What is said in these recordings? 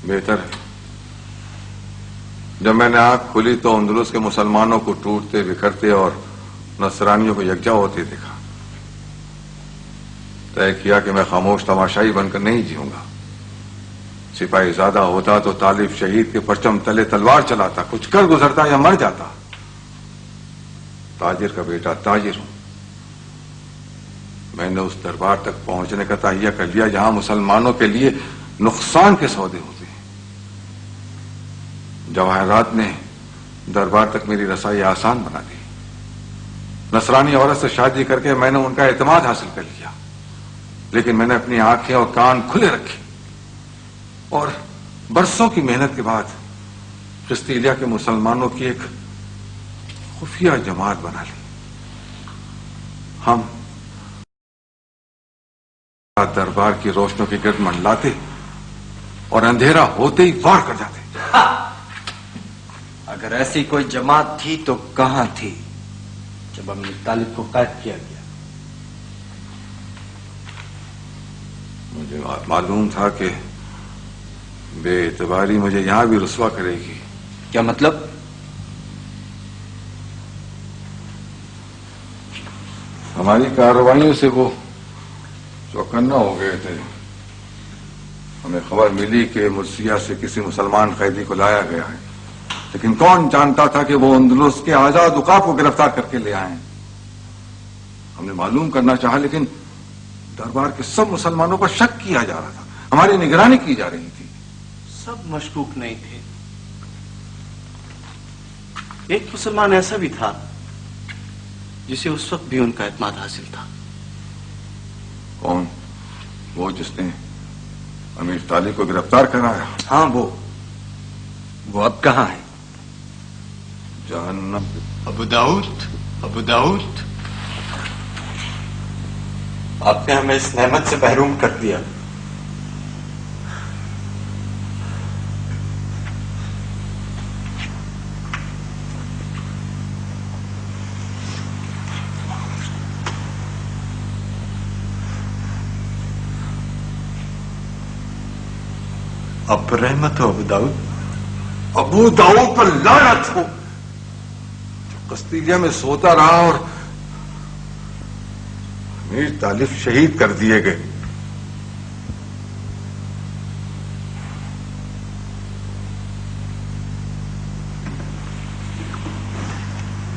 بہتر ہے. جب میں نے آنکھ کھلی تو اندلس کے مسلمانوں کو ٹوٹتے بکھرتے اور نصرانیوں کو یکجا ہوتے دیکھا. طے کیا کہ میں خاموش تماشائی بن کر نہیں جیوں گا. سپاہی زیادہ ہوتا تو طالب شہید کے پرچم تلے تلوار چلاتا, کچھ کر گزرتا یا مر جاتا. تاجر کا بیٹا تاجر ہوں. میں نے اس دربار تک پہنچنے کا تہیہ کر لیا جہاں مسلمانوں کے لیے نقصان کے سودے ہوتے ہیں. جواہرات نے دربار تک میری رسائی آسان بنا دی. نصرانی عورت سے شادی کر کے میں نے ان کا اعتماد حاصل کر لیا, لیکن میں نے اپنی آنکھیں اور کان کھلے رکھے اور برسوں کی محنت کے بعد قسطیلیہ کے مسلمانوں کی ایک خفیہ جماعت بنا لی. ہم دربار کی روشنیوں کے گرد منڈلاتے اور اندھیرا ہوتے ہی وار کر جاتے. اگر ایسی کوئی جماعت تھی تو کہاں تھی جب امیر طالب کو قید کیا گیا؟ مجھے معلوم تھا کہ بے اعتباری مجھے یہاں بھی رسوا کرے گی. کیا مطلب؟ ہماری کارروائیوں سے وہ چوکنا ہو گئے تھے. ہمیں خبر ملی کہ مرثیہ سے کسی مسلمان قیدی کو لایا گیا ہے, لیکن کون جانتا تھا کہ وہ اندلس کے آزاد عقاب کو گرفتار کر کے لے آئے. ہم نے معلوم کرنا چاہا, لیکن دربار کے سب مسلمانوں پر شک کیا جا رہا تھا. ہماری نگرانی کی جا رہی تھی. سب مشکوک نہیں تھے. ایک مسلمان ایسا بھی تھا جسے اس وقت بھی ان کا اعتماد حاصل تھا. کون؟ وہ جس نے امیر طالب کو گرفتار کرایا. ہاں, وہ اب کہاں ہے؟ جہنم. ابو داؤد, آپ نے ہمیں اس نعمت سے محروم کر دیا. اب پر رحمت ہو ابو داؤد. ابو داؤد پر لعنت ہو, جو قسطیلیہ میں سوتا رہا اور امیر طالب شہید کر دیے گئے.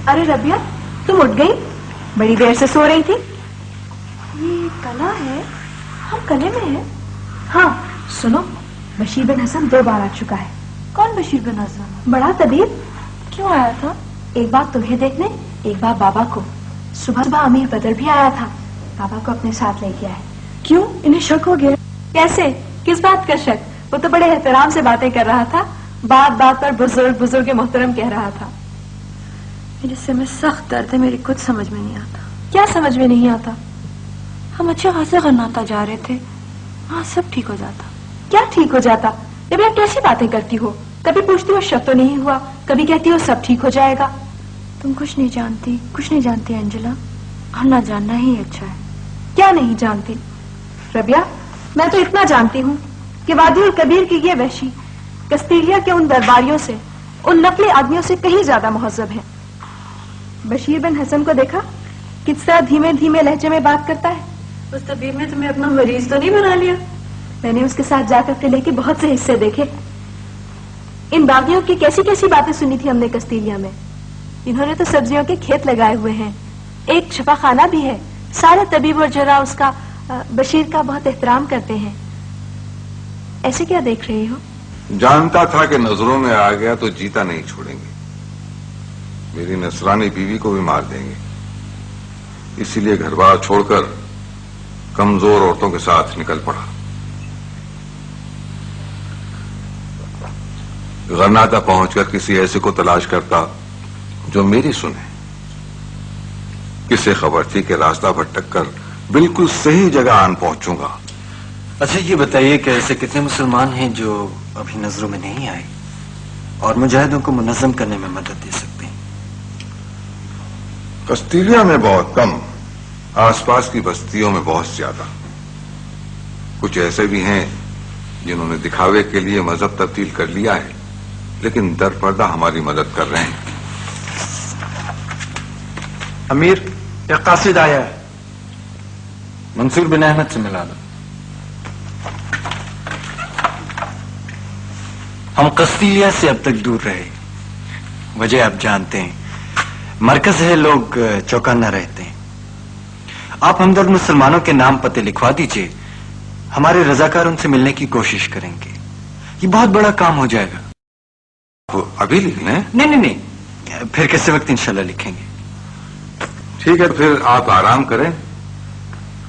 ارے ربیہ, تم اٹھ گئی؟ بڑی دیر سے سو رہی تھی. یہ کلا ہے, ہم کلے میں ہیں. ہاں سنو, بشیر بن حسن 2 بار آ چکا ہے. کون بشیر بن حسن؟ بڑا طبیب. کیوں آیا تھا؟ ایک بار تمہیں دیکھنے, ایک بار بابا کو. صبح امیر بدر بھی آیا تھا, بابا کو اپنے ساتھ لے گیا ہے. کیوں, انہیں شک ہو گیا؟ کیسے, کس بات کا شک؟ وہ تو بڑے احترام سے باتیں کر رہا تھا, بات بات پر بزرگ محترم کہہ رہا تھا. میرے سے میں سخت درد ہے, میری کچھ سمجھ میں نہیں آتا. کیا سمجھ میں نہیں آتا؟ ہم اچھے خاصے غرناطہ جا رہے تھے, وہاں سب ٹھیک ہو جاتا. کیا ٹھیک ہو جاتا؟ جب آپ کیسی باتیں کرتی ہو, کبھی پوچھتی ہو شک تو نہیں ہوا, کبھی کہتی ہو سب ٹھیک ہو جائے گا. تم کچھ نہیں جانتی انجلا, اور نہ جاننا ہی اچھا ہے. کیا نہیں جانتی ربیہ؟ میں تو اتنا جانتی ہوں کہ وادی الکبیر کی یہ وحشی قسطیلیہ کے ان درباریوں سے, ان نقلی آدمیوں سے کہیں زیادہ مہذب ہے. بشیر بن حسن کو دیکھا کس طرح دھیمے دھیمے لہجے میں بات کرتا ہے. اس طبیب نے تمہیں اپنا مریض تو نہیں بنا لیا؟ میں نے اس کے ساتھ جا کر قلعے کے بہت سے حصے دیکھے. ان باغیوں کی کیسی کیسی باتیں سنی تھی ہم نے قسطیلیہ میں. انہوں نے تو سبزیوں کے کھیت لگائے ہوئے ہیں, ایک شفا خانہ بھی ہے. سارے طبیب اور جرا اس کا, بشیر کا بہت احترام کرتے ہیں. ایسے کیا دیکھ رہی ہو؟ جانتا تھا کہ نظروں میں آ گیا تو جیتا نہیں چھوڑیں گے, میری نصرانی بیوی کو بھی مار دیں گے. اسی لیے گھر بار چھوڑ کر کمزور عورتوں کے ساتھ نکل پڑا. غرناطہ پہنچ کر کسی ایسے کو تلاش کرتا جو میری سنے. کسے خبر تھی کہ راستہ بھٹک کر بالکل صحیح جگہ آن پہنچوں گا. اچھا یہ بتائیے کہ ایسے کتنے مسلمان ہیں جو ابھی نظروں میں نہیں آئے اور مجاہدوں کو منظم کرنے میں مدد دے سکتے ہیں؟ قسطیلیہ میں بہت کم, آس پاس کی بستیوں میں بہت زیادہ. کچھ ایسے بھی ہیں जिन्होंने दिखावे के लिए मजहब तब्दील कर लिया है, लेकिन दर पर्दा हमारी मदद कर रहे हैं। अमीर, एक कासिद आया है, मंसूर बिन अहमद से मिला दो। हम कस्तीलिया से अब तक दूर रहे, वजह आप जानते हैं, मरकज है, लोग चौकन्ना रहते हैं। आप हमदर्द मुसलमानों के नाम पते लिखवा दीजिए, हमारे रजाकार उनसे मिलने की कोशिश करेंगे। ये बहुत बड़ा काम हो जाएगा। तो अभी लिखना है? नहीं नहीं नहीं, फिर किसी वक्त इंशाल्लाह लिखेंगे। ठीक है, फिर आप आराम करें,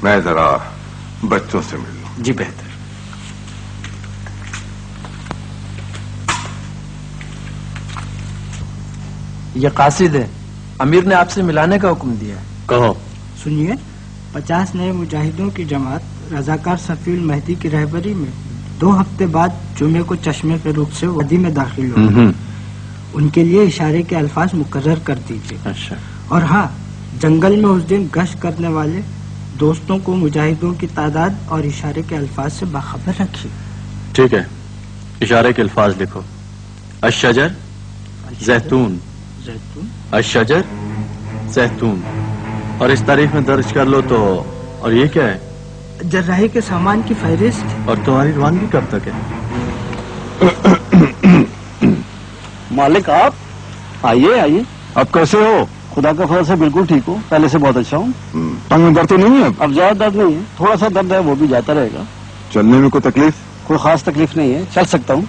मैं जरा बच्चों से मिल लूं। जी बेहतर। ये कासिद है, अमीर ने आपसे मिलाने का हुक्म दिया है। कहो। सुनिए, 50 नए मुजाहिदों की जमात रजाकार सफीउल मेहदी की रहबरी में 2 हफ्ते बाद जुमे को चश्मे के रूप से वादी में दाखिल हो। उनके लिए इशारे के अल्फाज मुकर्रर कर दीजिए। अच्छा। और हाँ, जंगल में उस दिन गश्त करने वाले दोस्तों को मुजाहिदों की तादाद और इशारे के अल्फाज से बाखबर रखिए। ठीक है, इशारे के अल्फाज लिखो। अशजर जैतून, जैतून, अशजर जैतून, और इस तारीख में दर्ज कर लो। तो और ये क्या है? जर्राही के सामान की फहरिस्त। और तुम्हारी रवानगी कब तक है? मालिक आप आइए आइए। अब कैसे हो? खुदा का फजल से बिल्कुल ठीक हूँ, पहले से बहुत अच्छा हूँ। टंग में दर्द तो नहीं है? अब ज्यादा दर्द नहीं है, थोड़ा सा दर्द है, वो भी जाता रहेगा। चलने में कोई तकलीफ? कोई खास तकलीफ नहीं है, चल सकता हूँ।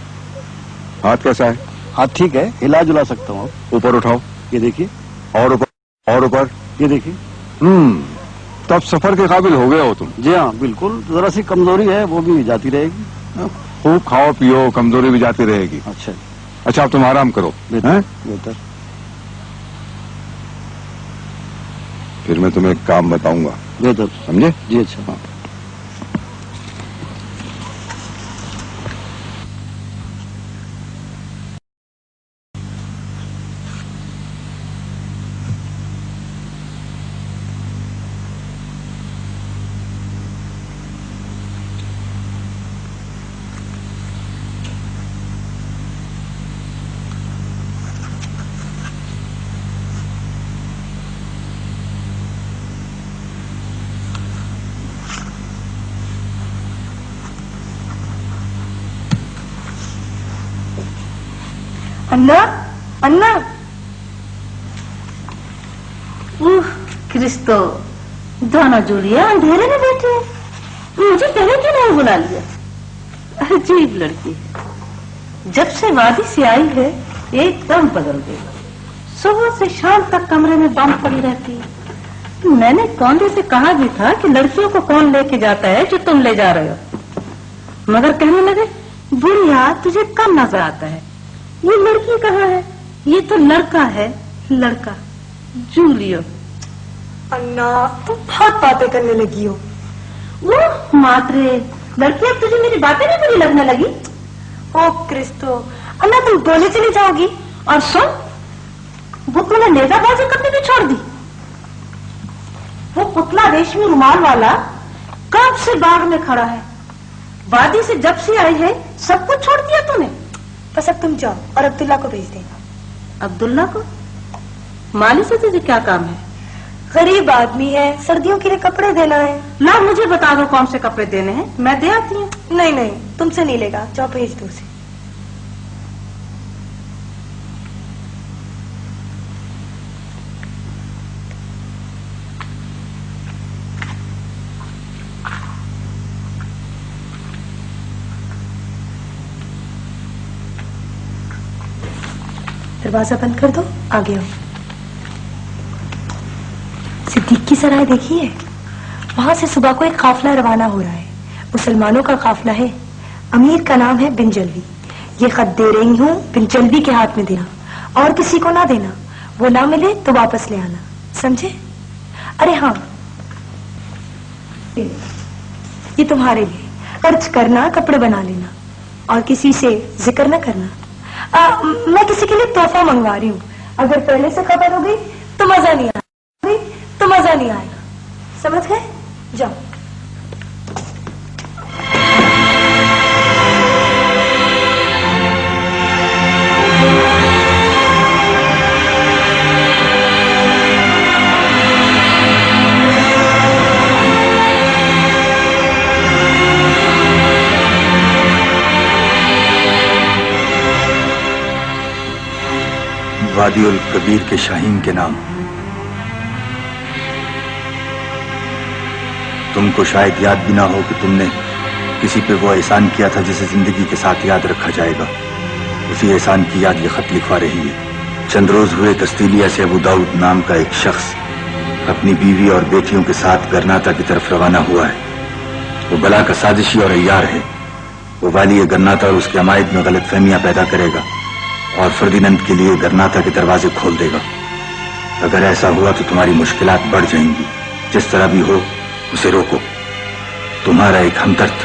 हाथ कैसा है? हाथ ठीक है, हिला जुला सकता हूँ। ऊपर उठाओ। ये देखिए। और ऊपर, और ऊपर। ये देखिए। तब सफर के काबिल हो गए हो तुम। जी हाँ बिल्कुल, जरा सी कमजोरी है, वो भी जाती रहेगी। खूब खाओ पियो, कमजोरी भी जाती रहेगी। अच्छा अच्छा, अब तुम आराम करो। बेहतर बेहतर। फिर मैं तुम्हें एक काम बताऊंगा, बेहतर, समझे? जी अच्छा। हाँ। अन्ना, अन्ना। क्रिस्तो, दोनों जूलिया अंधेरे में बैठे हैं। मुझे पहले क्यों नहीं बुला लिया? अजीब लड़की है, जब से वादी से आई है एकदम बदल गई। सुबह से शाम तक कमरे में बंद पड़ी रहती है। मैंने कौंडे से कहा भी था कि लड़कियों को कौन लेके जाता है जो तुम ले जा रहे हो, मगर कहने लगे बुढ़िया तुझे कम नजर आता है। ये लड़की कहाँ है? ये तो लड़का है, लड़का जूलियो। अन्ना, तुम बहुत बातें करने लगी हो। वो मात्रे लड़की, अब तुझे मेरी बातें नहीं बुरी लगने लगी? ओ क्रिस्तो, अन्ना तुम बोले चली जाओगी। और सुन, वो तूने नेजाबाजी करनी भी छोड़ दी। वो पुतला रेशमी रुमाल वाला कब से बाग में खड़ा है। वादी से जब से आई है सब कुछ छोड़ दिया तूने। बस अब तुम जाओ और अब्दुल्ला को भेज देना। अब्दुल्ला को? माली से तुझे क्या काम है? गरीब आदमी है, सर्दियों के लिए कपड़े देना है। ला मुझे बता दो कौन से कपड़े देने हैं, मैं दे आती हूँ। नहीं नहीं, तुमसे नहीं लेगा, जाओ भेज दो उसे। दरवाजा बंद कर दो, आगे आओ। सिद्दीक की सराय देखिए, वहां से सुबह को एक काफिला रवाना हो रहा है। मुसलमानों का काफिला है। अमीर का नाम है बिन जल्वी। ये खत दे रही हूँ, बिन जल्वी के हाथ में देना और किसी को ना देना। वो ना मिले तो वापस ले आना, समझे? अरे हाँ, ये तुम्हारे लिए, खर्च करना, कपड़े बना लेना और किसी से जिक्र न करना। मैं किसी के लिए तोहफा मंगवा रही हूँ, अगर पहले से खबर हो गई तो मजा नहीं आएगा, समझ गए? जाओ। وادی الکبیر کے شاہین کے نام. تم کو شاید یاد بھی نہ ہو کہ تم نے کسی پہ وہ احسان کیا تھا جسے زندگی کے ساتھ یاد رکھا جائے گا. اسی احسان کی یاد یہ خط لکھوا رہی ہے. چند روز ہوئے کستیلیا سے ابو داؤد نام کا ایک شخص اپنی بیوی اور بیٹیوں کے ساتھ گرناتا کی طرف روانہ ہوا ہے. وہ بلا کا سازشی اور عیار ہے. وہ والی گرناتا اور اس کے عمائد میں غلط فہمیاں پیدا کرے گا اور فردینند کے لیے گرناتا کے دروازے کھول دے گا. اگر ایسا ہوا تو تمہاری مشکلات بڑھ جائیں گی. جس طرح بھی ہو اسے روکو. تمہارا ایک ہمدرد.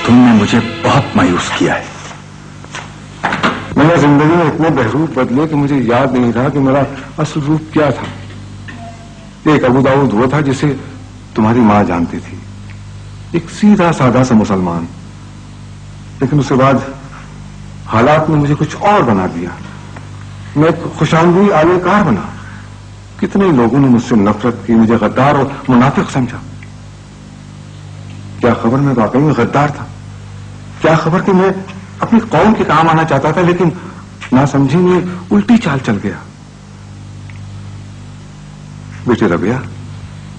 تم نے مجھے بہت مایوس کیا ہے. میں نے زندگی میں اتنے بحروف بدلے کہ مجھے یاد نہیں رہا کہ میرا اصل روپ کیا تھا. ایک ابو داؤد وہ تھا جسے تمہاری ماں جانتی تھی. ایک سیدھا سادہ سا مسلمان. لیکن اس کے بعد حالات نے مجھے کچھ اور بنا دیا. میں ایک خوشامدی آلے کار بنا. کتنے لوگوں نے مجھ سے نفرت کی, مجھے غدار اور منافق سمجھا. کیا خبر میں واقعی میں غدار تھا؟ کیا خبر کہ میں اپنی قوم کے کام آنا چاہتا تھا لیکن نہ سمجھی میں الٹی چال چل گیا. بیٹے ربیہ,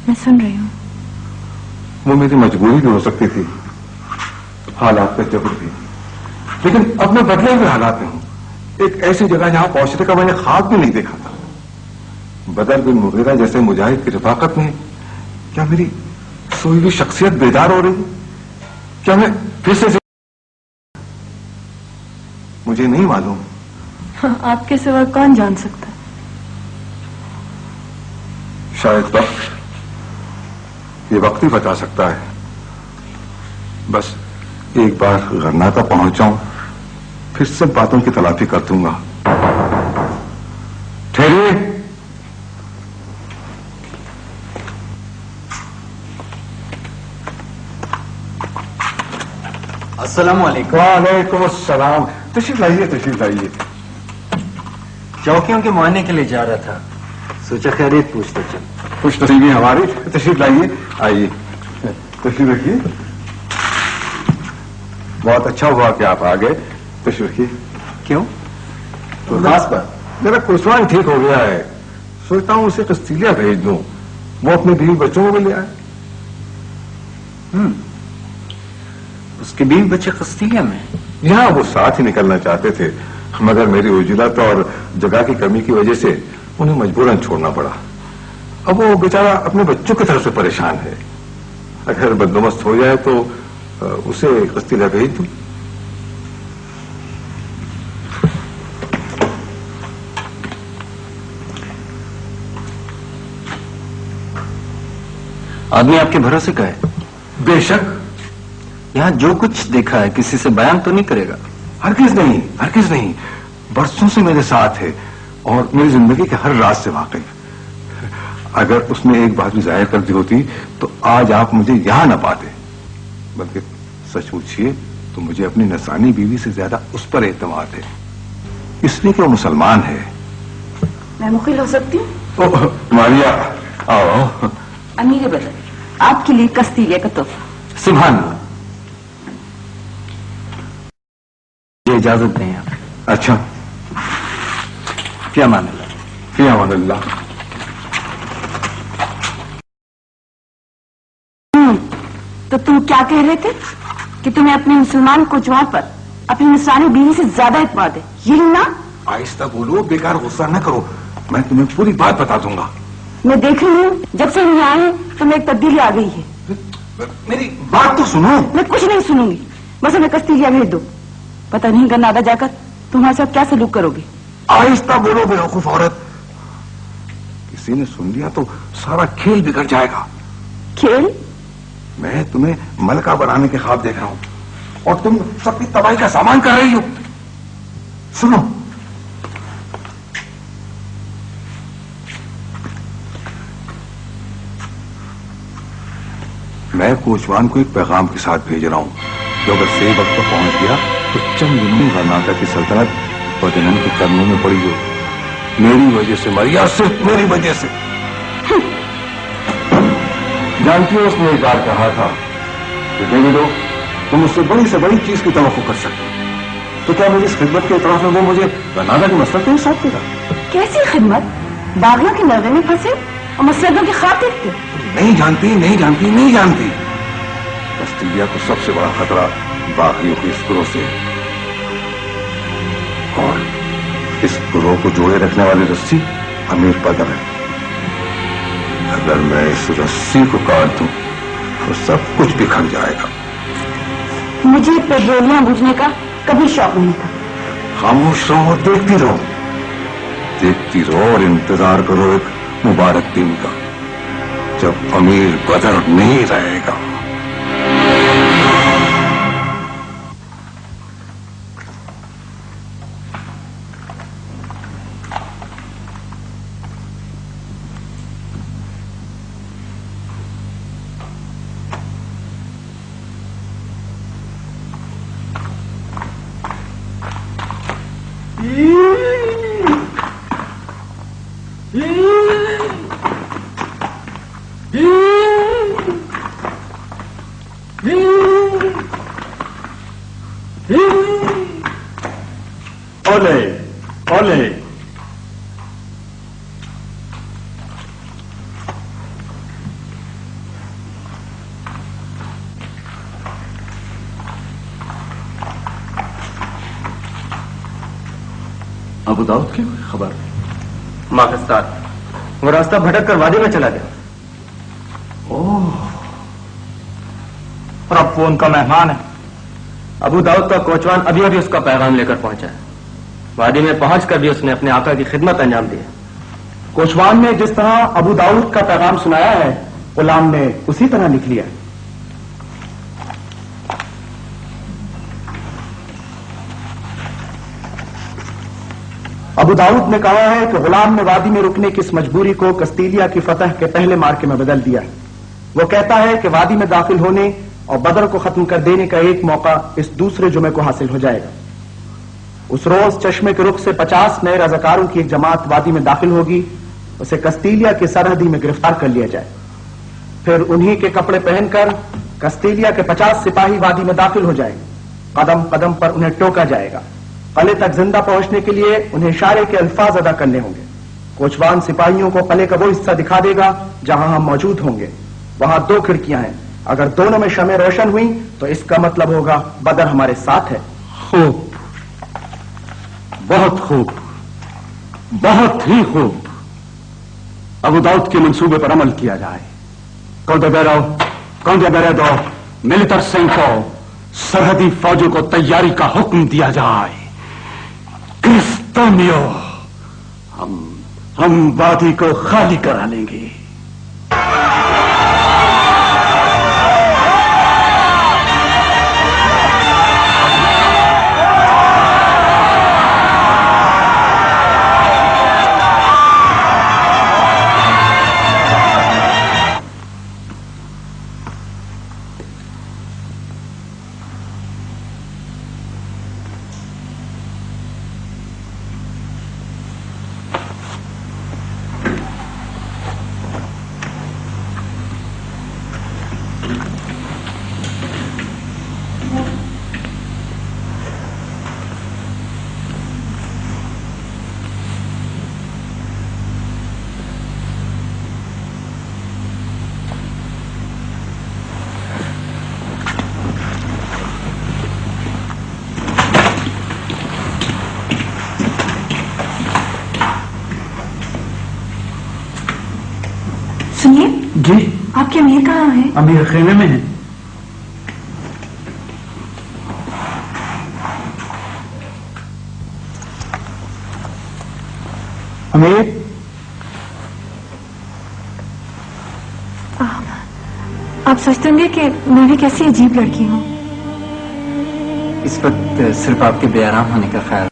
میں سن رہی ہوں. وہ میری مجبوری بھی ہو سکتی تھی, حالات پہ جبر بھی, لیکن اب میں بدلے ہوئے حالات میں ہوں. ایک ایسی جگہ جہاں پہنچنے کا میں نے خواب بھی نہیں دیکھا تھا. بدر بن مغیرہ جیسے مجاہد کی رفاقت میں کیا میری سوئی ہوئی شخصیت بیدار ہو رہی؟ کیا میں پھر سے مجھے نہیں معلوم. آپ کے سوا کون جان سکتا؟ شاید وقت, یہ وقت ہی بتا سکتا ہے. بس ایک بار غرناطہ پہنچ جاؤں پھر سب باتوں کی تلافی کر دوں گا. ٹھہریے. السلام علیکم. وعلیکم السلام. تشریف لائیے, تشریف لائیے. چوکیوں کے معائنے کے لیے جا رہا تھا, سوچا خیریت پوچھتا چل. خوش نصیبی ہماری. تشریف لائیے, آئیے, تشریف رکھیے. بہت اچھا ہوا کہ آپ آ گئے. تشریف رکھیے. کیوں؟ تو خاص بات, میرا کوسوان ٹھیک ہو گیا ہے. سوچتا ہوں اسے کستیلیا بھیج دوں, وہ اپنے بیوی بچوں کو لے آئے. اس کے بیوی بچے قسطیلیہ میں؟ یہاں وہ ساتھ ہی نکلنا چاہتے تھے مگر میری عجلت اور جگہ کی کمی کی وجہ سے انہیں مجبوراً چھوڑنا پڑا. اب وہ بیچارہ اپنے بچوں کی طرف سے پریشان ہے. اگر بندوبست ہو جائے تو اسے قسطیلیہ بھیج دوں. آدمی آپ کے بھروسے کا ہے؟ بے شک. یہاں جو کچھ دیکھا ہے کسی سے بیان تو نہیں کرے گا؟ ہرگز نہیں, ہرگز نہیں. برسوں سے میرے ساتھ ہے اور میری زندگی کے ہر راز سے واقف. اگر اس نے ایک بات بھی ظاہر کر دی ہوتی تو آج آپ مجھے یہاں نہ پاتے. بلکہ سچ پوچھیے تو مجھے اپنی نصرانی بیوی سے زیادہ اس پر اعتماد ہے, اس لیے کہ وہ مسلمان ہے. میں مخل ہو سکتی ہوں؟ ماریا آؤ. امیر بدر, آپ کے لیے کستیلیا کا تحفہ. سبحان اللہ. یہ اجازت دیں آپ. اچھا, فی امان اللہ. فی امان اللہ. تو تم کیا کہہ رہے تھے کہ تمہیں اپنے مسلمان کوچوان پر اپنی نصرانی بیوی سے زیادہ اعتماد ہے, یہی نا؟ آہستہ بولو, بیکار غصہ نہ کرو. میں تمہیں پوری بات بتا دوں گا. میں دیکھ رہی ہوں جب سے ہم آئے ہیں تمہیں ایک تبدیلی آ گئی ہے. میری بات تو سنو. میں کچھ نہیں سنوں گی, بس ہمیں کستیلیا بھیج دو. پتہ نہیں گرناطہ جا کر تمہارے ساتھ کیا سلوک کرو گے. آہستہ بولو بیوقوف عورت. کسی نے سن لیا تو سارا کھیل بگڑ جائے گا. کھیل؟ میں تمہیں ملکہ بنانے کے خواب دیکھ رہا ہوں اور تم سب کی تباہی کا سامان کر رہی ہو. سنو, میں کوچوان کو ایک پیغام کے ساتھ بھیج رہا ہوں جو اگر صحیح وقت پر پہنچ گیا تو چند دنوں میں غرناطہ کی سلطنت فردینند کے قدموں میں پڑی ہو. میری وجہ سے ماریا, صرف میری وجہ سے. جانتی ہو اس نے ایک بار کہا تھا کہ ڈیویڈو, تم اس سے بڑی چیز کی توقع کر سکتے. तो क्या मेरी इस खिदमत के इतराफ में वो मुझे नाना की मसरत के साथ देगा? कैसी खिदमत? बागियों के नजर में फंसे और मसरतों की ख्वाब देखते? नहीं जानती, नहीं जानती, नहीं जानती। कस्तिलिया को सबसे बड़ा खतरा बागियों के इस ग्रोह से है। और इस ग्रोह को जोड़े रखने वाली रस्सी अमीर बदर है। अगर मैं इस रस्सी को काट दूं तो सब कुछ बिखर जाएगा। मुझे पेट्रोलियां बुझने का कभी शौक नहीं था। खामोश रहो और देखती रहो, देखती रहो और इंतजार करो एक मुबारक दिन का, जब अमीर बदर नहीं रहेगा। ओले ओले, अबू दाऊद की कोई खबर? माकस्तार, वो रास्ता भटक कर वादी में चला गया। और अब वो उनका मेहमान है। अबू दाऊद का कोचवान अभी अभी उसका पैगाम लेकर पहुंचा है। वादी में पहुंचकर भी उसने अपने आका की खिदमत अंजाम दी है। कोचवान ने जिस तरह अबू दाऊद का पैगाम सुनाया है, गुलाम ने उसी तरह लिख लिया। अबू दाऊद ने कहा है कि गुलाम ने वादी में रुकने की इस मजबूरी को कस्तीलिया की फतह के पहले मार्के में बदल दिया। वो कहता है कि वादी में दाखिल होने और बदर को खत्म कर देने का एक मौका इस दूसरे जुमे को हासिल हो जाएगा। उस रोज चश्मे के रुख से 50 नए रजाकारों की एक जमात वादी में दाखिल होगी। उसे कस्तीलिया की सरहदी में गिरफ्तार कर लिया जाए। फिर उन्हीं के कपड़े पहनकर कस्तीलिया के 50 सिपाही वादी में दाखिल हो जाएंगे। कदम कदम पर उन्हें टोका जाएगा। कले तक जिंदा पहुंचने के लिए उन्हें इशारे के अल्फाज अदा करने होंगे। कोचवान सिपाहियों को कले का वो हिस्सा दिखा देगा जहां हम मौजूद होंगे। वहां 2 खिड़कियां हैं। अगर दोनों में शमें रोशन हुई तो इसका मतलब होगा बदर हमारे साथ है। खूब, बहुत खूब, बहुत ही खूब। अबू दाऊद के मंसूबे पर अमल किया जाए। कौंदेबेरो मिलिटर सिंह को सरहदी फौजों को तैयारी का हुक्म दिया जाए। क्रिस्तानियों, हम वादी को खाली करा लेंगे। सुनिए जी, आपके अमीर कहाँ हैं? अमीर खेमे में है। अमीर, आप सोचते होंगे कि मैं भी कैसी अजीब लड़की हूँ। इस वक्त सिर्फ आपके बेआराम होने का ख्याल।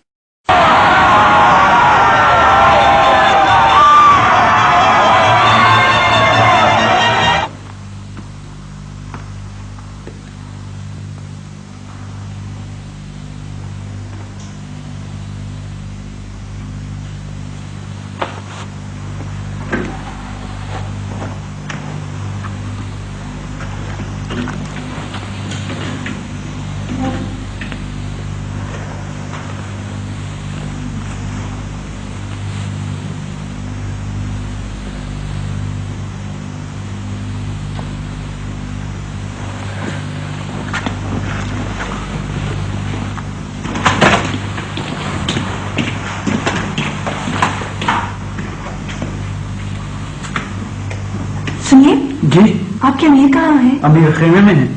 आपके अमीर कहाँ हैं? अमीर खेमे में है।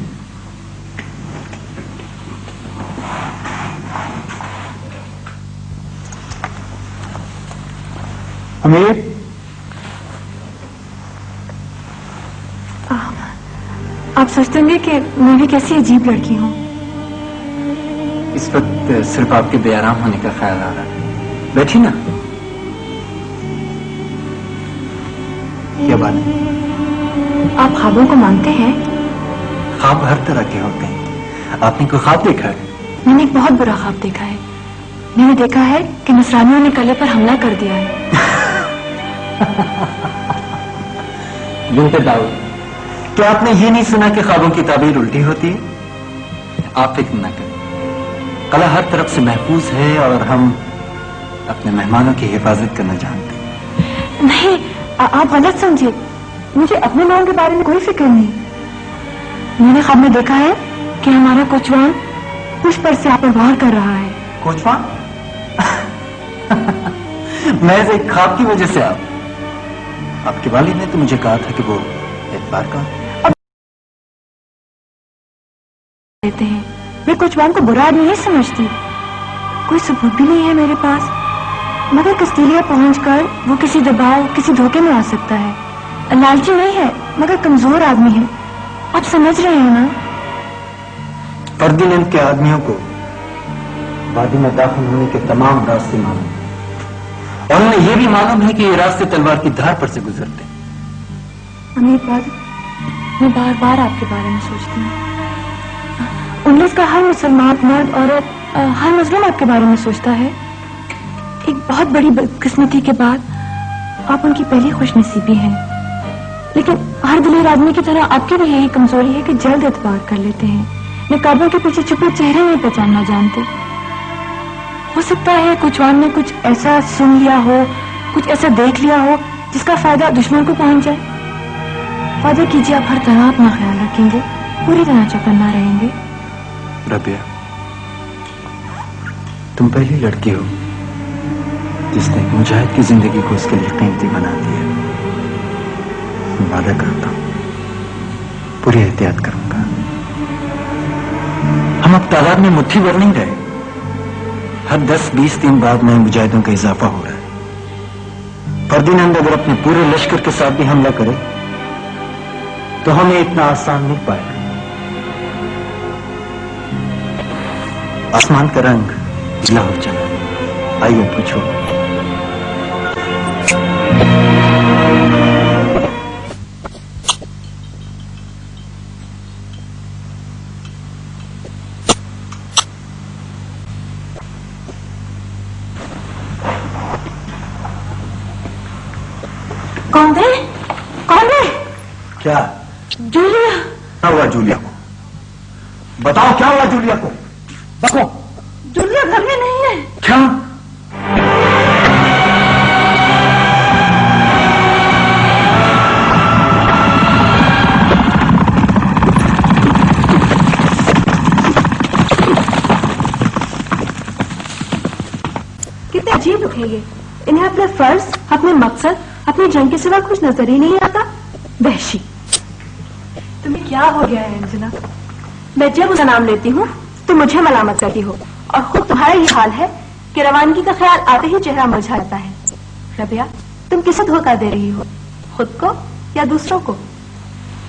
अमीर, आप सोचते होंगे कि मैं भी कैसी अजीब लड़की हूँ। इस वक्त सिर्फ आपके बेआराम होने का ख्याल आ रहा है। बैठी ना। क्या बात है? आप ख्वाबों को मानते हैं? ख्वाब हर तरह के होते हैं। आपने कोई ख्वाब देखा है? मैंने एक बहुत बुरा ख्वाब देखा है। मैंने देखा है कि नसरानियों ने कले पर हमला कर दिया है। बिनते दाऊद, क्या आपने ये नहीं सुना कि ख्वाबों की ताबीर उल्टी होती है? आप फिक्र न करें, कला हर तरफ से महफूज है और हम अपने मेहमानों की हिफाजत करना जानते हैं। नहीं, आप गलत समझे। मुझे अपने लोगों के बारे में कोई फिक्र नहीं। मैंने ख्वाब में देखा है कि हमारा कोचवान पुष्प पर से आप पर वार कर रहा है। कोचवान? महज एक ख्वाब की वजह से आपके वालिद ने तो मुझे कहा था कि वो एतबार का देते हैं। मैं कोचवान को बुरा आदमी नहीं समझती। कोई सबूत भी नहीं है मेरे पास, मगर कस्तीलिया पहुंचकर वो किसी दबाव, किसी धोखे में आ सकता है। लालची नहीं है, मगर कमजोर आदमी है। आप समझ रहे हैं ना? फर्दिनैंद के आदमियों को वादी में दाखिल होने के तमाम रास्ते मालूम हैं। और उन्हें यह भी मालूम है कि ये रास्ते तलवार की धार पर से गुजरते हैं। अमीर बात, मैं बार बार आपके बारे में सोचती हूँ। उन्नीस का हर मुसलमान मर्द, औरत, हर मुस्लिम आपके बारे में सोचता है। एक बहुत बड़ी बदकिस्मती के बाद आप उनकी पहली खुशनसीबी हैं। लेकिन हर दिलेर आदमी की तरह आपकी भी यही कमजोरी है कि जल्द एतबार कर लेते हैं। नकाबों के पीछे छुपे चेहरे नहीं पहचानना जानते। हो सकता है कोचवान ने कुछ ऐसा सुन लिया हो, कुछ ऐसा देख लिया हो जिसका फायदा दुश्मन को पहुंच जाए। वादा कीजिए आप हर तरह अपना ख्याल रखेंगे, पूरी तरह चौकन्ना रहेंगे। रबिया, तुम पहली लड़की हो जिसने एक मुजाहिद की जिंदगी को उसके लिए कीमती बना दिया। मैं वादा करता हूं पूरी एहतियात करूंगा। हम अब तादाद में मुट्ठी भर नहीं रहे। हर 10-20 दिन बाद नए मुजाहिदों का इजाफा हो रहा है। फर्दिनैंद अगर अपने पूरे लश्कर के साथ भी हमला करे तो हमें इतना आसान नहीं पाएगा। आसमान का रंग उजला हो चला। आइए पूछो। कौन है? कौन है? क्या? जूलिया। क्या हुआ जूलिया को? बताओ क्या हुआ जूलिया को? बको। जूलिया घर में नहीं है। क्या? कितने अजीब लोग हैं ये। इन्हें अपने फर्ज, अपने मकसद, अपनी जंग के सिवा कुछ नजर ही नहीं आता। वहशी। तुम्हें क्या हो गया है एंजेला? मैं जब उसका नाम लेती हूँ तो मुझे मलामत करती हो, और खुद तुम्हारा ये हाल है कि रवानगी का ख्याल आते ही चेहरा मुरझा जाता है। रबिया, तुम किसे धोखा दे रही हो, खुद को या दूसरों को?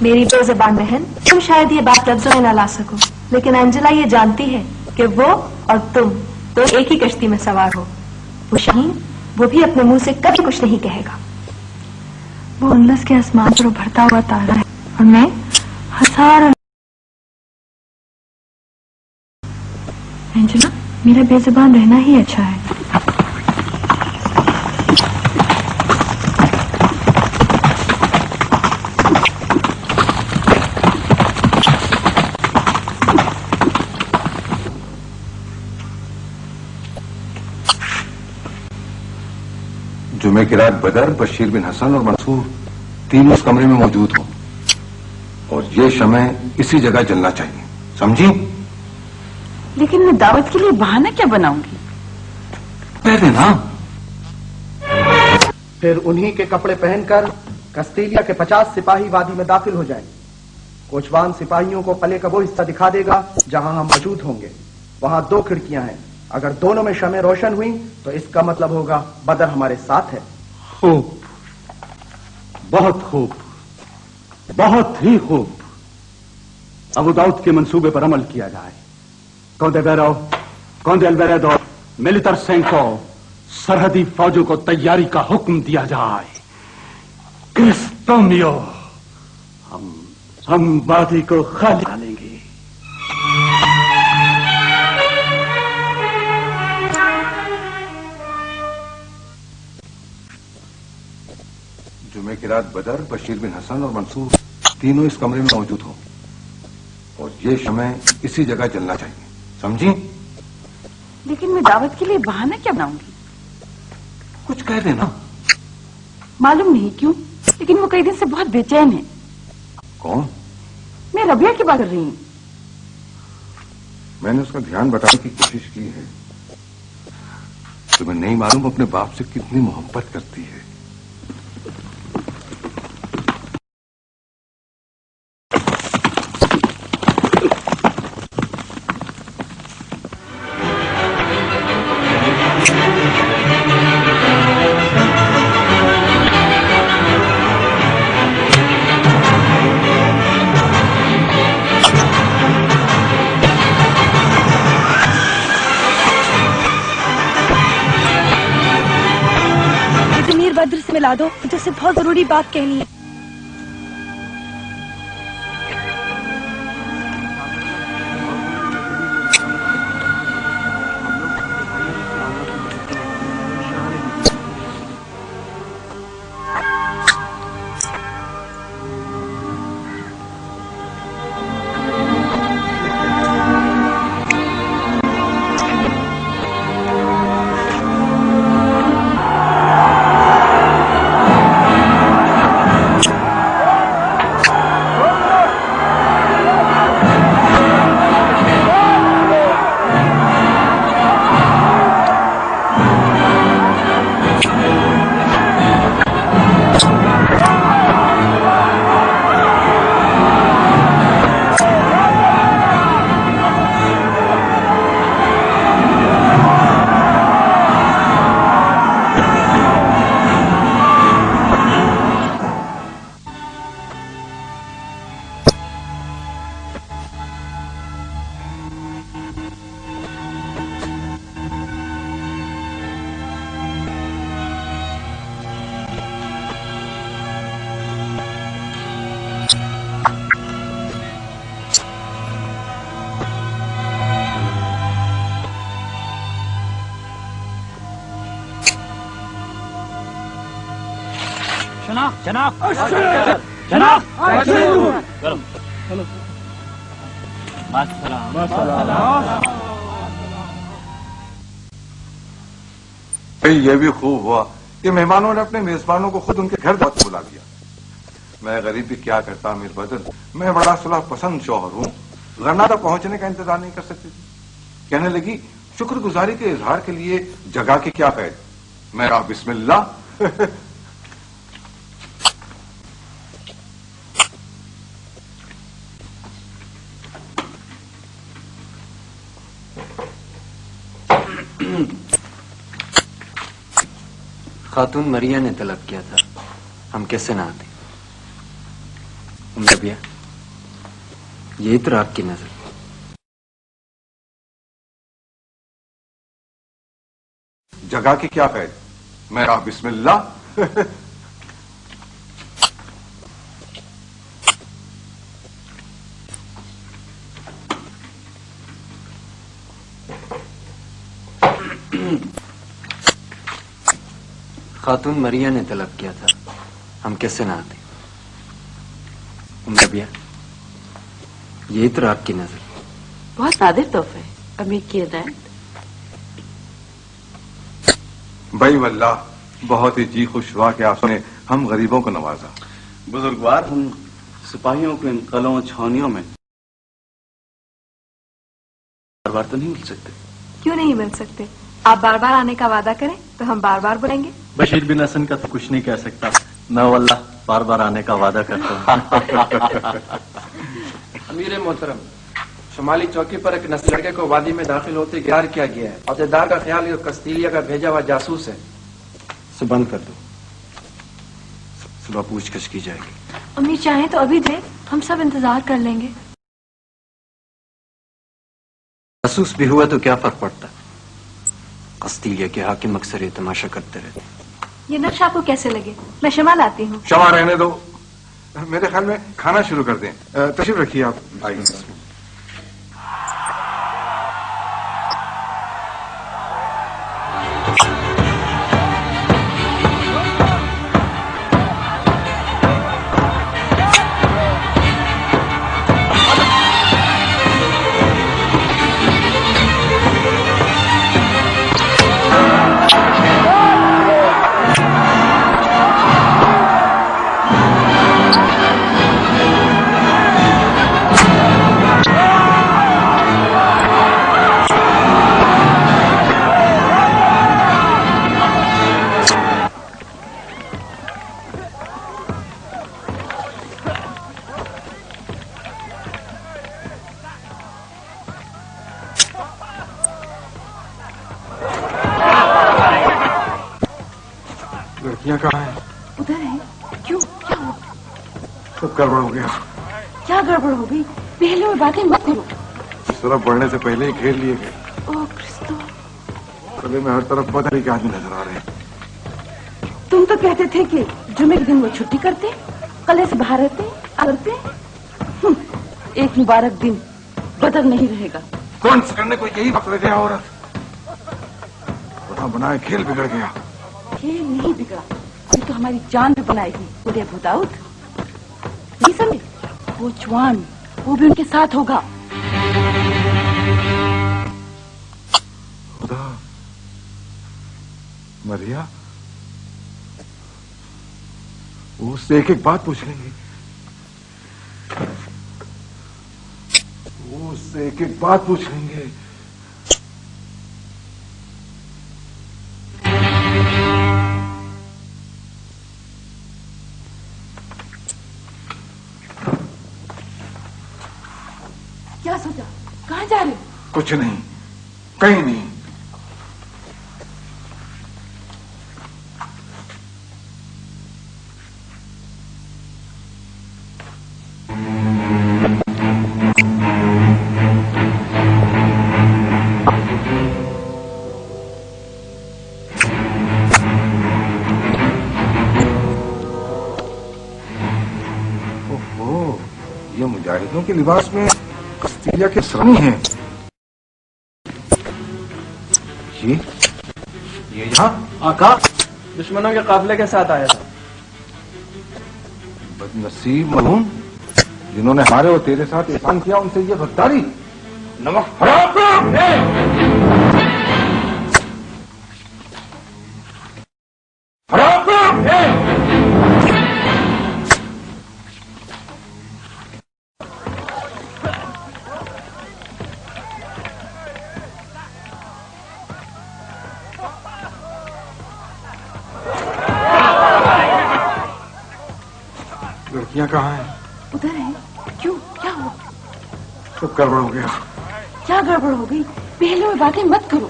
मेरी बेज़बान बहन, तुम शायद ये बात लफ्जों में न ला सको, लेकिन एंजेला ये जानती है कि वो और तुम तो एक ही कश्ती में सवार हो। वो शाहीन, वो भी अपने मुंह से कभी कुछ नहीं कहेगा। वो उल्लास के आसमान पर उभरता हुआ तारा है और मैं हजारों। एंजेला, मेरा बेजुबान रहना ही अच्छा है। जुमे की रात बदर, बशीर बिन हसन और मंसूर तीनों उस कमरे में मौजूद हो, और ये शमय इसी जगह जलना चाहिए, समझी? लेकिन मैं दावत के लिए बहाना क्या बनाऊंगी? कह देना। फिर उन्हीं के कपड़े पहनकर कस्तीलिया के 50 सिपाही वादी में दाखिल हो जाएं। कोचवान सिपाहियों को कले का वो हिस्सा दिखा देगा जहां हम मौजूद होंगे। वहां 2 खिड़कियां हैं, अगर दोनों में शमें रोशन हुई तो इसका मतलब होगा बदर हमारे साथ है। खूब, बहुत खूब, बहुत ही खूब। अबू दाऊद के मंसूबे पर अमल किया जाए। कौंदे बैरो, कौंदे अल्वेरेदो, मिलिटर सेंको, सरहदी फौजों को तैयारी का हुक्म दिया जाए। क्रिस्तोमियो, हम वादी को खाली डालेंगे। जुमे की रात बदर, बशीर बिन हसन और मंसूर तीनों इस कमरे में मौजूद हो और ये शमें इसी जगह जलना चाहिए, समझी? लेकिन मैं दावत के लिए बहाना क्या बनाऊंगी? कुछ कह देना। मालूम नहीं क्यों, लेकिन वो कई दिन से बहुत बेचैन है। कौन? मैं रबिया की बात कर रही हूँ। मैंने उसका ध्यान बताने की कोशिश की है। तुम्हें नहीं मालूम अपने बाप से कितनी मोहब्बत करती है। बद्र से मिला दो, मुझे उससे बहुत जरूरी बात कहनी है। ये भी खूब हुआ कि मेहमानों ने अपने मेजबानों को खुद उनके घर तक बुला लिया। मैं गरीब भी क्या करता अमीर बदर, मैं बड़ा सुलह पसंद शौहर हूँ, गरनादा पहुंचने का इंतजार नहीं कर सकती थी। कहने लगी शुक्रगुजारी के इजहार के लिए जगह की क्या कैद। मैं रहा बिस्मिल्लाह। खातून मरिया ने तलब किया था, हम कैसे ना आते। रबिया, यही तो आपकी नजर। जगह की क्या कैद। मैं रहा बिस्मिल्लाह। खातून मरिया ने तलब किया था, हम कैसे ना आते। रबिया, यही तो आपकी नजर। बहुत नादिर तोहफा है, अमीर की हिदायत। भाई वल्लाह, बहुत ही जी खुश हुआ कि आपने हम गरीबों को नवाजा। बुजुर्गवार, हम सिपाहियों को इन कलों छावनियों में बार बार तो नहीं मिल सकते। क्यों नहीं मिल सकते? आप बार बार आने का वादा करें तो हम बार बार बुलाएंगे। बशीर बिन हसन का तो कुछ नहीं कह सकता, मैं वल्लाह बार बार आने का वादा करता हूँ। अमीर मोहतरम, शुमाली चौकी पर एक नस्ल लड़के को वादी में दाखिल होते गिरफ्तार किया गया है। अहदेदार का ख्याल है कि कस्तीलिया का भेजा हुआ जासूस है। से बंद कर दो, सुबह पूछताछ की जाएगी। अमीर चाहे तो अभी दे, हम सब इंतजार कर लेंगे। जासूस भी हुआ तो क्या फर्क पड़ता? कस्तीलिया के हाकिम अक्सर ये तमाशा करते रहते। ये नक्श आपको कैसे लगे? मैं शमा लाती हूँ। क्षमा रहने दो, मेरे ख्याल में खाना शुरू कर दें। तशरीफ रखिए आप। आइए। लड़कियां कहाँ हैं? उधर है। क्यों, क्या हुआ? सब गड़बड़ हो गया। क्या गड़बड़ हो गई? पहले और बातें मत करो। सरफ बढ़ने से पहले ही घेर लिए गए। ओ क्रिस्तो, कले में हर तरफ पता के आदमी नजर आ रहे हैं। तुम तो कहते थे कि जुमे के दिन वो छुट्टी करते, कले से बाहर रहते, करते। एक मुबारक दिन बदल नहीं रहेगा। कौन करने को यही वक्त रह गया औरत? बना बनाए खेल बिगड़ गया। खेल नहीं बिगड़ा, ये तो हमारी जान भी बनाएगी। बोले अबू दाऊद, नहीं समझे? वो जवान, वो भी उनके साथ होगा। खुदा, मरिया, वो उससे एक एक बात पूछ लेंगे। वो उससे एक एक बात पूछ लेंगे। क्या सोचा? कहाँ जा रहे हो? कुछ नहीं, कहीं नहीं। ओहो, ये मुजाहिदों के लिबास में कस्तीलिया के श्रमी हैं। ये यहाँ आका, दुश्मनों के काफिले के साथ आया था। बदनसीब मलूम, जिन्होंने हमारे और तेरे साथ एहसान किया, उनसे ये गद्दारी। नमक हराम लड़कियां कहाँ हैं? उधर है। क्यों, क्या हुआ? सब गड़बड़ हो गया। क्या गड़बड़ हो गई? पहले और बातें मत करो।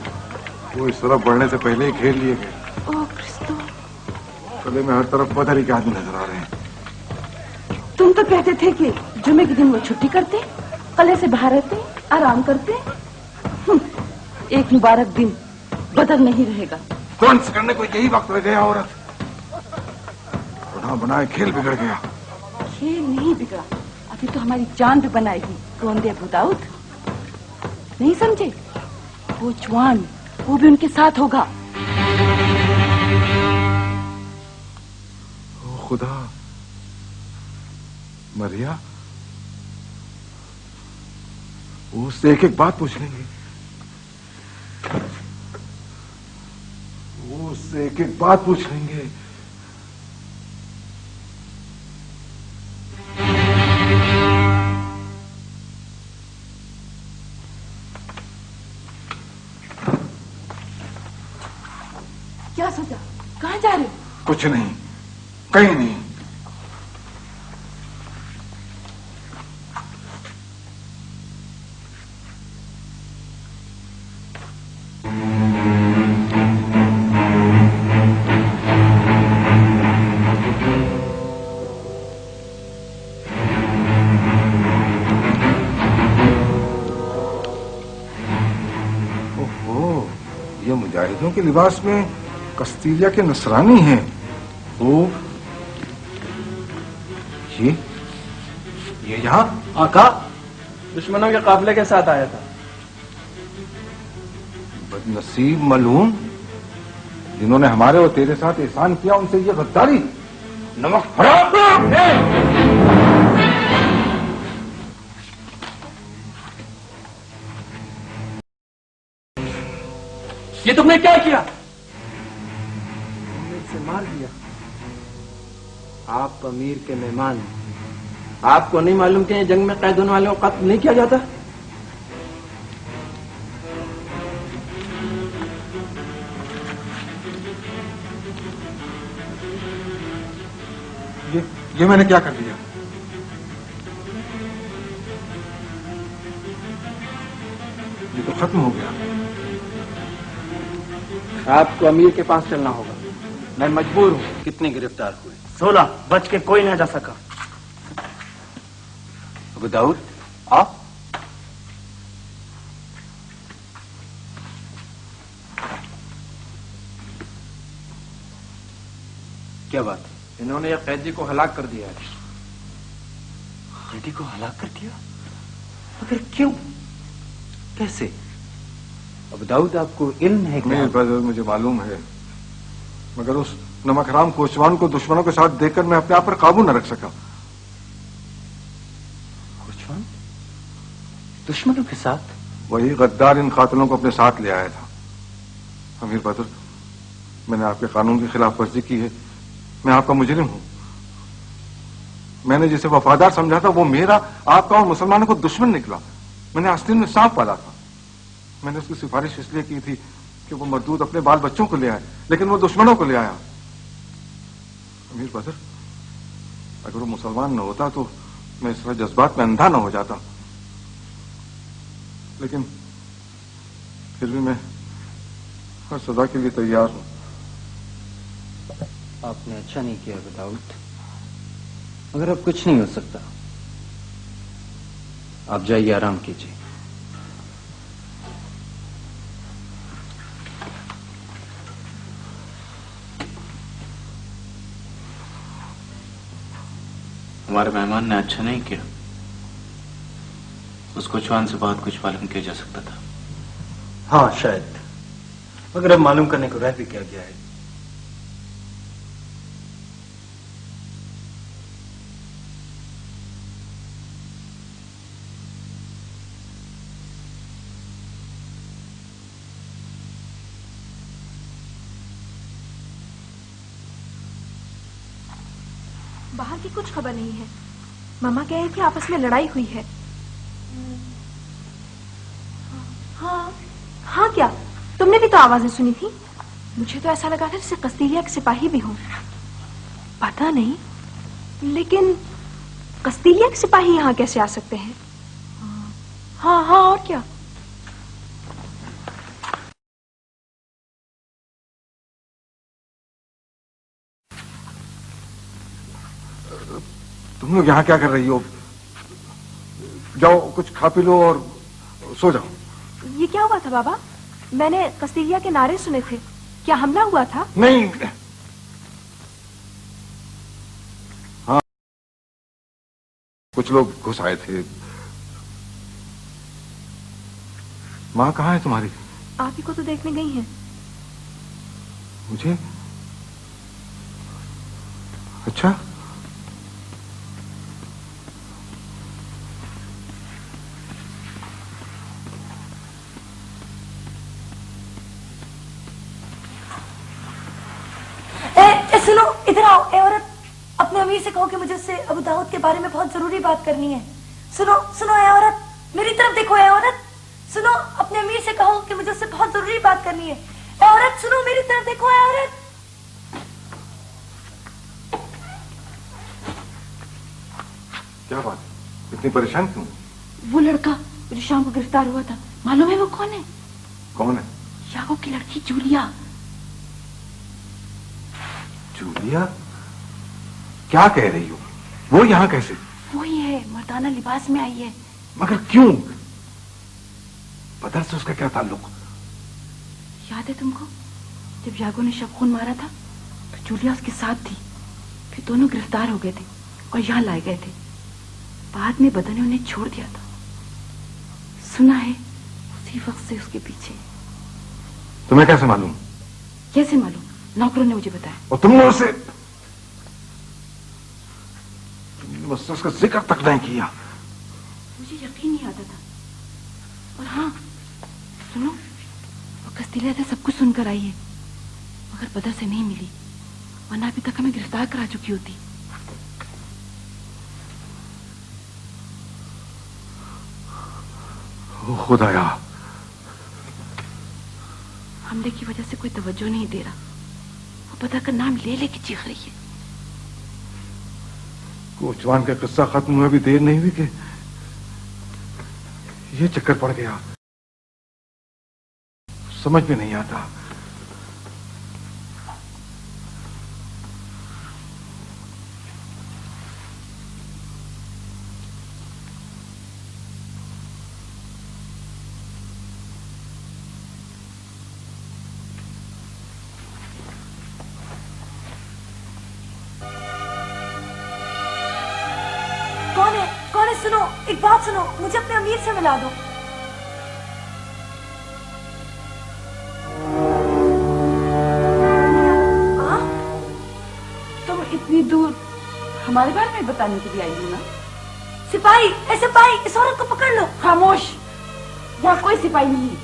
वो इस तरफ बढ़ने से पहले ही घेर लिए गए। ओ क्रिस्तो, कले में हर तरफ पता के आदमी नजर आ रहे हैं। तुम तो कहते थे कि जुमे के दिन वो छुट्टी करते, कले से बाहर रहते, आराम करते। एक मुबारक दिन बदल नहीं रहेगा। कौन से करने को यही वक्त रह गया औरत? बना बनाए खेल बिगड़ गया। खेल नहीं बिगड़ा, अभी तो हमारी जान भी बनाएगी। कौन दे अबू दाऊद, नहीं समझे? वो जवान, वो भी उनके साथ होगा। ओ खुदा, मरिया, वो उससे एक एक बात पूछ लेंगे। वो उससे एक एक बात पूछ लेंगे। क्या सोचा? कहाँ जा रहे हो? कुछ नहीं, कहीं नहीं। یہ مجاہدوں کے لباس میں کستیلیا کے نصرانی ہیں. خوب. یہ یہاں آقا دشمنوں کے قافلے کے ساتھ آیا تھا. بد نصیب ملعون، جنہوں نے ہمارے اور تیرے ساتھ احسان کیا، ان سے یہ غداری. نمک حرام. یہ تم نے کیا کیا؟ سے مار دیا. آپ امیر کے مہمان ہیں. آپ کو نہیں معلوم کہ جنگ میں قید ہونے والوں کو قتل نہیں کیا جاتا؟ یہ میں نے کیا کر دیا؟ یہ تو ختم ہو گیا. آپ کو امیر کے پاس چلنا ہوگا. میں مجبور ہوں. کتنے گرفتار ہوئے؟ 16. بچ کے کوئی نہ جا سکا. ابو داؤد آپ کیا بات ہے؟ انہوں نے ایک قیدی کو ہلاک کر دیا ہے. قیدی کو ہلاک کر دیا؟ مگر کیوں؟ کیسے؟ ابو داؤد آپ کو علم ہے کہ مجھے معلوم ہے، مگر اس نمک حرام کوچوان کو دشمنوں کے ساتھ دیکھ کر میں اپنے آپ پر قابو نہ رکھ سکا. کوچوان دشمنوں کے ساتھ؟ وہی غدار ان قاتلوں کو اپنے ساتھ لے آیا تھا. امیر بدر، میں نے آپ کے قانون کی خلاف ورزی کی ہے. میں آپ کا مجرم ہوں. میں نے جسے وفادار سمجھا تھا وہ میرا، آپ کا اور مسلمانوں کو دشمن نکلا. میں نے آستین میں سانپ پالا تھا. میں نے اس کی سفارش اس لیے کی تھی کہ وہ مردود اپنے بال بچوں کو لے آئے، لیکن وہ دشمنوں کو لے آیا. امیر بدر، اگر وہ مسلمان نہ ہوتا تو میں اس طرح جذبات میں اندھا نہ ہو جاتا. لیکن پھر بھی میں ہر سزا کے لیے تیار ہوں. آپ نے اچھا نہیں کیا ابو داؤد، مگر اب کچھ نہیں ہو سکتا. آپ جائیے، آرام کیجیے. ہمارے مہمان نے اچھا نہیں کیا. اس کو چوان سے بہت کچھ معلوم کیا جا سکتا تھا. ہاں شاید، مگر اب معلوم کرنے کو رہ بھی کیا گیا ہے. باہر کی کچھ خبر نہیں ہے. ماما کہہ رہی تھی آپس میں لڑائی ہوئی ہے. ہاں ہاں، کیا تم نے بھی تو آوازیں سنی تھی؟ مجھے تو ایسا لگا تھا جیسے قستیلیا کے سپاہی بھی ہوں. پتا نہیں، لیکن قستیلیا کے سپاہی یہاں کیسے آ سکتے ہیں؟ ہاں ہاں، اور کیا. تم لوگ یہاں کیا کر رہی ہو؟ جاؤ کچھ کھا پی لو اور سو جاؤ. یہ کیا ہوا تھا بابا؟ میں نے قستیلیا کے نعرے سنے تھے. کیا حملہ ہوا تھا؟ نہیں. ہاں، کچھ لوگ گھس آئے تھے. ماں کہاں ہے تمہاری؟ آپ ہی کو تو دیکھنے گئی ہیں. مجھے؟ اچھا. سنو، ادھر آؤ. اے عورت، اپنے امیر سے کہو کہ مجھے اس سے ابو داؤد کے بارے میں بہت ضروری بات کرنی ہے. سنو سنو، اے عورت، میری طرف دیکھو. اے عورت سنو، اپنے امیر سے کہو کہ مجھے اس سے بہت ضروری بات کرنی ہے. اے عورت سنو، میری طرف دیکھو. اے عورت. کیا بات؟ اتنی پریشان کیوں؟ وہ لڑکا جو شام کو گرفتار ہوا تھا، معلوم ہے وہ کون ہے؟ کون ہے؟ یاگو کی لڑکی جولیا. جولیا؟ کیا کہہ رہی ہو؟ وہ یہاں کیسے؟ وہی ہے، مردانہ لباس میں آئی ہے. مگر کیوں؟ بدر سے اس کا کیا تعلق؟ याद है तुमको जब यागो ने शब खून मारा था तो जूलिया उसके साथ थी, फिर दोनों गिरफ्तार हो गए थे और यहाँ लाए गए थे। बाद में बदर ने उन्हें छोड़ दिया था। सुना है उसी वक्त से उसके पीछे। तुम्हें कैसे मालूम? कैसे मालूम? नौकरों ने मुझे बताया। और तुमने बस उसका जिक्र तक नहीं किया। मुझे यकीन नहीं आता था। और हाँ सुनो, वो कस्तीलिया से सब कुछ सुनकर आई है, मगर बदर से नहीं मिली, वरना अभी तक हमें गिरफ्तार करा चुकी होती। खुदाया, हमले की वजह से कोई तवज्जो नहीं दे रहा। वो बदर का नाम ले लेके चीख रही है। कोचवान का किस्सा खत्म हुआ भी देर नहीं हुई कि ये चक्कर पड़ गया। समझ में नहीं आता। कौन है? सुनो, एक बात सुनो, मुझे अपने अमीर से मिला दो। तुम इतनी दूर हमारे बारे में बताने के लिए आई हो ना? सिपाही, सिपाही, इस औरत को पकड़ लो। खामोश, यहाँ कोई सिपाही नहीं है।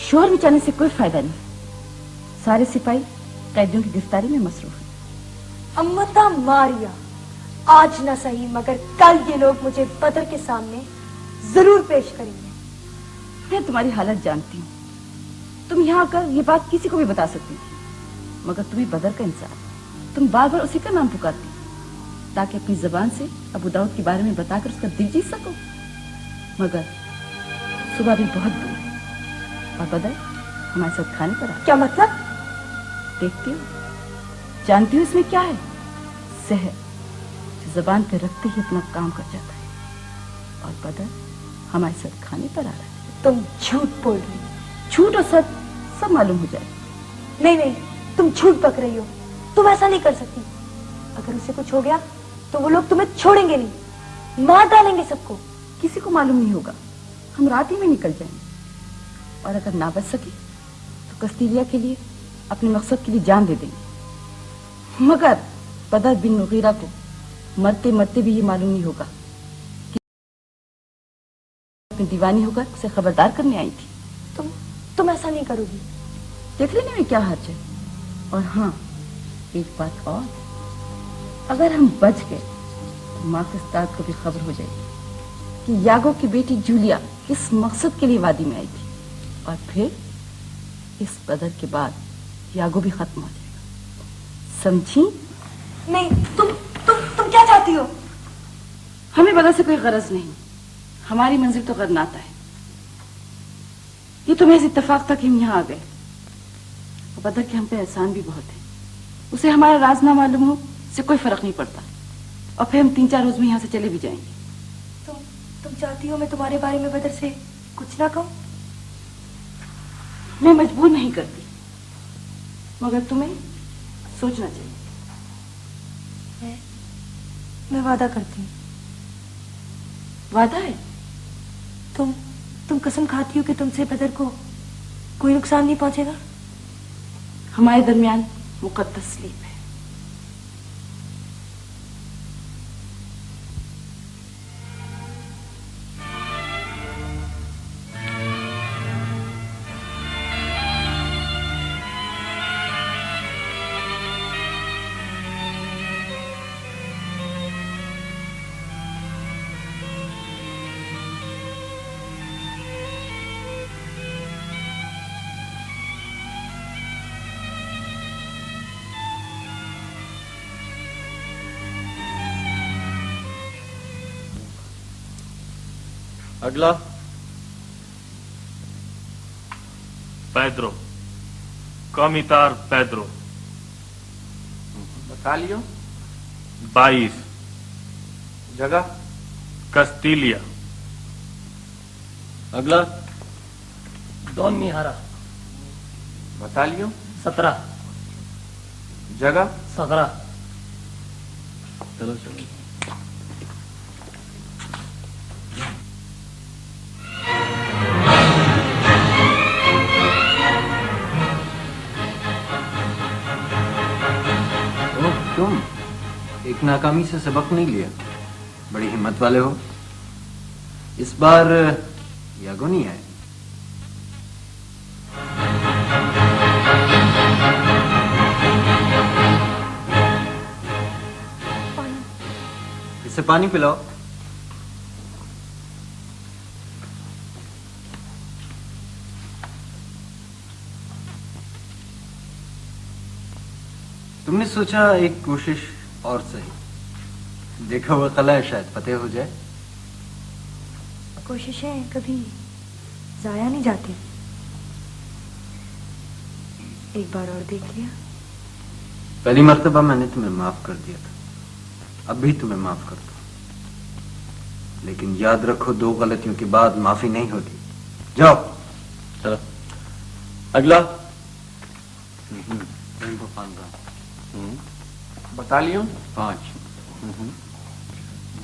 शोर मचाने से कोई फायदा नहीं। सारे सिपाही कैदियों की गिरफ्तारी में मसरूफ हैं। अम्मता मारिया, आज न सही मगर कल ये लोग मुझे बदर के सामने जरूर पेश करेंगे। मैं तुम्हारी हालत जानती हूँ। तुम यहाँ आकर ये बात किसी को भी बता सकती थी, मगर तुम्हें बदर का इंसान, तुम बार बार उसी का नाम पुकारती ताकि अपनी जबान से अबू दाऊद के बारे में बताकर उसका दिल जीत सको। मगर सुबह भी बहुत दूर है और बदर हमारे साथ खाने पर आ। क्या मतलब? देखती हो, जानती हो इसमें क्या है? जहर जो जबान पे रखते ही अपना काम कर जाता है। और बदर हमारे साथ खाने पर आ रहा है। तुम झूठ बोल रही हो। झूठ और सच सब मालूम हो जाए। नहीं नहीं, तुम झूठ बक रही हो। तुम ऐसा नहीं कर सकती। अगर उसे कुछ हो गया तो वो लोग तुम्हें छोड़ेंगे नहीं, मार डालेंगे सबको। किसी को मालूम नहीं होगा। हम रात ही में निकल जाएंगे और अगर ना बच सके तो कस्तीलिया के लिए, अपने मकसद के लिए जान दे देंगे। मगर बदर बिन मुगीरा को मरते मरते भी ये मालूम नहीं होगा कि अपनी दीवानी होकर उसे खबरदार करने आई थी। तुम ऐसा नहीं करोगी। देख लेने में क्या हर्ज है। और हाँ, एक बात और, अगर हम बच गए तो माँ के उस्ताद को भी खबर हो जाएगी कि यागो की बेटी जूलिया किस मकसद के लिए वादी में आई थी। और फिर इस बदर के बाद यागो भी खत्म हो जाएगा। समझी? नहीं, तुम क्या चाहती हो? हमें बदर से कोई गरज नहीं। हमारी मंजिल तो गरनाता है। ये तो महज इत्तेफाक था कि हम यहाँ आ गए। और बदर के हम पे एहसान भी बहुत है। उसे हमारा राज ना मालूम हो इससे कोई फर्क नहीं पड़ता। और फिर हम 3-4 रोज में यहाँ से चले भी जाएंगे। तुम चाहती हो मैं तुम्हारे बारे में बदर से कुछ ना कहूं? मैं मजबूर नहीं करती, मगर तुम्हें सोचना चाहिए। मैं वादा करती हूँ। वादा है? तुम कसम खाती हो कि तुमसे बदर को कोई नुकसान नहीं पहुंचेगा? हमारे दरमियान मुकद्दस सलीब है। अगला पेड्रो, कॉमितार पेड्रो। बटालियन 22, जगह? कस्तीलिया। अगला डॉन मिहारा। बटालियन 17। जगह 17। चलो चलो। तुम एक नाकामी से सबक नहीं लिया, बड़ी हिम्मत वाले हो। इस बार यागो नहीं आए। इसे पानी पिलाओ। तुमने सोचा एक कोशिश और सही, देखा हुआ कला है शायद फतेह हो जाए। कोशिशें कभी जाया नहीं जाती। एक बार और देख लिया। पहली मर्तबा मैंने तुम्हें माफ कर दिया था, अब भी तुम्हें माफ करता हूं, लेकिन याद रखो 2 गलतियों के बाद माफी नहीं होती। जाओ। चलो अगला। बटालियन 5।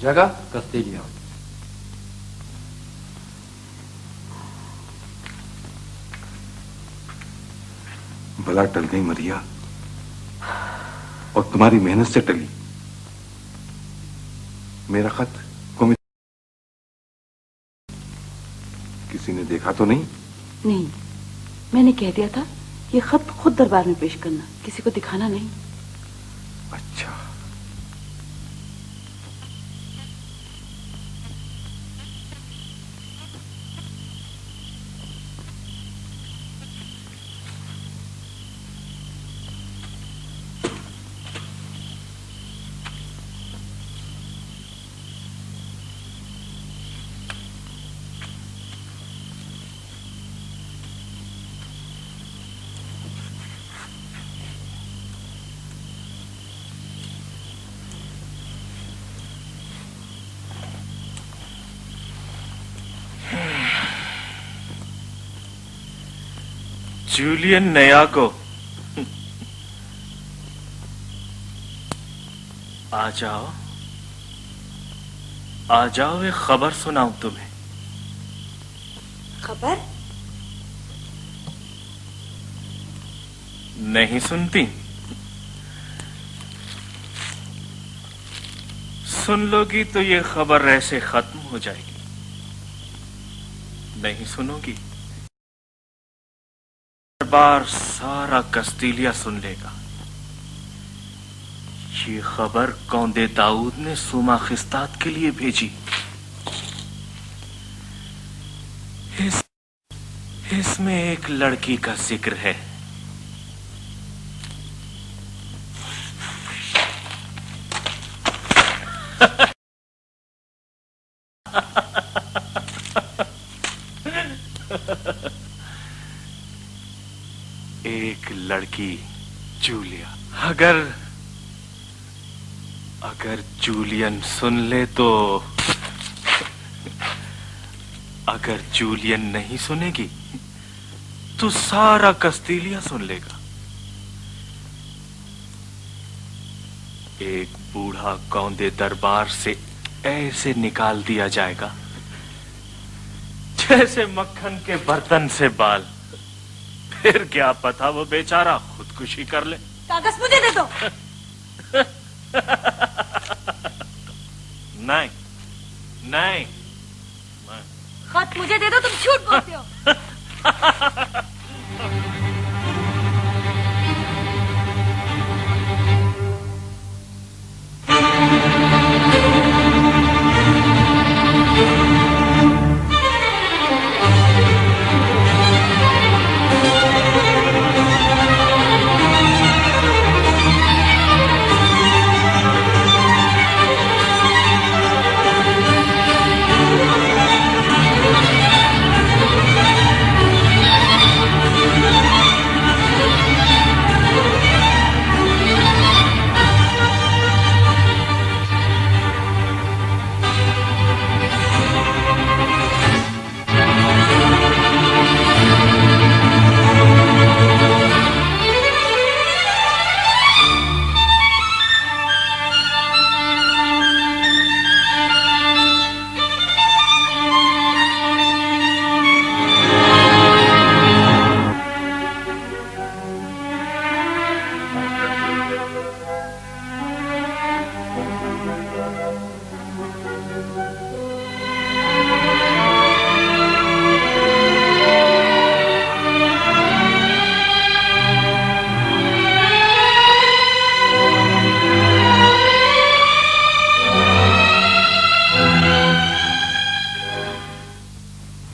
जगह कस्तेलिया। भला टल गई मरिया, और तुम्हारी मेहनत से टली। मेरा खत किसी ने देखा तो नहीं? नहीं, मैंने कह दिया था ये खत खुद दरबार में पेश करना, किसी को दिखाना नहीं। अच्छा। जूलियन नयागो, आ जाओ, आ जाओ, एक खबर सुनाऊं तुम्हें। खबर? नहीं सुनती? सुन लोगी तो ये खबर ऐसे खत्म हो जाएगी। नहीं सुनोगी, दरबार सारा कस्तीलिया सुन लेगा। ये खबर कौंदे दाऊद ने सुमा खिस्तात के लिए भेजी। इसमें एक लड़की का जिक्र है। एक लड़की जूलिया। अगर जूलियन सुन ले तो, अगर जूलियन नहीं सुनेगी तो सारा कस्तीलिया सुन लेगा। एक बूढ़ा कौंदे दरबार से ऐसे निकाल दिया जाएगा जैसे मक्खन के बर्तन से बाल। फिर क्या पता वो बेचारा खुदकुशी कर ले। कागज मुझे दे दो। नहीं नहीं, खत मुझे दे दो, तुम झूठ बोलते हो।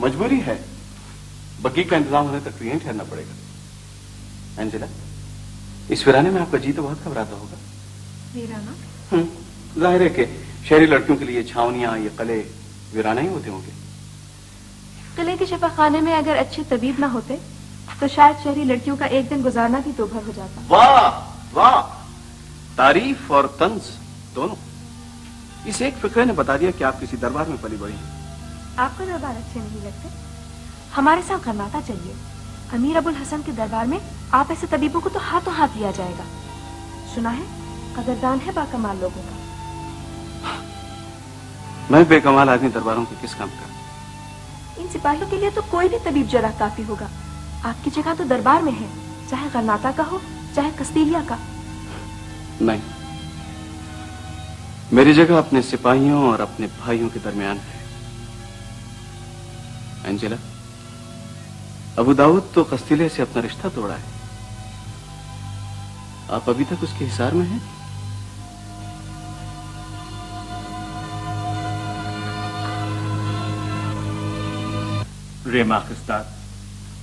मजबूरी है, बग्गी का इंतजाम होने तक यहीं ठहरना पड़ेगा। एंजेला, इस वीराने में आपका जी तो बहुत घबराता होगा। वीराना? जाहिर है कि शहरी लड़कियों के लिए छावनियां, ये कले वीराना ही होते होंगे। किले के शफाखाने में अगर अच्छे तबीब ना होते तो शायद शहरी लड़कियों का एक दिन गुजारना भी दोभर हो जाता। वाह वाह, तारीफ और तंज दोनों। इस एक फिक्रे ने बता दिया कि आप किसी दरबार में पली बड़ी हैं। आपको दरबार अच्छे नहीं लगते? हमारे साथ गरनाता चलिए। अमीर अबुल हसन के दरबार में आप ऐसे तबीबों को तो हाथों हाथ दिया जाएगा। सुना है कदरदान है बाकमाल लोगों का। मैं बेकमाल आदमी दरबारों के किस काम का? इन सिपाहियों के लिए तो कोई भी तबीब जरा काफी होगा। आपकी जगह तो दरबार में है, चाहे गरनाता का हो चाहे कस्तीलिया का। नहीं, मेरी जगह अपने सिपाहियों और अपने भाइयों के दरमियान है। एंजेला, अबू दाऊद तो कस्तीलिया से अपना रिश्ता तोड़ा है। आप अभी तक उसके हिसार में हैं? रे माखिस्तान,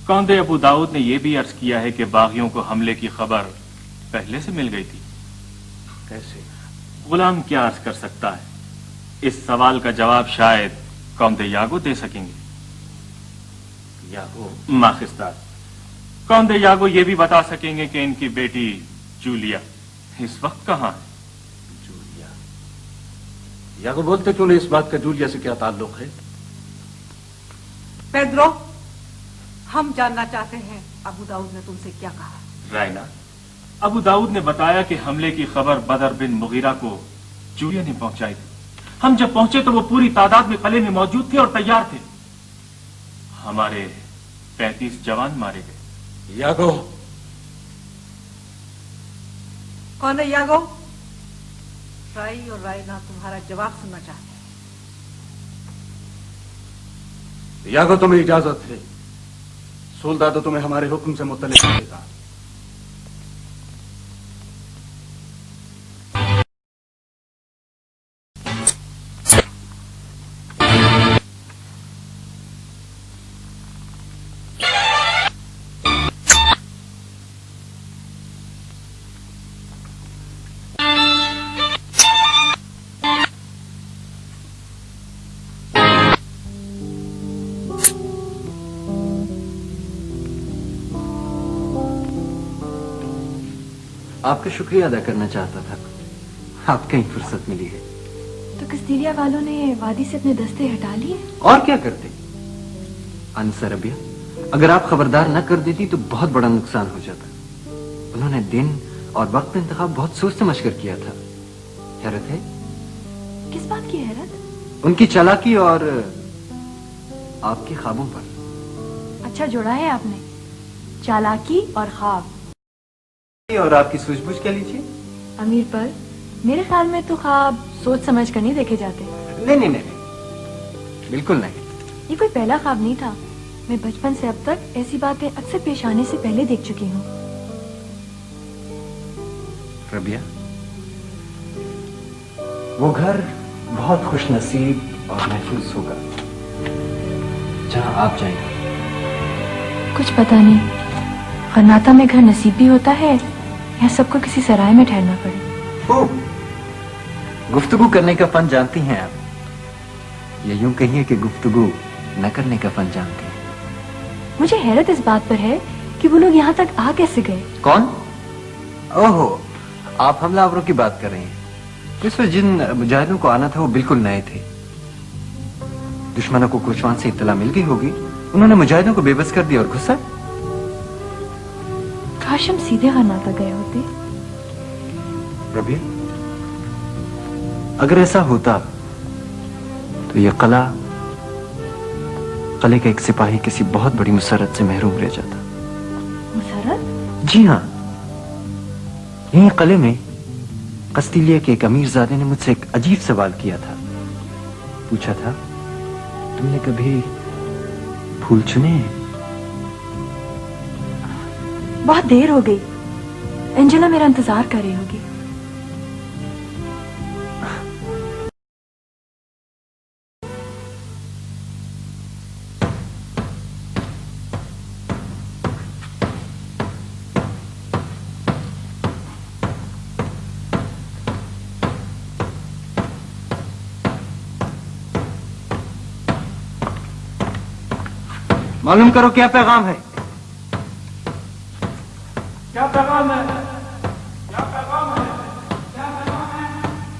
कौंदे अबू दाऊद ने यह भी अर्ज किया है कि बागियों को हमले की खबर पहले से मिल गई थी। कैसे? गुलाम क्या अर्ज कर सकता है? इस सवाल का जवाब शायद कौंदे यागो दे सकेंगे। यागो? माखिस्तान, कौंदे यागो ये भी बता सकेंगे कि इनकी बेटी जूलिया इस वक्त कहाँ है। जूलिया? यागो बोलते क्यों नहीं इस बात का जूलिया से क्या ताल्लुक है? पेड्रो, हम जानना चाहते हैं अबू दाऊद ने तुमसे क्या कहा। रायना, अबू दाऊद ने बताया कि हमले की खबर बदर बिन मुगीरा को जूलिया ने पहुंचाई थी। हम जब पहुंचे तो वो पूरी तादाद में कले में मौजूद थे और तैयार थे। हमारे 35 जवान मारे गए। यागो? कौन है यागो? राई और रायना तुम्हारा जवाब सुनना चाहते हैं। यागो, तुम्हें इजाजत है। सुल्तान तो तुम्हें हमारे हुक्म से मुत्तलिक करेगा। आपका शुक्रिया अदा करना चाहता था, आपको ही फुर्सत मिली है। तो कस्तीलिया वालों ने वादी से अपने दस्ते हटा लिए? और क्या करते अनसर रबिया, अगर आप खबरदार न कर देती तो बहुत बड़ा नुकसान हो जाता। उन्होंने दिन और वक्त का इंतखाब बहुत सोच समझ कर किया था। हैरत है। किस बात की हैरत? उनकी चालाकी और आपके ख्वाबों पर। अच्छा जोड़ा है आपने, चालाकी और ख्वाब। और आपकी सूझबूझ क्या लीजिए? अमीर पर मेरे ख्याल में तो ख्वाब सोच समझ कर नहीं देखे जाते। नहीं, बिल्कुल नहीं। ये कोई पहला ख्वाब नहीं था। मैं बचपन से अब तक ऐसी बातें अक्सर पेश आने से पहले देख चुकी हूँ। रबिया, वो घर बहुत खुशनसीब और महफूज होगा जहाँ आप जाएंगे। कुछ पता नहीं, गरनाता में घर नसीब भी होता है या सबको किसी सराय में ठहरना पड़े। गुफ्तगू करने का फन जानती हैं आप, या यूं कहिए कि गुफ्तगू न करने का फन जानती हैं। मुझे हैरत इस बात पर है कि वो लोग यहाँ तक आ कैसे गए। कौन? ओहो, आप हमलावरों की बात कर रहे हैं। इस वक्त जिन मुजाहिदों को आना था वो बिल्कुल नए थे। दुश्मनों को कोचवान से इत्तला मिल गई होगी, उन्होंने मुजाहिदों को बेबस कर दिया और घुसा। काश हम सीधे गरनाता गए होते। रबिया, अगर ऐसा होता तो ये कले का एक सिपाही किसी बहुत बड़ी मुसरत से महरूम रह जाता। मुसरत? जी हाँ, यही कले में कस्तीलिया के एक अमीरजादे ने मुझसे एक अजीब सवाल किया था। पूछा था, तुमने कभी फूल चुने हैं? बहुत देर हो गई, एंजेला मेरा इंतजार कर रही होगी। मालूम करो क्या पैगाम है। क्या पैगाम है?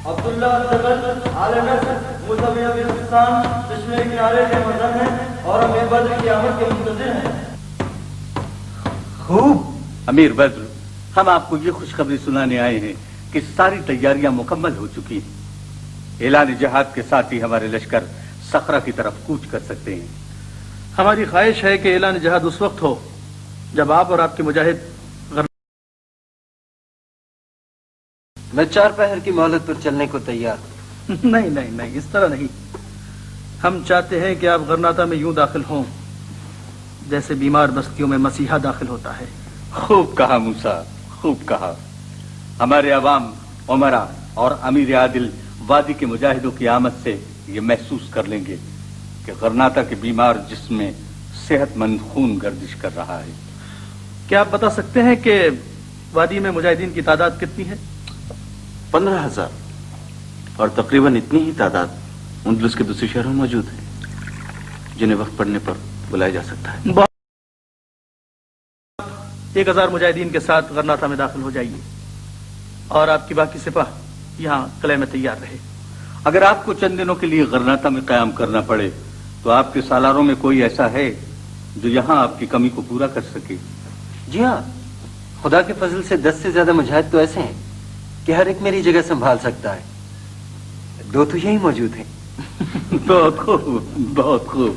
अब्दुल्ला चश्मे किनारे के मदन है और अमीर बद्र की आमद के मुंतज़िर हैं। खूब अमीर बद्र, हम आपको ये खुशखबरी सुनाने आए हैं कि सारी तैयारियां मुकम्मल हो चुकी हैं। ऐलान जिहाद के साथ ही हमारे लश्कर सखरा की तरफ कूच कर सकते हैं। हमारी ख्वाहिश है कि ऐलान जिहाद उस वक्त हो जब आप और आपके मुजाहिद। मैं 4 पहर की मोहलत पर चलने को तैयार हूं। नहीं नहीं नहीं, इस तरह नहीं। हम चाहते हैं कि आप गरनाता में यूं दाखिल हों जैसे बीमार बस्तियों में मसीहा दाखिल होता है। खूब कहा मूसा, खूब कहा। हमारे अवाम, उमरा और अमीर आदिल वादी के मुजाहिदों की आमद से ये महसूस कर लेंगे कि गरनाता के बीमार जिसमें सेहतमंद खून गर्दिश कर रहा है। क्या आप बता सकते हैं कि वादी में मुजाहिदीन की तादाद कितनी है? 15,000 और तकरीबन इतनी ही तादाद उंदलुस के दूसरे शहरों में मौजूद है जिन्हें वक्त पड़ने पर बुलाया जा सकता है। 1000 मुजाहिदीन के साथ गरनाता में दाखिल हो जाइए और आपकी बाकी सिपाह यहाँ किले में तैयार रहे। अगर आपको चंद दिनों के लिए गरनाता में कयाम करना पड़े तो आपके सालारों में कोई ऐसा है जो यहाँ आपकी कमी को पूरा कर सके? जी हाँ, खुदा के फजल से 10 से ज्यादा मुजाहिद तो ऐसे हैं कि हर एक मेरी जगह संभाल सकता है। 2 तो यही मौजूद हैं। बहुत खूब, बहुत खूब।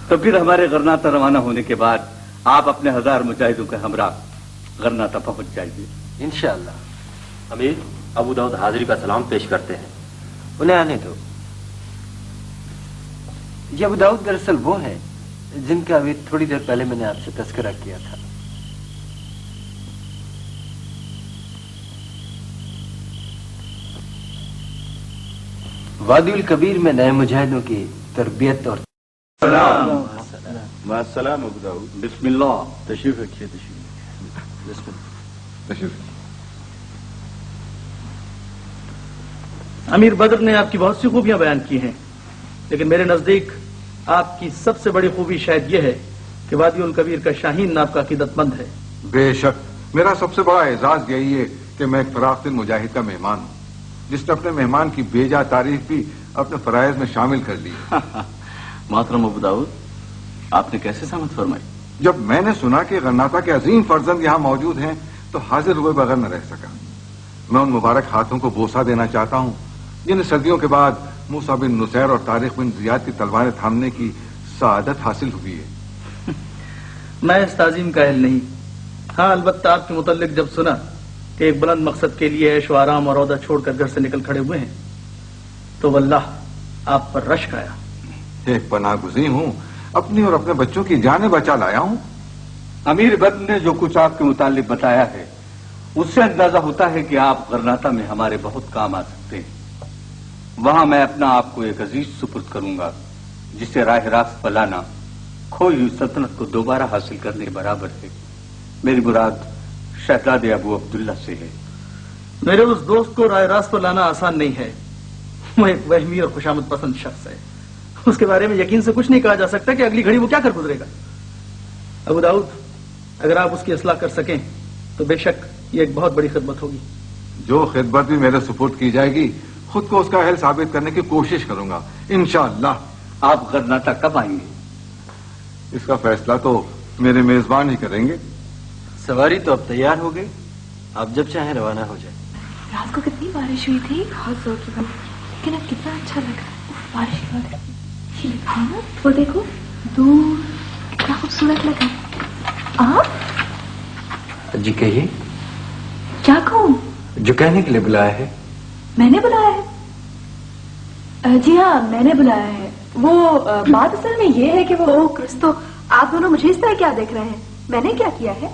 तो फिर हमारे गरनाता रवाना होने के बाद आप अपने 1000 मुजाहिदों के हमरा गरनाता पहुंच जाइए इंशाअल्लाह। अमीर, अबू दाऊद हाजिरी का सलाम पेश करते हैं। उन्हें आने दो। ये अबू दाऊद दरअसल वो हैं जिनका अभी थोड़ी देर पहले मैंने आपसे तस्करा किया था। वादिउल कबीर में नए मुजाहिदों की तरबियत और सलाम अबू दाऊद। बिस्मिल्लाह। तशरीफ रखिए, तशरीफ। अमीर बद्र ने आपकी बहुत सी खूबियां बयान की हैं, लेकिन मेरे नजदीक आपकी सबसे बड़ी खूबी शायद यह है कि वादिउल कबीर का शाहीन नाम का अकीदतमंद है। बेशक, मेरा सबसे बड़ा एजाज यही है कि मैं एक फराख्तिन मुजाहिद का मेहमान हूँ जिसने अपने मेहमान की बेजा तारीफ भी अपने फराइज में शामिल कर ली। मोहतरम अबू दाऊद, आपने कैसे सहमत फरमाई? जब मैंने सुना कि गरनाता के अजीम फर्जंद यहाँ मौजूद हैं तो हाजिर हुए बगैर न रह सका। मैं उन मुबारक हाथों को बोसा देना चाहता हूँ जिन्हें सदियों के बाद मूसा बिन नुसैर और तारिक बिन जियाद की तलवारें थामने की सआदत हासिल हुई है। मैं इस ताजीम का अहल नहीं। हाँ, अलबत्ता आपके मुतल्लिक जब सुना कि एक बुलंद मकसद के लिए ऐश व आराम और औदा छोड़कर घर से निकल खड़े हुए हैं तो वल्लाह आप पर रश्क आया। एक पनाहगुज़ी हूँ, अपनी और अपने बच्चों की जानें बचा लाया हूँ। अमीर बद्र ने जो कुछ आपके मुतालिक बताया है उससे अंदाजा होता है कि आप गरनाता में हमारे बहुत काम आ सकते हैं। वहां मैं अपना आपको एक अजीज सुपुर्द करूंगा जिसे राह रास्त पर लाना खोई हुई सल्तनत को दोबारा हासिल करने के बराबर है। मेरी मुराद शहजादे अबू अब्दुल्ला से है। मेरे उस दोस्त को राह रास्त पर लाना आसान नहीं है। वो एक वहमी और खुशामद पसंद शख्स है। उसके बारे में यकीन से कुछ नहीं कहा जा सकता कि अगली घड़ी वो क्या कर गुजरेगा। अबू दाऊद, अगर आप उसकी इस्लाह कर सकें तो बेशक ये एक बहुत बड़ी खिदमत होगी। जो खिदमत भी मेरे सुपुर्द की जाएगी खुद को उसका अहल साबित करने की कोशिश करूंगा इंशाअल्लाह। आप गरनाता कब आएंगे? इसका फैसला तो मेरे मेजबान ही करेंगे। सवारी तो अब तैयार हो गई, आप जब चाहें रवाना हो जाए। रात को कितनी बारिश हुई थी, बहुत जोर की बारिश, लेकिन अब कितना अच्छा लग रहा है। बारिश की बात ये लिखा है ना, वो देखो दूर कितना खूबसूरत लगा। आप जी कहिए। क्या कहूँ? जो कहने के लिए बुलाया है। मैंने बुलाया है? जी हाँ, मैंने बुलाया है। वो बात असल में ये है कि वो क्रिस्तो, आप दोनों मुझे इस तरह क्या देख रहे हैं? मैंने क्या किया है?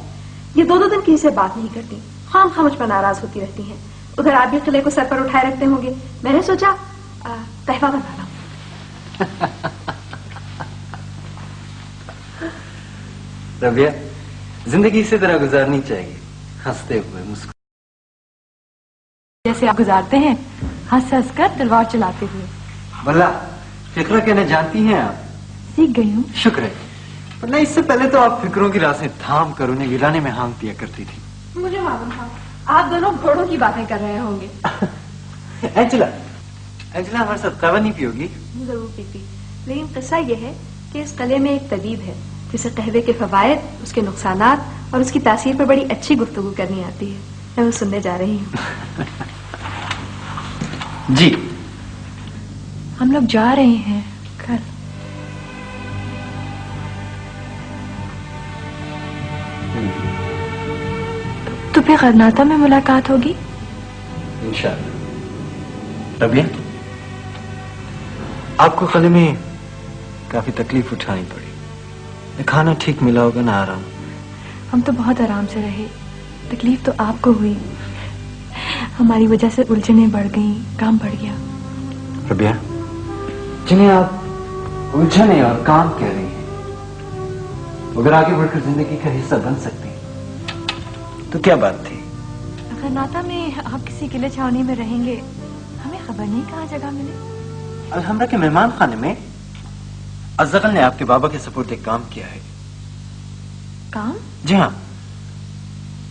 ये 2-2 दिन किसी से बात नहीं करती, खाम मुझ पर नाराज होती रहती हैं। उधर आप भी किले को सर पर उठाए रखते होंगे। मैंने सोचा तहफा बना लो। रबिया, जिंदगी इसी तरह गुजारनी चाहिए, हंसते हुए मुस्कुराते जैसे आप गुजारते हैं, हंस हंस कर तलवार चलाते हुए। वल्लाह फिक्र कहने जानती हैं आप? सीख गई हूँ। शुक्र है, नहीं, इससे पहले तो आप फिक्रों की रासें थाम कर उन्हें गिराने में हाँक दिया करती थी। मुझे मालूम था आप दोनों घोड़ों की बातें कर रहे होंगे। एंजेला, एंजेला हमारे साथ कहवा नहीं पियोगी? जरूर पीती, लेकिन किस्सा यह है कि इस कले में एक तबीब है जिसे कहवे के फवायद, उसके नुकसानात और उसकी तासीर पर बड़ी अच्छी गुफ्तगू करनी आती है। मैं वो सुनने जा रही हूँ। जी, हम लोग जा रहे हैं घर। तो फिर गरनाता में मुलाकात होगी इंशाअल्लाह। रबिया, आपको कले में काफी तकलीफ उठानी पड़ी। खाना ठीक मिला होगा ना आराम? हम तो बहुत आराम से रहे, तकलीफ तो आपको हुई। हमारी वजह से उलझनें बढ़ गईं, काम बढ़ गया। रबिया, जिन्हें आप उलझने और काम कह रही हैं, अगर आगे बढ़कर जिंदगी का हिस्सा बन सकती तो क्या बात थी? गरनाता में आप किसी किले छावनी में रहेंगे, हमें खबर नहीं कहाँ जगह मिले। अलहमरा के मेहमान खाने में अज़गल ने आपके बाबा के सपुर्द एक काम किया है। काम? जी हाँ,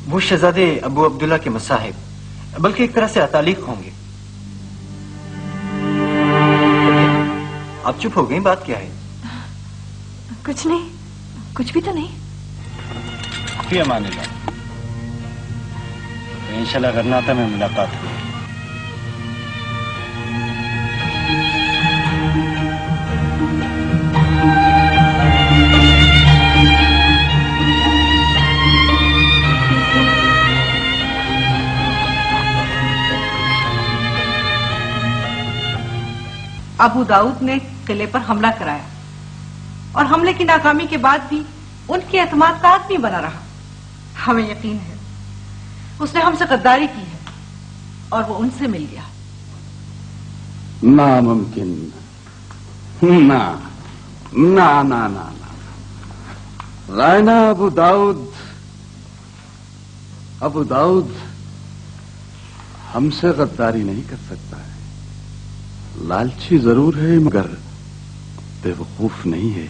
वो शहजादे अबू अब्दुल्ला के मसाहिब, बल्कि एक तरह से अतालिक होंगे। आप चुप हो गई, बात क्या है? कुछ नहीं, कुछ भी तो नहीं। फी अमानिल्लाह। तो इंशाल्लाह गरनाता में मुलाकात हुई। अबू दाऊद ने किले पर हमला कराया और हमले की नाकामी के बाद भी उनके एतमाद का आदमी बना रहा। हमें यकीन है उसने हमसे गद्दारी की है और वो उनसे मिल गया। नामुमकिन, ना ना ना ना ना रायना, अबू दाऊद हमसे गद्दारी नहीं कर सकता है। लालची जरूर है मगर बेवकूफ नहीं है।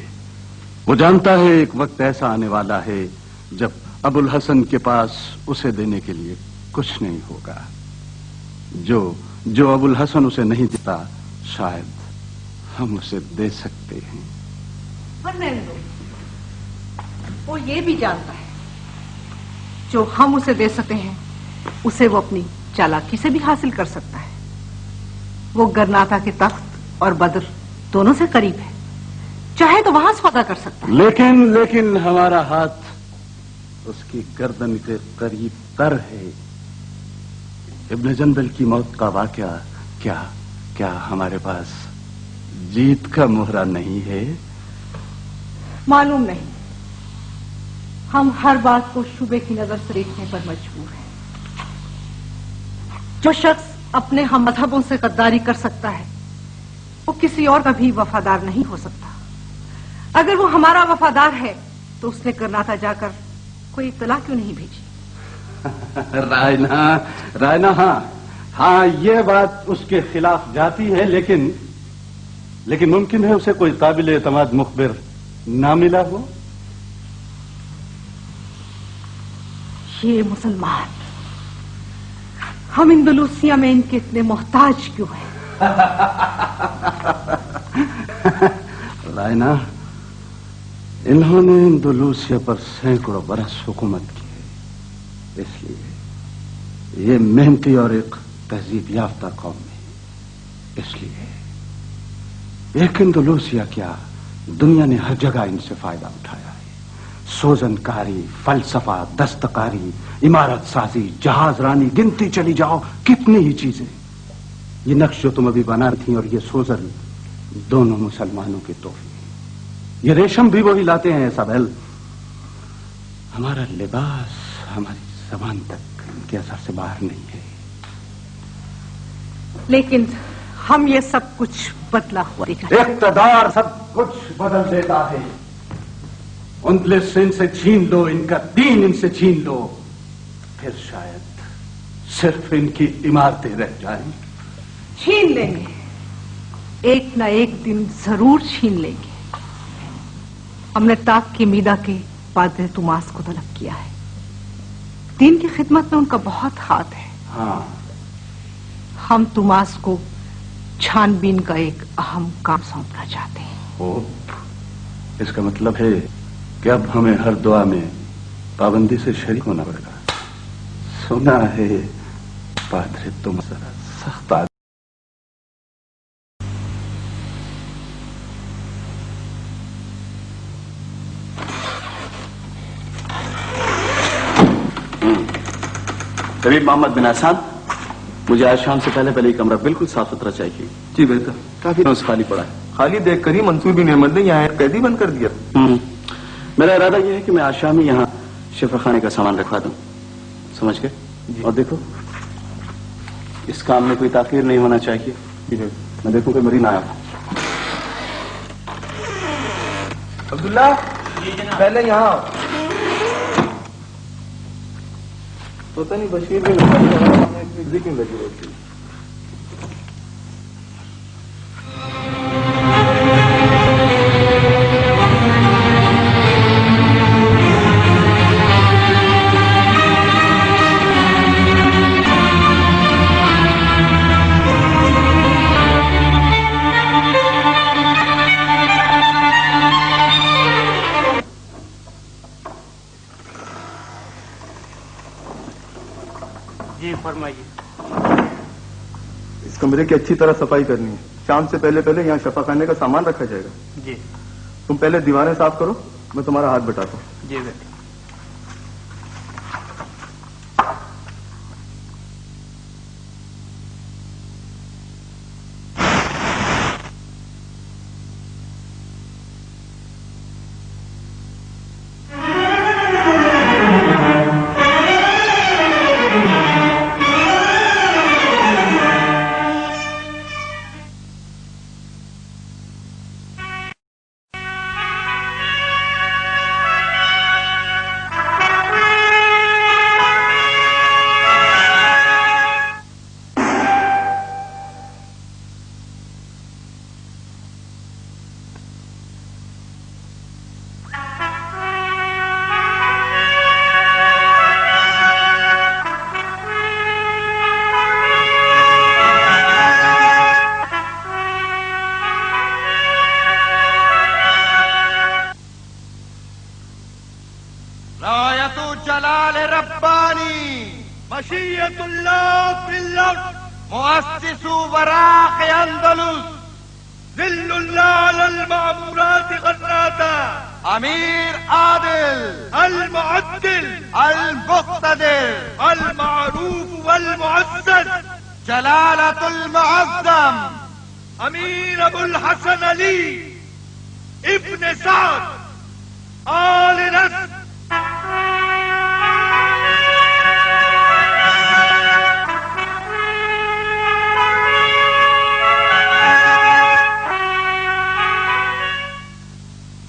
वो जानता है एक वक्त ऐसा आने वाला है जब अबुल हसन के पास उसे देने के लिए कुछ नहीं होगा। जो अबुल हसन उसे नहीं देता, शायद हम उसे दे सकते हैं। फर्नांडो, वो ये भी जानता है जो हम उसे दे सकते हैं उसे वो अपनी चालाकी से भी हासिल कर सकता है। वो गरनाता के तख्त और बदर दोनों से करीब है, चाहे तो वहां सौदा कर सकता है। लेकिन हमारा हाथ उसकी गर्दन के करीब तर है। इब्न जंबल की मौत का वाकया क्या हमारे पास जीत का मोहरा नहीं है? मालूम नहीं, हम हर बात को शुबे की नजर से देखने पर मजबूर हैं। जो शख्स अपने हम मजहबों से गद्दारी कर सकता है वो किसी और का भी वफादार नहीं हो सकता। अगर वो हमारा वफादार है तो उसने गरनाता जाकर कोई इत्तला क्यों नहीं भेजी? रायना, हाँ ये बात उसके खिलाफ जाती है, लेकिन मुमकिन है उसे कोई काबिल एतमाद मुखबिर ना मिला हो। ये मुसलमान, हम इंदोनेशिया में इनके इतने मोहताज क्यों हैं? रायना, इन्होंने इंदोनेशिया पर सैकड़ों बरस हुकूमत की है, इसलिए ये मेहनती और एक तहजीब याफ्ता कौम है। इसलिए एक इंदोनेशिया क्या, दुनिया ने हर जगह इनसे फायदा उठाया है। सोजनकारी, फलसफा, दस्तकारी, इमारत साजी, जहाज रानी, गिनती चली जाओ कितनी ही चीजें। ये नक्श जो तुम अभी बना रही थी और ये सोजन दोनों मुसलमानों के तोहफे। ये रेशम भी वही लाते हैं सबल। हमारा लिबास, हमारी जबान तक इनके असर से बाहर नहीं है। लेकिन हम ये सब कुछ बदला हुआ दिख रहा है। इक़्तिदार सब कुछ बदल देता है। उनसे इनसे छीन लो, इनका दीन इनसे छीन लो, फिर शायद सिर्फ इनकी इमारतें रह जाएं। छीन लेंगे, एक न एक दिन जरूर छीन लेंगे। हमने ताक की मीदा के पादरे तुमास को तलब किया है। दीन की खिदमत में उनका बहुत हाथ है। हाँ, हम तुमास को छानबीन का एक अहम काम सौंपना चाहते हैं। इसका मतलब है कि अब हमें हर दुआ में पाबंदी से शरीक होना पड़ेगा। सुना है पादरे तुम सख्त आदमी। तबीब मोहम्मद बिन आसान, मुझे आज शाम से पहले ये कमरा बिल्कुल साफ सुथरा चाहिए। जी बेहतर। काफी रोज खाली पड़ा है। खाली देखकर ही मंसूर बिन अहमद ने यहाँ कैदी बंद कर दिया। मेरा इरादा यह है कि मैं आज शाम ही यहाँ शिफा खाने का सामान रखवा दूं, समझ गए? और देखो, इस काम में कोई ताखीर नहीं होना चाहिए। मैं देखूं कि मरीज ना आया। अब्दुल्ला, पहले यहाँ पता नहीं बशीर भी क्यों लगी रहती। इस कमरे की अच्छी तरह सफाई करनी है। शाम से पहले यहाँ शफा खाने का सामान रखा जाएगा। जी। तुम पहले दीवारें साफ करो, मैं तुम्हारा हाथ बटाता हूँ। जी बेटा। जलाल रब्बानी मशीयतुल्लाह फिल अर्द मुअस्सिसु वराक़ अंदलुस ज़िल्लुल्लाह अलल मामूरात गन्नाता अमीर आदिल अल मुअद्दिल अल मुक़्तदिर अल मारूफ वल मुअज़्ज़ज़ जलालतुल मुअज़्ज़म अमीर अबुल हसन अली इब्न साद आल नस्र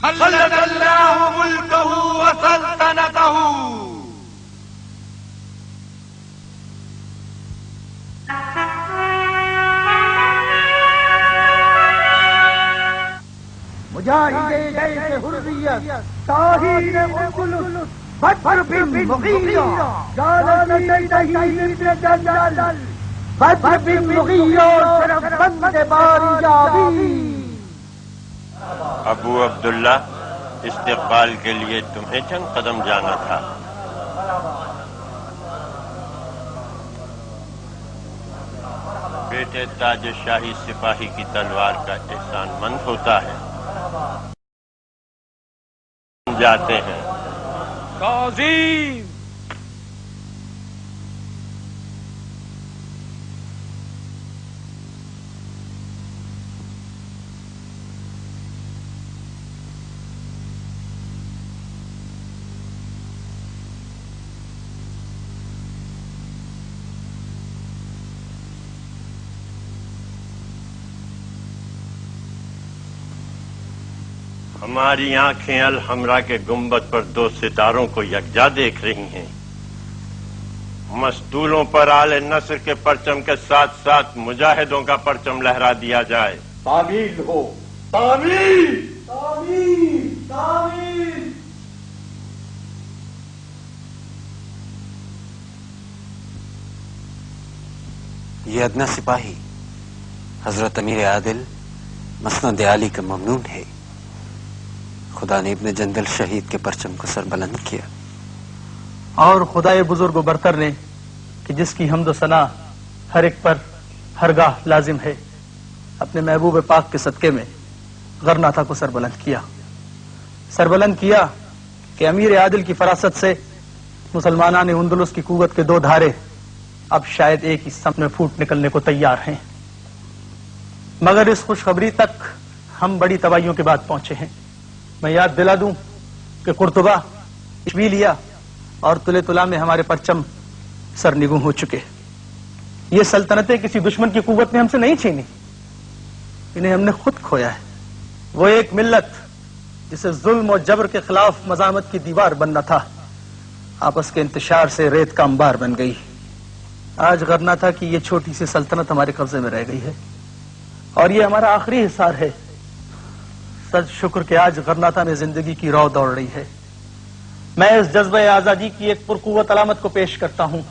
खल्लदल्लाहु मुल्कहु व सल्तनतहु। मुजाहिदे जैसे हुर्रियत ताहीर उलुस बद्र बिन मुगीरा जालती तहीर इब्न जंजल बद्र बिन मुगीरा शरफ बंद बारियाबी। अबू अब्दुल्ला, इस्तिक़बाल के लिए तुम्हें चंद कदम जाना था। बेटे ताज शाही सिपाही की तलवार का एहसानमंद होता है। जाते हैं काज़ी। हमारी आंखें अल हमरा के गुंबद पर दो सितारों को यकजा देख रही हैं। मस्तूलों पर आले नस्र के परचम के साथ साथ मुजाहिदों का परचम लहरा दिया जाए। तामील हो, तामील, तामील, तामील। یہ ادنا سپاہی حضرت امیر عادل مسند عالی کا ممنون ہے. خدا نے ابن جندل شہید کے پرچم کو سر بلند کیا. اور خدائے بزرگ و برتر نے کہ جس کی حمد و ثنا ہر ایک پر ہرگاہ لازم ہے، اپنے محبوب پاک کے صدقے میں غرناطہ کو سربلند کیا. سربلند کیا کہ امیر عادل کی فراست سے مسلمانان اندلس کی قوت کے دو دھارے اب شاید ایک ہی سمت میں پھوٹ نکلنے کو تیار ہیں. مگر اس خوشخبری تک ہم بڑی تباہیوں کے بعد پہنچے ہیں. میں یاد دلا دوں کہ قرطبہ، اشبیلیہ اور تلے تلا میں ہمارے پرچم سرنگوں ہو چکے. یہ سلطنتیں کسی دشمن کی قوت نے ہم سے نہیں چھینی، انہیں ہم نے خود کھویا ہے. وہ ایک ملت جسے ظلم اور جبر کے خلاف مزاحمت کی دیوار بننا تھا، آپس کے انتشار سے ریت کا انبار بن گئی. آج غرناطہ کی یہ چھوٹی سی سلطنت ہمارے قبضے میں رہ گئی ہے اور یہ ہمارا آخری حصار ہے. سچ شکر کہ آج غرناطہ میں زندگی کی رو دوڑ رہی ہے. میں اس جذبہ آزادی کی ایک پرقوت علامت کو پیش کرتا ہوں.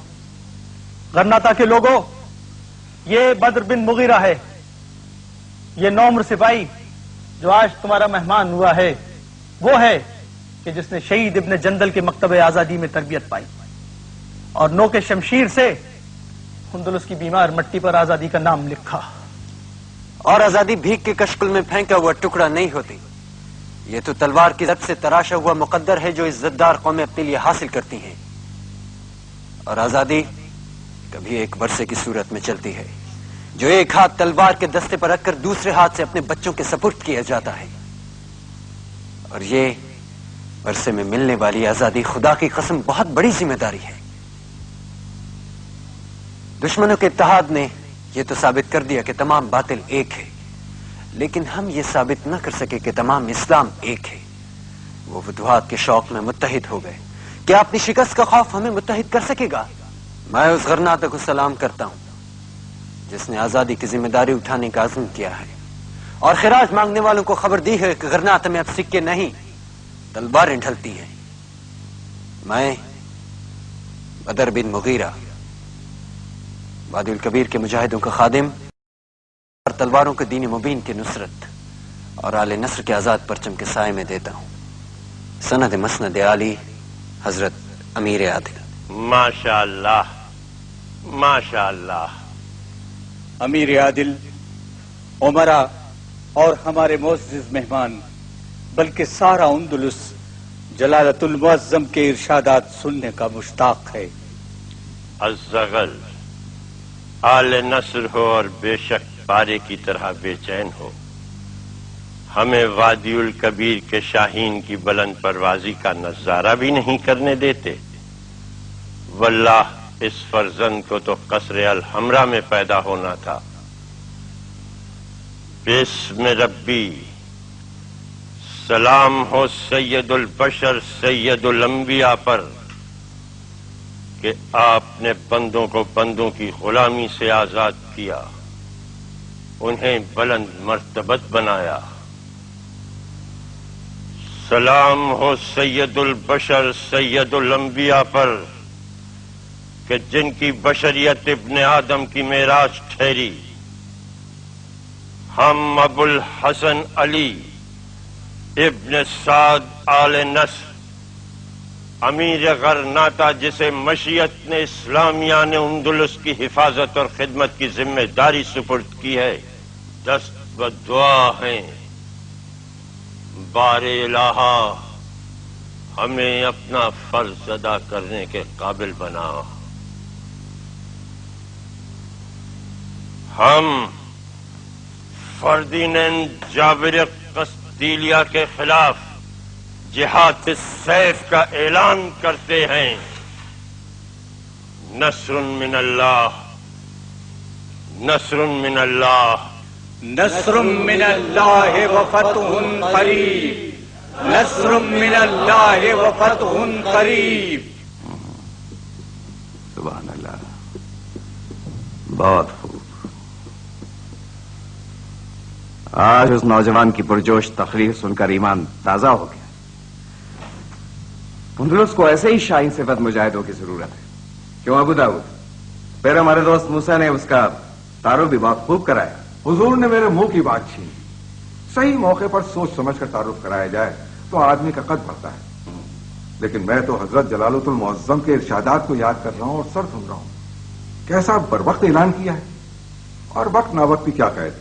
غرناطہ کے لوگوں، یہ بدر بن مغیرہ ہے. یہ نومر سپاہی جو آج تمہارا مہمان ہوا ہے، وہ ہے کہ جس نے شہید ابن جندل کے مکتب آزادی میں تربیت پائی اور نو کے شمشیر سے اندلس کی بیمار مٹی پر آزادی کا نام لکھا. اور آزادی بھیک کے کشکل میں پھینکا ہوا ٹکڑا نہیں ہوتی. یہ تو تلوار کی ضرب سے تراشا ہوا مقدر ہے جو عزتدار قومیں اپنے لیے حاصل کرتی ہیں. اور آزادی کبھی ایک ورثے کی صورت میں چلتی ہے جو ایک ہاتھ تلوار کے دستے پر رکھ کر دوسرے ہاتھ سے اپنے بچوں کے سپرد کیا جاتا ہے. اور یہ ورثے میں ملنے والی آزادی خدا کی قسم بہت بڑی ذمہ داری ہے. دشمنوں کے اتحاد نے یہ تو ثابت کر دیا کہ تمام باطل ایک ہے، لیکن ہم یہ ثابت نہ کر سکے کہ تمام اسلام ایک ہے. وہ فتوحات کے شوق میں متحد ہو گئے. کیا اپنی شکست کا خوف ہمیں متحد کر سکے گا؟ میں اس غرناطہ کو سلام کرتا ہوں جس نے آزادی کی ذمہ داری اٹھانے کا عزم کیا ہے اور خراج مانگنے والوں کو خبر دی ہے کہ غرناطہ میں اب سکے نہیں تلواریں ڈھلتی ہیں. میں بدر بن مغیرہ، وادی الکبیر کے مجاہدوں کا خادم اور تلواروں کے دین مبین کی نصرت اور آل نصر کے آزاد پرچم کے سائے میں دیتا ہوں. سند مسند عالی حضرت امیر عادل. ماشاء اللہ ماشاء اللہ. امیر عادل، عمرا اور ہمارے معزز مہمان بلکہ سارا اندلس جلالت المعظم کے ارشادات سننے کا مشتاق ہے. الزغل آل نصر ہو اور بے شک پارے کی طرح بے چین ہو، ہمیں وادی الکبیر کے شاہین کی بلند پروازی کا نظارہ بھی نہیں کرنے دیتے. واللہ اس فرزند کو تو قصر الحمرا میں پیدا ہونا تھا. بسم ربی. سلام ہو سید البشر سید الانبیاء پر کہ آپ نے بندوں کو بندوں کی غلامی سے آزاد کیا، انہیں بلند مرتبت بنایا. سلام ہو سید البشر سید الانبیاء پر کہ جن کی بشریت ابن آدم کی معراج ٹھہری. ہم ابو الحسن علی ابن سعد آل نصر امیر غرناطہ، جسے مشیت نے اسلامیہ نے اندلس کی حفاظت اور خدمت کی ذمہ داری سپرد کی ہے، دست و دعا ہیں. بار الہا ہمیں اپنا فرض ادا کرنے کے قابل بنا. ہم فردینند جابر قسطیلیہ کے خلاف جہاد بالسیف کا اعلان کرتے ہیں. نصر من اللہ نصر من اللہ نصر من اللہ وفتح قریب نصر من اللہ وفتح قریب. سبحان اللہ. بہت خوب. آج اس نوجوان کی پرجوش تقریر سن کر ایمان تازہ ہو گیا. اندلس کو ایسے ہی شاہی صفت مجاہدوں کی ضرورت ہے. کیوں ابو داؤد؟ پھر ہمارے دوست موسیٰ نے اس کا तारुफ भी बहुत खूब कराया। हुजूर ने मेरे मुंह की बात छीनी। सही मौके पर सोच समझ कर तारुफ कराया जाए तो आदमी का कद बढ़ता है, लेकिन मैं तो हजरत जलालुल मुअज्जम के इरशादात को याद कर रहा हूं और सर सुन रहा हूं। कैसा बरवक्त ऐलान किया है, और वक्त नावक्त की क्या कैद।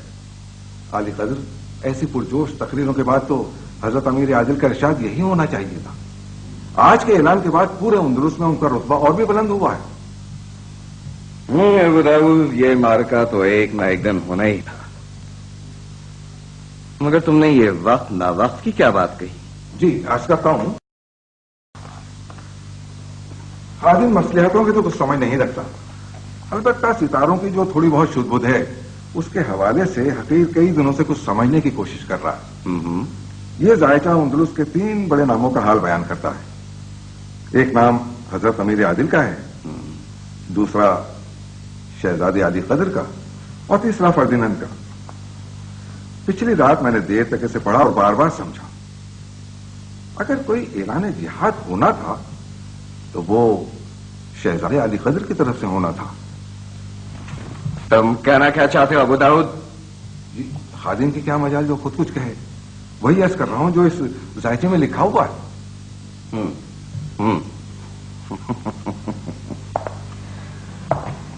आली कदर ऐसी पुरजोश तकरीरों के बाद तो हजरत अमीर आदिल का इरशाद यही होना चाहिए था। आज के ऐलान के बाद पूरे अंदलुस में उनका रुतबा और भी बुलंद हुआ है। अबू दाऊद, ये मार्का तो एक ना एक दिन होना ही था, मगर तुमने ये वक्त ना वक्त की क्या बात कही? जी अर्ज करता हूं, खादिम मसलहतों की तो कुछ समझ नहीं रखता। अलबत्ता सितारों की जो थोड़ी बहुत शुद्ध है उसके हवाले से हकीर कई दिनों से कुछ समझने की कोशिश कर रहा है। ये जायका अंदलुस के 3 बड़े नामों का हाल बयान करता है। एक नाम हजरत अमीर आदिल का है, दूसरा शहजादे आली कदर का, और तीसरा फर्दिनंद का। पिछली रात मैंने देर तक इसे पढ़ा और बार बार समझा। अगर कोई ऐलान जिहाद होना था तो वो शहजादे आली कदर की तरफ से होना था। तुम कहना क्या चाहते हो अबू दाऊद? जी खादिम की क्या मजाल जो खुद कुछ कहे, वही अर्ज कर रहा हूं जो इस जायचे में लिखा हुआ है।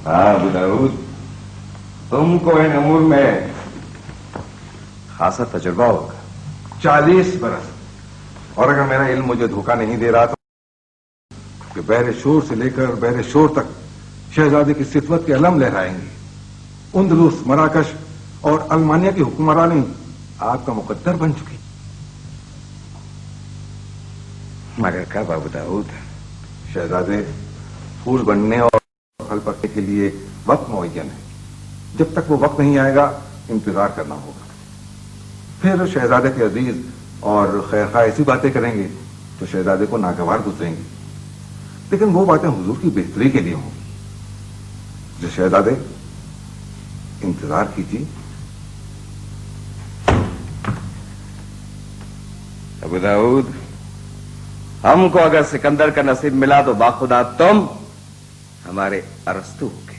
हाँ अबू दाऊद, तुमको इन उम्र में खासा तजुर्बा होगा। 40 बरस। और अगर मेरा इल्म मुझे धोखा नहीं दे रहा तो कि बहरे शोर से लेकर बहरे शोर तक शहजादे की सिफत के अलम लहराएंगे। अंदलुस, मराकश और अल्मानिया की हुक्मरानी आपका मुकद्दर बन चुकी। मगर कब अबू दाऊद? शहजादे फूल बनने और फल पकने के लिए वक्त मुअय्यन है। जब तक वो वक्त नहीं आएगा इंतजार करना होगा। फिर शहजादे के अजीज और खैरखा ऐसी बातें करेंगे तो शहजादे को नागवार गुजरेंगी, लेकिन वो बातें हुजूर की बेहतरी के लिए होंगी। जो शहजादे इंतजार कीजिए। अबू दाऊद, हमको अगर सिकंदर का नसीब मिला तो बाखुदा तुम हमारे अरस्तु हो गए।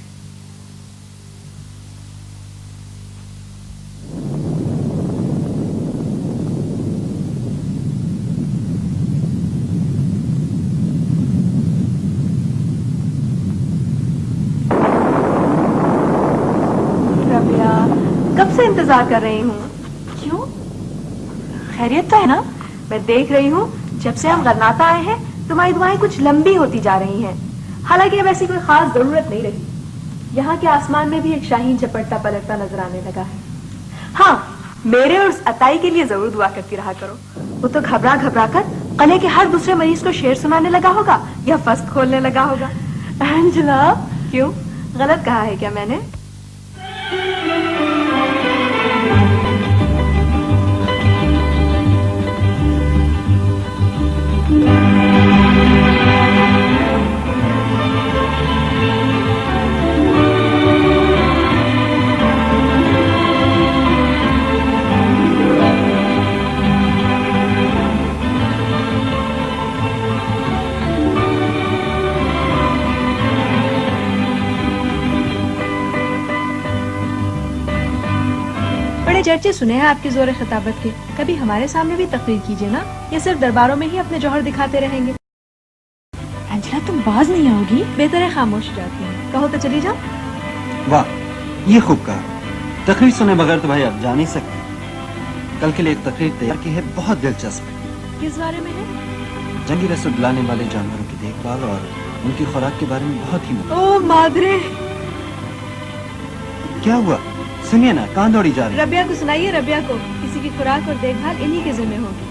कब से इंतजार कर रही हूँ। क्यों, खैरियत तो है ना? मैं देख रही हूँ जब से हम गरनाता आए हैं तुम्हारी दुआएं कुछ लंबी होती जा रही हैं। हालांकि अब ऐसी कोई खास जरूरत नहीं रही। यहाँ के आसमान में भी एक शाहीन झपटता पलटता नजर आने लगा है। हाँ, मेरे और उस अताई के लिए जरूर दुआ करती रहा करो। वो तो घबरा घबरा कर कले के हर दूसरे मरीज को शेर सुनाने लगा होगा या फस्त खोलने लगा होगा। एंजेला, क्यों, गलत कहा है क्या मैंने? चर्चे सुने हैं आपकी जोर खिताबत के। कभी हमारे सामने भी तकरीर कीजिए ना, या सिर्फ दरबारों में ही अपने जौहर दिखाते रहेंगे। एंजेला, तुम बाज नहीं आओगी? बेहतर है खामोश जाती हूँ। कहो तो चली जाओ। वाह, ये खूब कहा। तकरीर सुने बगैर तो भाई आप जा नहीं सकते। कल के लिए एक तकरीर तैयार की है, बहुत दिलचस्प है। किस बारे में है? जंगी रसूल लाने वाले जानवरों की देखभाल और उनकी खुराक के बारे में बहुत ही। ओ मादरे, क्या हुआ? सुनिए ना, कहाँ दौड़ी जा रही? रबिया को सुनाइए। रबिया को किसी की खुराक और देखभाल इन्हीं के जिम्मे होगी।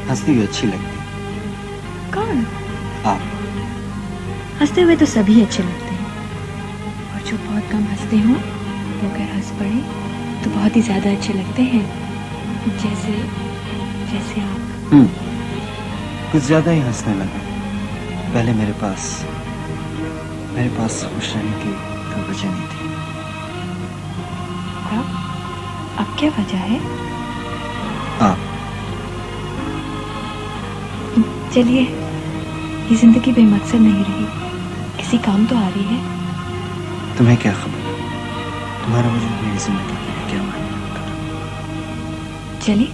हंसती हुई अच्छी लगती। कौन? आप। हंसते हुए तो सभी अच्छे लगते हैं, और जो बहुत कम हंसते हो वो अगर हंस पड़े तो बहुत ही ज्यादा अच्छे लगते हैं। जैसे जैसे आप। कुछ ज्यादा ही हंसने लगा। पहले मेरे पास खुश रहने की कोई वजह नहीं थी। अब क्या वजह है? आप चलिए, ये जिंदगी बेमकसद नहीं रही, किसी काम तो आ रही है। तुम्हें क्या खबर, तुम्हारा वजूद मेरी जिंदगी के लिए क्या मायने रखता है? चलिए।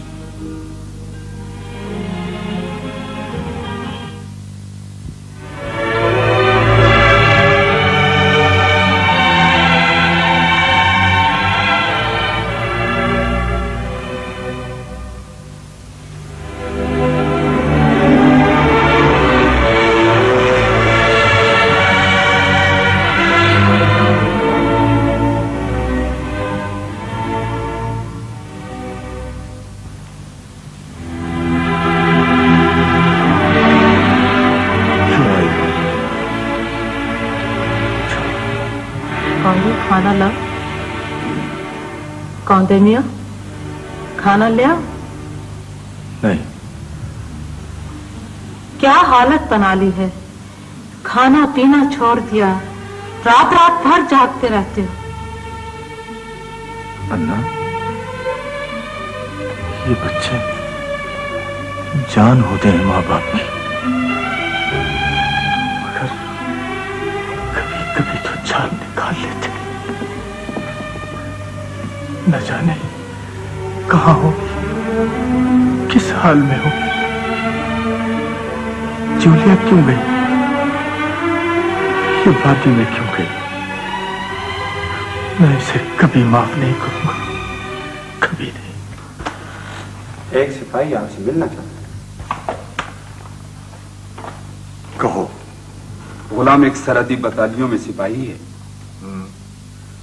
खाना ला। कौन दे मियाँ, खाना ले आओ। नहीं। क्या हालत बना ली है, खाना पीना छोड़ दिया, रात रात भर जागते रहते हो। अन्ना, ये बच्चे जान होते हैं माँ बाप की, मगर कभी कभी तो जान निकाल लेते। न जाने कहाँ हो, किस हाल में हो। जूलिया क्यों गई, ये वादी में क्यों गई? मैं इसे कभी माफ नहीं करूंगा, कभी नहीं। एक सिपाही आपसे मिलना चाहता है। कहो। गुलाम एक सरहदी बटालियों में सिपाही है।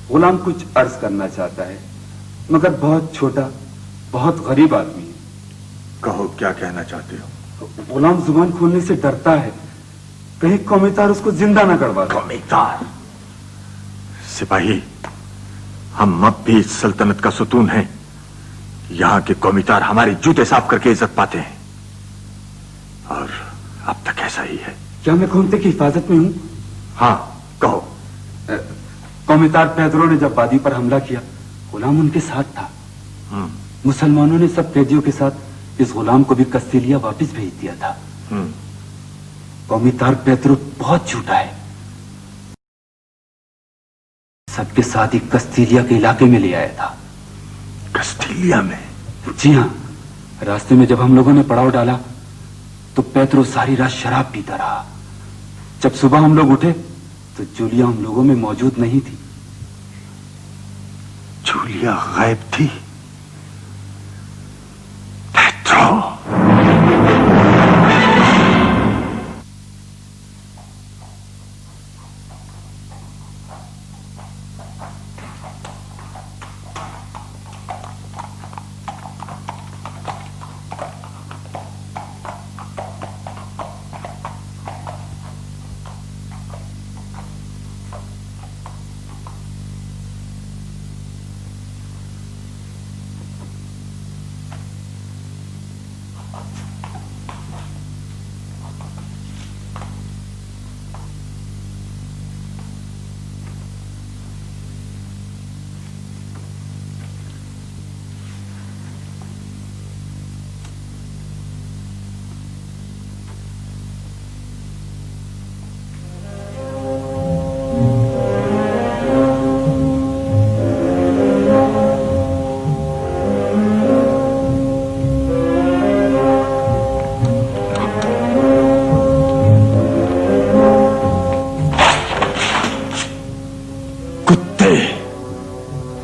गुलाम कुछ अर्ज करना चाहता है, मगर बहुत छोटा, बहुत गरीब आदमी है। कहो, क्या कहना चाहते हो? गुलाम जुबान खोलने से डरता है, कहीं कौमीदार उसको जिंदा न करवा दे। कौमीदार? सिपाही, हम अब भी इस सल्तनत का सुतून हैं। यहाँ के कौमीदार हमारे जूते साफ करके इज्जत पाते हैं, और अब तक ऐसा ही है। क्या मैं कौमते की हिफाजत में हूँ? हाँ, कहो। कौमीदार पैदरों ने जब वादी पर हमला किया, गुलाम उनके साथ था। मुसलमानों ने सब कैदियों के साथ इस गुलाम को भी कस्तिलिया वापस भेज दिया था। कौमीदार पैदरो बहुत झूठा है, सबके साथ ही कस्तिलिया के इलाके में ले आया था। कस्तिलिया में? जी हाँ। रास्ते में जब हम लोगों ने पड़ाव डाला तो पैदरो सारी रात शराब पीता रहा। जब सुबह हम लोग उठे तो जूलिया हम लोगों में मौजूद नहीं थी। जूलिया गायब थी? पैदरो।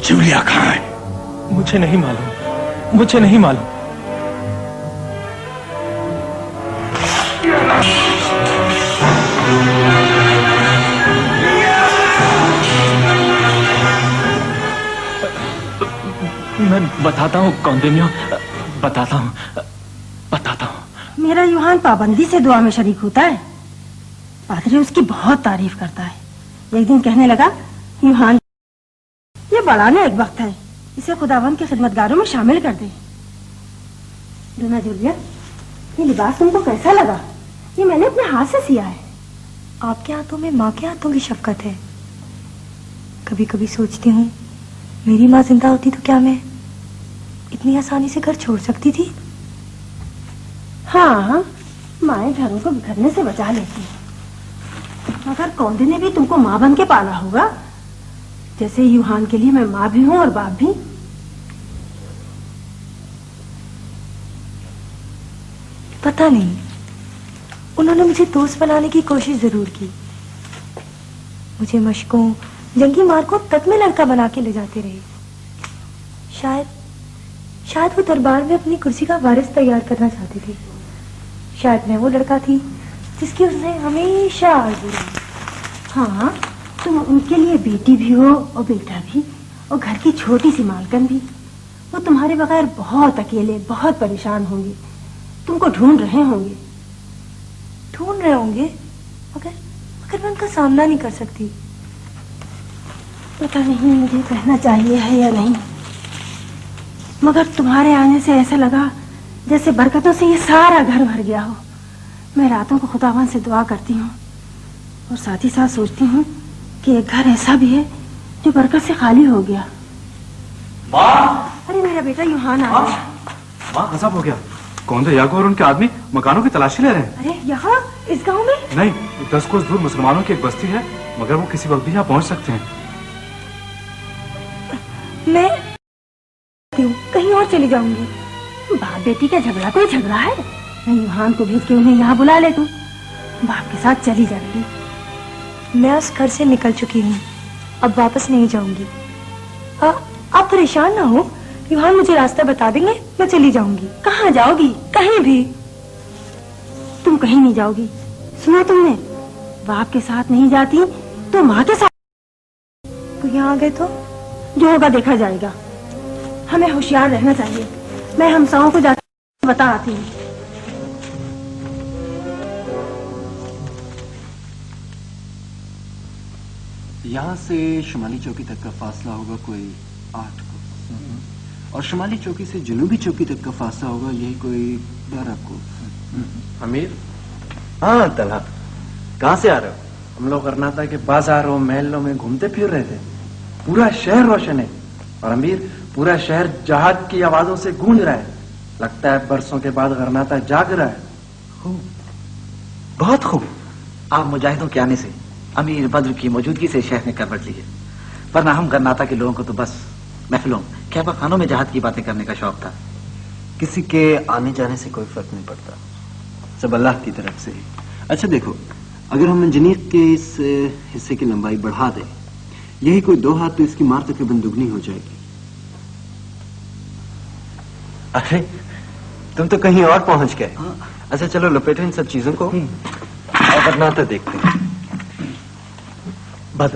जूलिया कहाँ है? मुझे नहीं मालूम, मुझे नहीं मालूम। मैं बताता हूँ कौंदिन्यो, बताता हूँ। मेरा यूहान पाबंदी से दुआ में शरीक होता है। पादरी उसकी बहुत तारीफ करता है। एक दिन कहने लगा, यूहान ये बड़ा नेक वक्त है, इसे खुदावंद के खिदमतगारों में शामिल कर दे। लूना जूलिया, ये लिबास तुमको कैसा लगा? ये मैंने अपने हाथ से सिया है। आपके हाथों में माँ के हाथों की शफकत है। कभी कभी सोचती हूँ, मेरी माँ जिंदा होती तो क्या मैं इतनी आसानी से घर छोड़ सकती थी? हाँ, माएँ घरों को बिखरने से बचा लेती हैं, मगर कौंधे ने भी तुमको माँ बन के पाला होगा, जैसे यूहान के लिए मैं माँ भी हूँ और बाप भी। पता नहीं, उन्होंने मुझे दोस्त बनाने की कोशिश जरूर की। मुझे मशकों, जंगी मार्कों तक में लड़का बना के ले जाते रहे। शायद वो दरबार में अपनी कुर्सी का वारिस तैयार करना चाहते थे। शायद मैं वो लड़का थी जिसकी उसने हमेशा आरज़ू रही। हाँ, तुम उनके लिए बेटी भी हो और बेटा भी, और घर की छोटी सी मालकन भी। वो तुम्हारे बगैर बहुत अकेले, बहुत परेशान होंगे, तुमको ढूंढ रहे होंगे। ढूंढ रहे होंगे, मगर मैं उनका सामना नहीं कर सकती। पता नहीं मुझे कहना चाहिए है या नहीं, मगर तुम्हारे आने से ऐसा लगा जैसे बरकतों से ये सारा घर भर गया हो। मैं रातों को खुदावन से दुआ करती हूँ और साथ ही साथ सोचती हूँ कि एक घर ऐसा भी है जो बरकत से खाली हो गया। माँ! अरे मेरा बेटा यूहान आ गया। माँ, गजब हो गया। कौंधे याकूब और उनके आदमी मकानों की तलाशी ले रहे हैं। अरे यहाँ इस गांव में? नहीं, 10 कोस दूर मुसलमानों की एक बस्ती है, मगर वो किसी वक्त भी यहाँ पहुँच सकते हैं। मैं कहीं और चली जाऊंगी। बाप बेटी का झगड़ा कोई झगड़ा है? मैं यूहान को भेज के उन्हें यहाँ बुला ले, तू बाप के साथ चली जाएगी। मैं उस घर से निकल चुकी हूँ, अब वापस नहीं जाऊंगी। आप परेशान ना हो, यूहान मुझे रास्ता बता देंगे, मैं चली जाऊंगी। कहाँ जाओगी? कहीं भी। तुम कहीं नहीं जाओगी। सुना तुमने? बाप के साथ नहीं जाती तो माँ के साथ। तो यहाँ आ गए तो जो होगा देखा जाएगा। हमें होशियार रहना चाहिए। मैं हमसाओं को जाकर बता आती हूँ। यहाँ से शुमाली चौकी तक का फासला होगा कोई 8 को, और शुमाली चौकी से जनूबी चौकी तक का फासला होगा यही कोई 12 को। अमीर? हाँ तलहा, कहाँ से आ रहे हो? हम लोग कर्नाटक के बाजारों महलों में घूमते फिर रहे थे। पूरा शहर रोशन है और अमीर, पूरा शहर जहाज की आवाजों से गूंज रहा है। लगता है बरसों के बाद कर्नाटक जाग रहा है। खूब, बहुत खूब। आप मुजाहिदों के आने से, अमीर बद्र की मौजूदगी से शहर ने करवट ली है, वरना हम कर्नाटक के लोगों को तो बस महफिलों, कहवा खानों में जहाज की बातें करने का शौक था। किसी के आने जाने से कोई फर्क नहीं पड़ता, सब अल्लाह की तरफ से ही। अच्छा देखो, अगर हम इंजीनियर के इस हिस्से की लंबाई बढ़ा दें, यही कोई 2 हाथ, तो इसकी मार तकरीबन दुगनी हो जाएगी। अरे तुम तो कहीं और पहुंच गए। अच्छा चलो लपेटो इन सब चीजों को और कर्नाटक देखते हैं। बस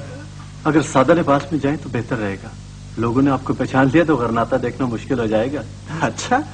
अगर सादा लिबास में जाए तो बेहतर रहेगा। लोगों ने आपको पहचान लिया तो कर्नाटक देखना मुश्किल हो जाएगा। अच्छा,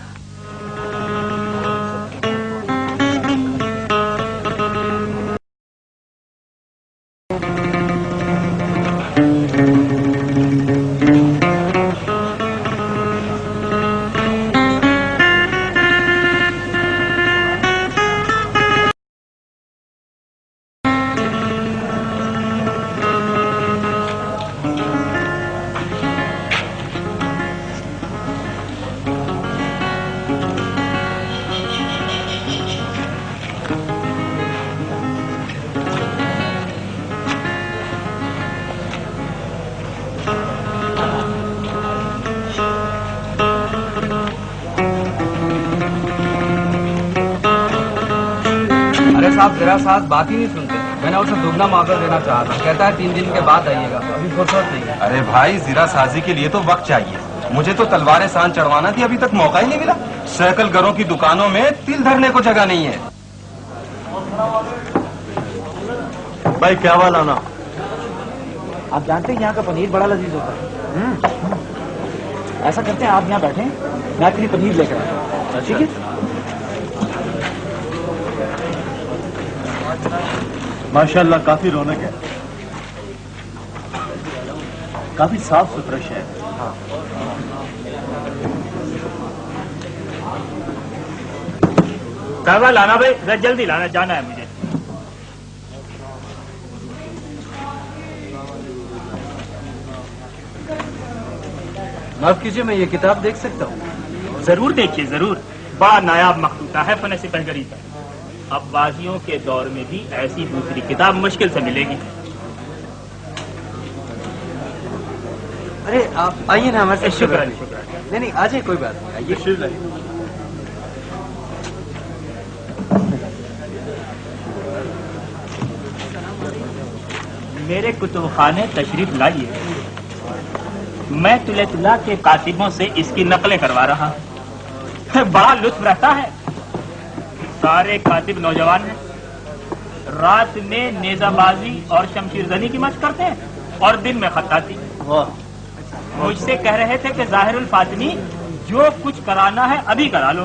जरा साथ बात ही नहीं सुनते। मैंने उसे दुगना मुआवजा देना चाहा था, कहता है 3 दिन के बाद आइएगा, अभी फुर्सत नहीं है। अरे भाई, जीरा साजी के लिए तो वक्त चाहिए। मुझे तो तलवारें सान चढ़वाना थी, अभी तक मौका ही नहीं मिला। सैकल घरों की दुकानों में तिल धरने को जगह नहीं है। भाई क्या वाला लाना? आप जानते हैं यहाँ का पनीर बड़ा लजीज होता है। ऐसा करते हैं, आप यहाँ बैठे, मैं आपके लिए पनीर लेकर आता हूँ, ठीक है? माशाल्लाह काफी रौनक है, काफी साफ सुथरा शहर है। कहवा लाना भाई, जरा जल्दी लाना, जाना है मुझे। माफ कीजिए, मैं ये किताब देख सकता हूँ? जरूर देखिए, जरूर। बड़ा नायाब मखलूता है फन सिपहगरी का। अब्बासियों के दौर में भी ऐसी दूसरी किताब मुश्किल से मिलेगी। अरे आप आइए ना हमारे साथ। शुक्र। नहीं आ जाइए, कोई बात नहीं, आइए। मेरे कुतुब खाने तशरीफ लाइए। मैं तुला के कातिबों से इसकी नकलें करवा रहा हूं। बड़ा लुत्फ रहता है। सारे कातिब नौजवान हैं, रात में नेजाबाजी और शमशीरजनी की मशक करते हैं और दिन में खत्ताती। मुझसे कह रहे थे कि जाहिरुल फातिमी जो कुछ कराना है अभी करा लो,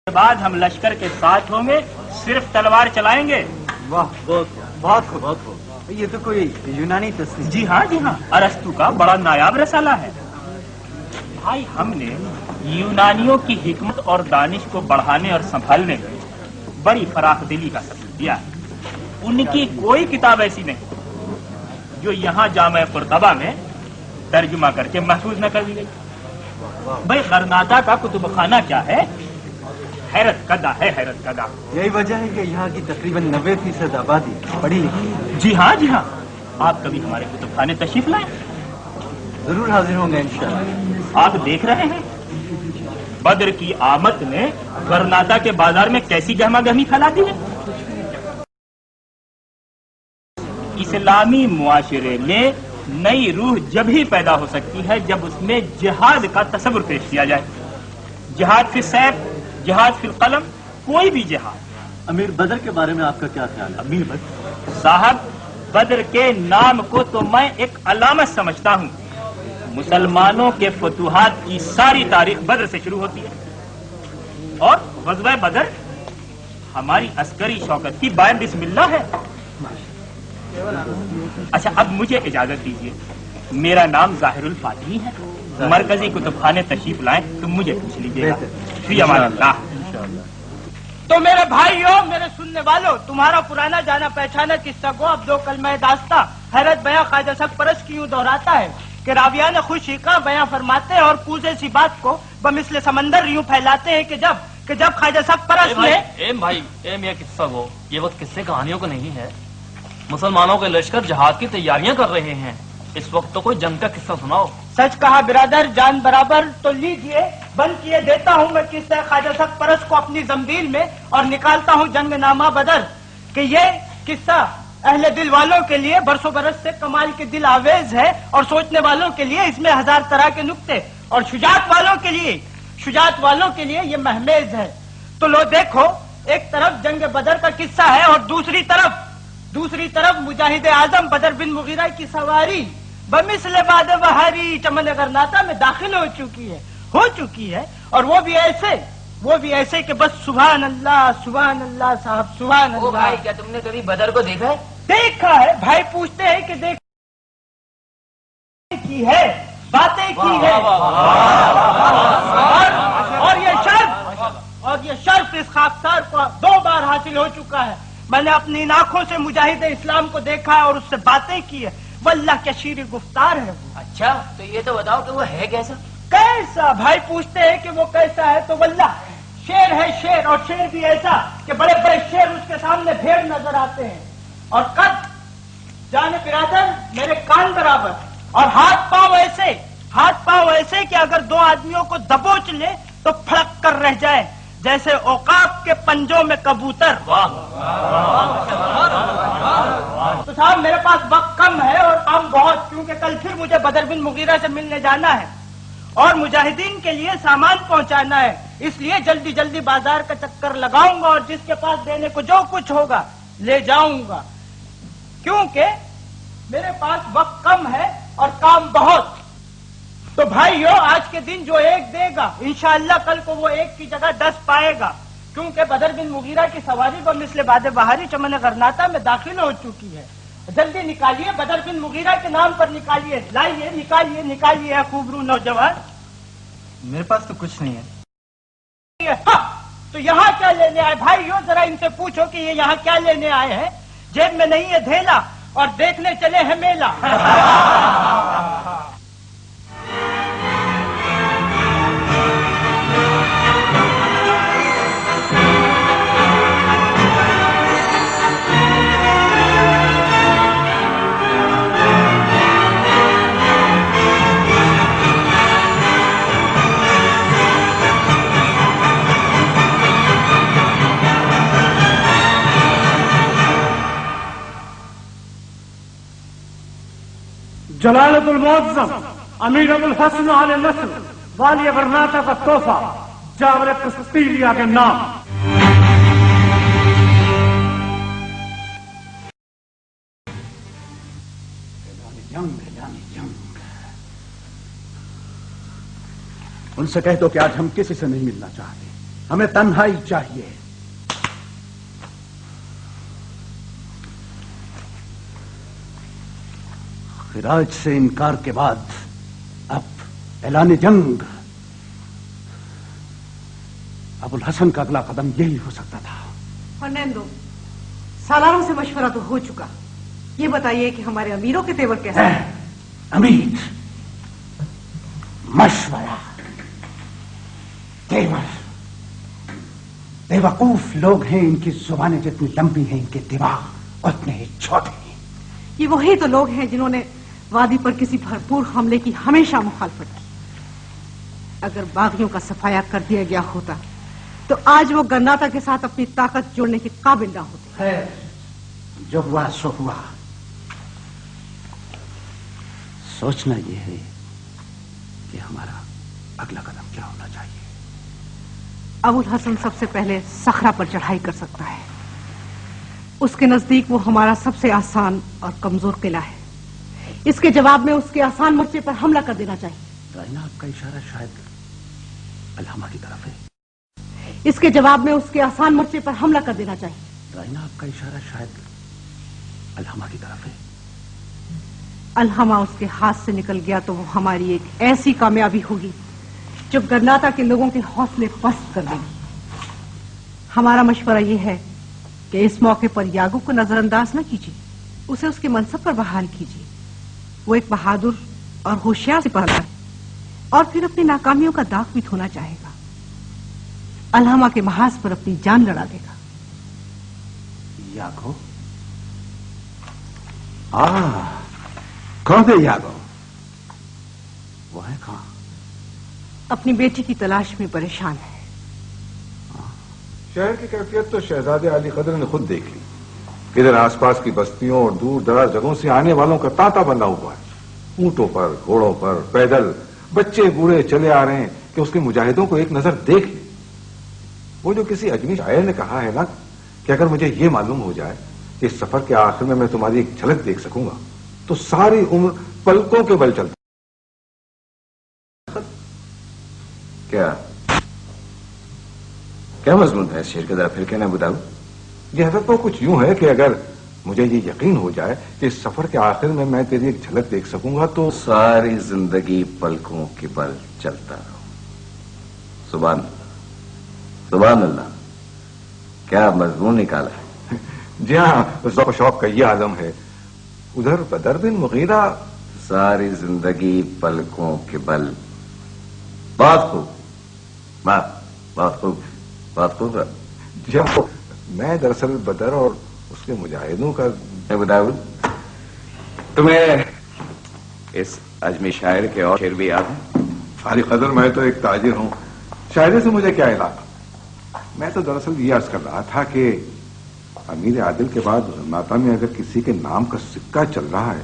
के बाद हम लश्कर के साथ होंगे, सिर्फ तलवार चलाएंगे। वाह, बहुत खूब। ये तो कोई यूनानी तस्नीफ। जी हाँ, अरस्तु का बड़ा नायाब रसाला है। भाई हमने यूनानियों की हिकमत और दानिश को बढ़ाने और संभालने में बड़ी फराख दिली का सबूत दिया है। उनकी कोई किताब ऐसी नहीं जो यहाँ जामे कुर्तबा में तर्जुमा करके महफूज न कर दी गई। भाई गरनाता का कुतुबखाना क्या है? हैरत कदा है, हैरत कदा। यही वजह है कि यहाँ की तकरीबन 90% आबादी पढ़ी लिखी है। जी हाँ, आप कभी हमारे कुतुबखाने तशरीफ लाएं। जरूर हाजिर होंगे इंशाअल्लाह। आप देख रहे हैं बद्र की आमद ने गरनाता के बाजार में कैसी गहमा गहमी फैला दी है। इस्लामी मुआशरे में नई रूह जब ही पैदा हो सकती है जब उसमें जिहाद का तस्वुर पेश किया जाए। जिहाद फिर सैफ, जिहाद फिर कलम, कोई भी जिहाद। अमीर बदर के बारे में आपका क्या ख्याल है? अमीर बदर साहब, बदर के नाम को तो मैं एक अलामत समझता हूँ। मुसलमानों के फतुहात की सारी तारीख बदर से शुरू होती है और ग़ज़वा बदर हमारी अस्करी शौकत की बाय बिस्मिल्लाह है। अच्छा, अब मुझे इजाजत दीजिए। मेरा नाम जाहिरुल फातिमी है। मरकजी कुतुबखाने तशरीफ लाएं तो मुझे पूछ लीजिएगा। फी अमानिल्लाह। तो मेरे भाइयों, मेरे सुनने वालों, तुम्हारा पुराना जाना पहचाना किस्सा को अब दो कलमे दास्ता हैरत बयां ख्वाजा सरपरस्त की यूं दोहराता है कि राविया ने खुशी का बयां फरमाते हैं और पूजे सी बात को बमिसले समंदर यूं फैलाते हैं कि जब ख्वाजा सरपरस्त ने ये किस्सा वो ये वक्त किस्से कहानियों को नहीं है। मुसलमानों के लश्कर जहाद की तैयारियां कर रहे हैं। इस वक्त तो कोई जंग का किस्सा सुनाओ। सच कहा बिरादर, जान बराबर। तो लीजिए, बंद किए देता हूँ मैं किस्सा ख्वाजा सरपरस्त को अपनी जंबील में और निकालता हूँ जंगनामा बदर कि ये किस्सा अहले दिल वालों के लिए बरसों बरस से कमाल के दिल आवेज है और सोचने वालों के लिए इसमें हजार तरह के नुक्ते और शुजात वालों के लिए ये महमेज है। तो लो देखो, एक तरफ जंग बदर का किस्सा है और दूसरी तरफ मुजाहिद आजम बदर बिन मुगीरा की सवारी बमिसले बाद बहारी चमन गरनाता में दाखिल हो चुकी है और वो भी ऐसे कि बस सुभान अल्लाह साहब, सुभान अल्लाह। भाई, क्या तुमने कभी बदर को देखा है? देखा है भाई, पूछते हैं कि की है, बातें की है। और ये शर्फ इस खाकसार को 2 बार हासिल हो चुका है। मैंने अपनी इन आंखों से मुजाहिद इस्लाम को देखा है और उससे बातें की है। वल्लाह क्या शीर गुफ्तार है वो। अच्छा, तो ये तो बताओ कि वो है कैसा भाई, पूछते हैं कि वो कैसा है तो वल्लाह शेर है, शेर, और शेर भी ऐसा कि बड़े बड़े शेर उसके सामने भेड़ नजर आते हैं और कद जाने बिरादर मेरे कान बराबर और हाथ पांव ऐसे कि अगर 2 आदमियों को दबोच ले तो फड़क कर रह जाए जैसे औकाफ के पंजों में कबूतर। तो साहब, मेरे पास वक्त कम है और काम बहुत, क्योंकि कल फिर मुझे बदर बिन मुगीरा से मिलने जाना है और मुजाहिदीन के लिए सामान पहुंचाना है। इसलिए जल्दी जल्दी बाजार का चक्कर लगाऊंगा और जिसके पास देने को जो कुछ होगा ले जाऊंगा, क्योंकि मेरे पास वक्त कम है और काम बहुत। तो भाइयों, आज के दिन जो 1 देगा इंशाअल्लाह कल को वो 1 की जगह 10 पाएगा, क्योंकि बदर बिन मुगीरा की सवारी को मिसले बाद बहारी चमन गरनाता में दाखिल हो चुकी है। जल्दी निकालिए, बदर बिन मुगीरा के नाम पर निकालिए, लाइए, निकालिए खूबरू नौजवान। मेरे पास तो कुछ नहीं है। हाँ, तो यहाँ क्या लेने आए भाइयों? जरा इनसे पूछो कि ये यहाँ क्या लेने आए हैं। जेब में नहीं है धेला और देखने चले हैं मेला। جلالت المعظم امیر ابو الحسن آل نصر والی غرناطہ کا تحفہ جابر کستیلیا کے نام. ان سے کہہ دو کہ آج ہم کسی سے نہیں ملنا چاہتے، ہمیں تنہائی چاہیے. خراج سے انکار کے بعد اب اعلان جنگ. ابو الحسن کا اگلا قدم یہی ہو سکتا تھا. فرنینڈو، سالاروں سے مشورہ تو ہو چکا، یہ بتائیے کہ ہمارے امیروں کے تیور کیسے ہیں؟ امیر، مشورہ، تیور، بیوقوف لوگ ہیں. ان کی زبانیں جتنی لمبی ہیں ان کے دماغ اتنے ہی چھوٹے ہیں. یہ وہی تو لوگ ہیں جنہوں نے وادی پر کسی بھرپور حملے کی ہمیشہ مخالفت کی. اگر باغیوں کا صفایا کر دیا گیا ہوتا تو آج وہ گرناطہ کے ساتھ اپنی طاقت جوڑنے کے قابل نہ ہوتے. خیر، جو ہوا سو ہوا. سوچنا یہ ہے کہ ہمارا اگلا قدم کیا ہونا چاہیے. ابو الحسن سب سے پہلے صخرہ پر چڑھائی کر سکتا ہے. اس کے نزدیک وہ ہمارا سب سے آسان اور کمزور قلعہ ہے. اس کے جواب میں اس کے آسان مرچے پر حملہ کر دینا چاہیے. رائنا، آپ کا اشارہ شاید الہامہ کی طرف ہے. اس کے جواب میں اس کے آسان مرچے پر حملہ کر دینا چاہیے. رائنا، آپ کا اشارہ شاید الہامہ کی طرف ہے. الہامہ اس کے ہاتھ سے نکل گیا تو وہ ہماری ایک ایسی کامیابی ہوگی جو گرناطہ کے لوگوں کے حوصلے پست کر دے گی. ہمارا مشورہ یہ ہے کہ اس موقع پر یاگو کو نظر انداز نہ کیجیے، اسے اس کے منصب پر بحال کیجیے. وہ ایک بہادر اور ہوشیار سپاہی ہے اور پھر اپنی ناکامیوں کا داغ بھی دھونا چاہے گا. الہامہ کے محاذ پر اپنی جان لڑا دے گا. یاگو؟ کون ہے یاگو؟ وہ ہے کہاں؟ اپنی بیٹی کی تلاش میں پریشان ہے. شہر کی کیفیت تو شہزادے علی قدر نے خود دیکھ لی. ادھر آس پاس کی بستیوں اور دور دراز جگہوں سے آنے والوں کا تانتا بنا ہوا ہے. اونٹوں پر، گھوڑوں پر، پیدل، بچے بوڑھے چلے آ رہے ہیں کہ اس کے مجاہدوں کو ایک نظر دیکھ لیں. وہ جو کسی اجمی شاعر نے کہا ہے نا کہ اگر مجھے یہ معلوم ہو جائے کہ اس سفر کے آخر میں تمہاری ایک جھلک دیکھ سکوں گا تو ساری عمر پلکوں کے بل چلتا. کیا مضمون ہے اس شعر کے؟ ذرا پھر کہنا بتاؤ. یہ حضرت تو کچھ یوں ہے کہ اگر مجھے یہ یقین ہو جائے کہ اس سفر کے آخر میں تیری ایک جھلک دیکھ سکوں گا تو ساری زندگی پلکوں کے بل چلتا رہوں. سبحان اللہ، سبحان اللہ، کیا مضمون نکالا ہے. جی ہاں، ذوق و شوق کا یہ عالم ہے. ادھر بدر بن مغیرہ ساری زندگی پلکوں کے بل. بہت خوب، بہت خوب، بہت خوب. جب میں دراصل بدر اور اس کے مجاہدوں کا بتاؤ. تمہیں اس اجمی شاعر کے اور شعر بھی یاد ہے؟ علی قدر، میں تو ایک تاجر ہوں، شاعری سے مجھے کیا علاقہ. میں تو دراصل یہ عرض کر رہا تھا کہ امیر عادل کے بعد غرناطہ میں اگر کسی کے نام کا سکہ چل رہا ہے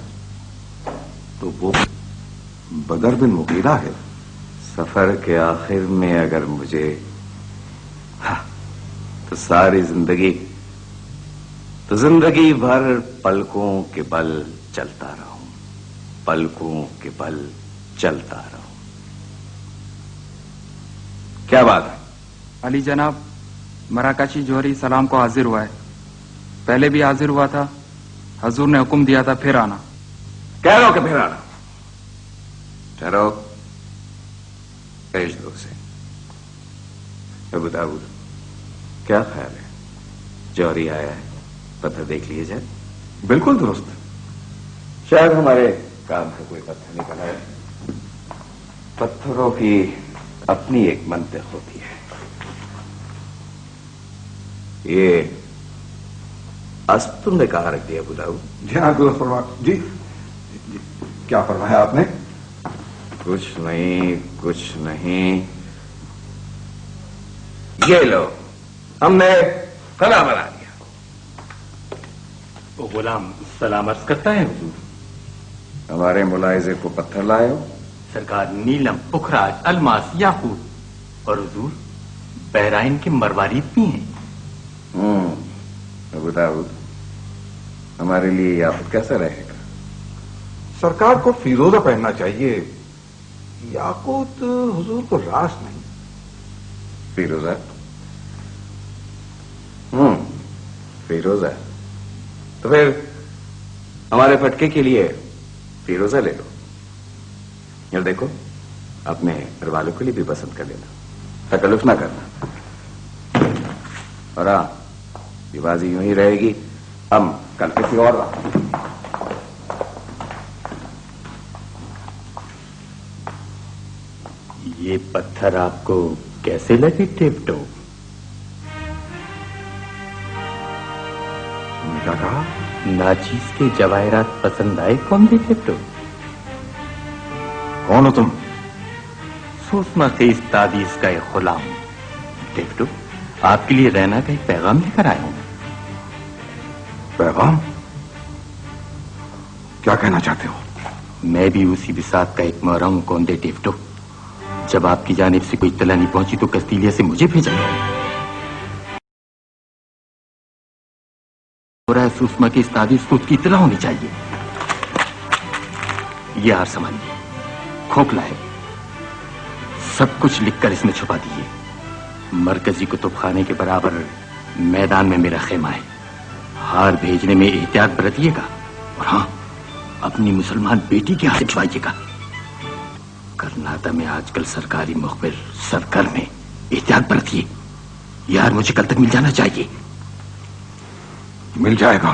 تو وہ بدر بن مغیرہ ہے. سفر کے آخر میں اگر مجھے تو ساری زندگی بھر پلکوں کے بل چلتا رہوں، پلکوں کے بل چلتا رہوں. کیا بات ہے؟ علی جناب، مراکشی جوہری سلام کو حاضر ہوا ہے. پہلے بھی حاضر ہوا تھا، حضور نے حکم دیا تھا پھر آنا. کہہ رہو کہ پھر آنا. ٹھہرو، بھیج دو اسے. ابو داؤد، کیا خیال ہے؟ جوہری آیا ہے، پتھر دیکھ لیے جائے. بالکل درست. شاید ہمارے کام سے کوئی پتھر نکلا ہے. پتھروں کی اپنی ایک منطق ہوتی ہے. یہ اسب تم نے کہاں رکھ دیا ابو داؤد؟ جی ہاں، درست فرمایا. جی کیا فرمایا آپ نے؟ کچھ نہیں، کچھ نہیں. یہ لو، ہم نے قلعہ بنا دیا. وہ غلام سلام عرض کرتا ہے حضور. हमारे मुलाहिजे को पत्थर लाए हो? सरकार, नीलम, पुखराज, अलमास, याकूत और हुजूर बहराइन के मरवारीद भी हैं। अबू दाऊद, हमारे लिए याकूत कैसा रहेगा? सरकार को फिरोजा पहनना चाहिए, याकूत हुजूर को रास नहीं। फिरोजा? फिरोजा तो फिर हमारे फटके के लिए फिरोजा ले लो। यार देखो, अपने घर वालों के लिए भी पसंद कर लेना, तकल्लुफ ना करना। और हाँ, ये बाजी यूं ही रहेगी, हम कल किसी और बात। ये पत्थर आपको कैसे लगे टिप्टो? तुमने क्या कहा? नाचीज के जवाहरात पसंद आए कौन भी टिप्टो? कौन हो तुम? सुषमा के ताबीज का एक गुलाम। टिप्टो, आपके लिए रहना का एक पैगाम लेकर आया हूं। पैगाम? क्या कहना चाहते हो? मैं भी उसी बिसात का एक मोहरा हूं कौन दे टिप्टो। जब आपकी जानिब से कोई इत्तला नहीं पहुंची तो कस्तीलिया से मुझे भेजा गया। सुषमा की इस ताबीज को उसकी इत्तला होनी चाहिए। ये हार संभालिए, खोखला है, सब कुछ लिखकर इसमें छुपा दीजिए। मरकजी कुतुबखाने के बराबर मैदान में मेरा खेमा है। हार भेजने में एहतियात बरतिएगा और हाँ, अपनी मुसलमान बेटी के हाथ से भिजवाइएगा। कर्नाटक में आजकल सरकारी मुखबिर सरगर्म में, एहतियात बरतिए। यार मुझे कल तक मिल जाना चाहिए। मिल जाएगा।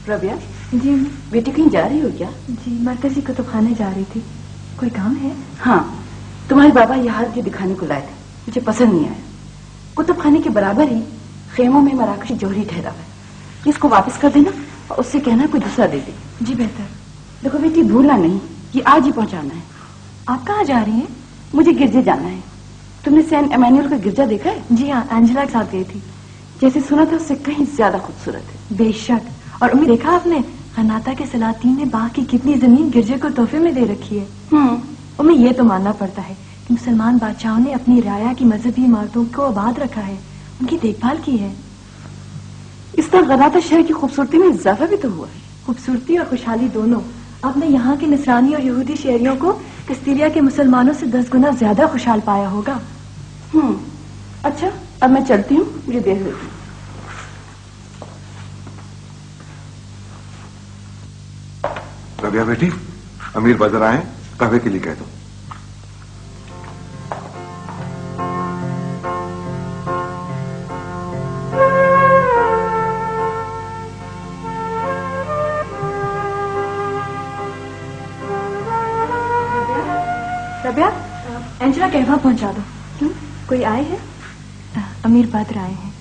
रबिया जी बेटी कहीं जा रही हो क्या? जी मरकजी कुतुबखाने जा रही थी। कोई काम है? हाँ, तुम्हारे बाबा ये हार मुझे दिखाने को लाए थे, मुझे पसंद नहीं आया। कुतुबखाने के बराबर ही खेमों में मराकशी जौहरी ठहरा है, इसको वापस कर देना और उससे कहना कोई दूसरा दे दे। जी बेहतर। देखो बेटी, भूलना नहीं, ये आज ही पहुंचाना है। आप कहाँ जा रही हैं? मुझे गिरजे जाना है। तुमने सेंट एमेनुअल का गिरजा देखा है? जी हाँ, एंजेला के साथ गई थी। जैसे सुना था उससे कहीं ज्यादा खूबसूरत है। बेशक। और उम्मीद देखा आपने कर्नाटक के सलातीन ने बाग की कितनी जमीन गिरजे को तोहफे में दे रखी है। उन्हें ये तो मानना पड़ता है कि मुसलमान बादशाहों ने अपनी राया की मजहबी इमारतों को आबाद रखा है, उनकी देखभाल की है। इस तरह कर्नाटक शहर की खूबसूरती में इजाफा भी तो हुआ है। खूबसूरती और खुशहाली दोनों। आपने यहाँ के नसरानी और यहूदी शहरियों को कस्तीलिया के मुसलमानों से 10 गुना ज्यादा खुशहाल पाया होगा। अच्छा, अब मैं चलती हूँ, मुझे देर होगी। रबिया बेटी, अमीर बाजार आए, कहवे के लिए कह दो। रबिया, एंजेला कहवा पहुंचा दो। क्यों, कोई आए हैं? अमीर बद्र आए हैं।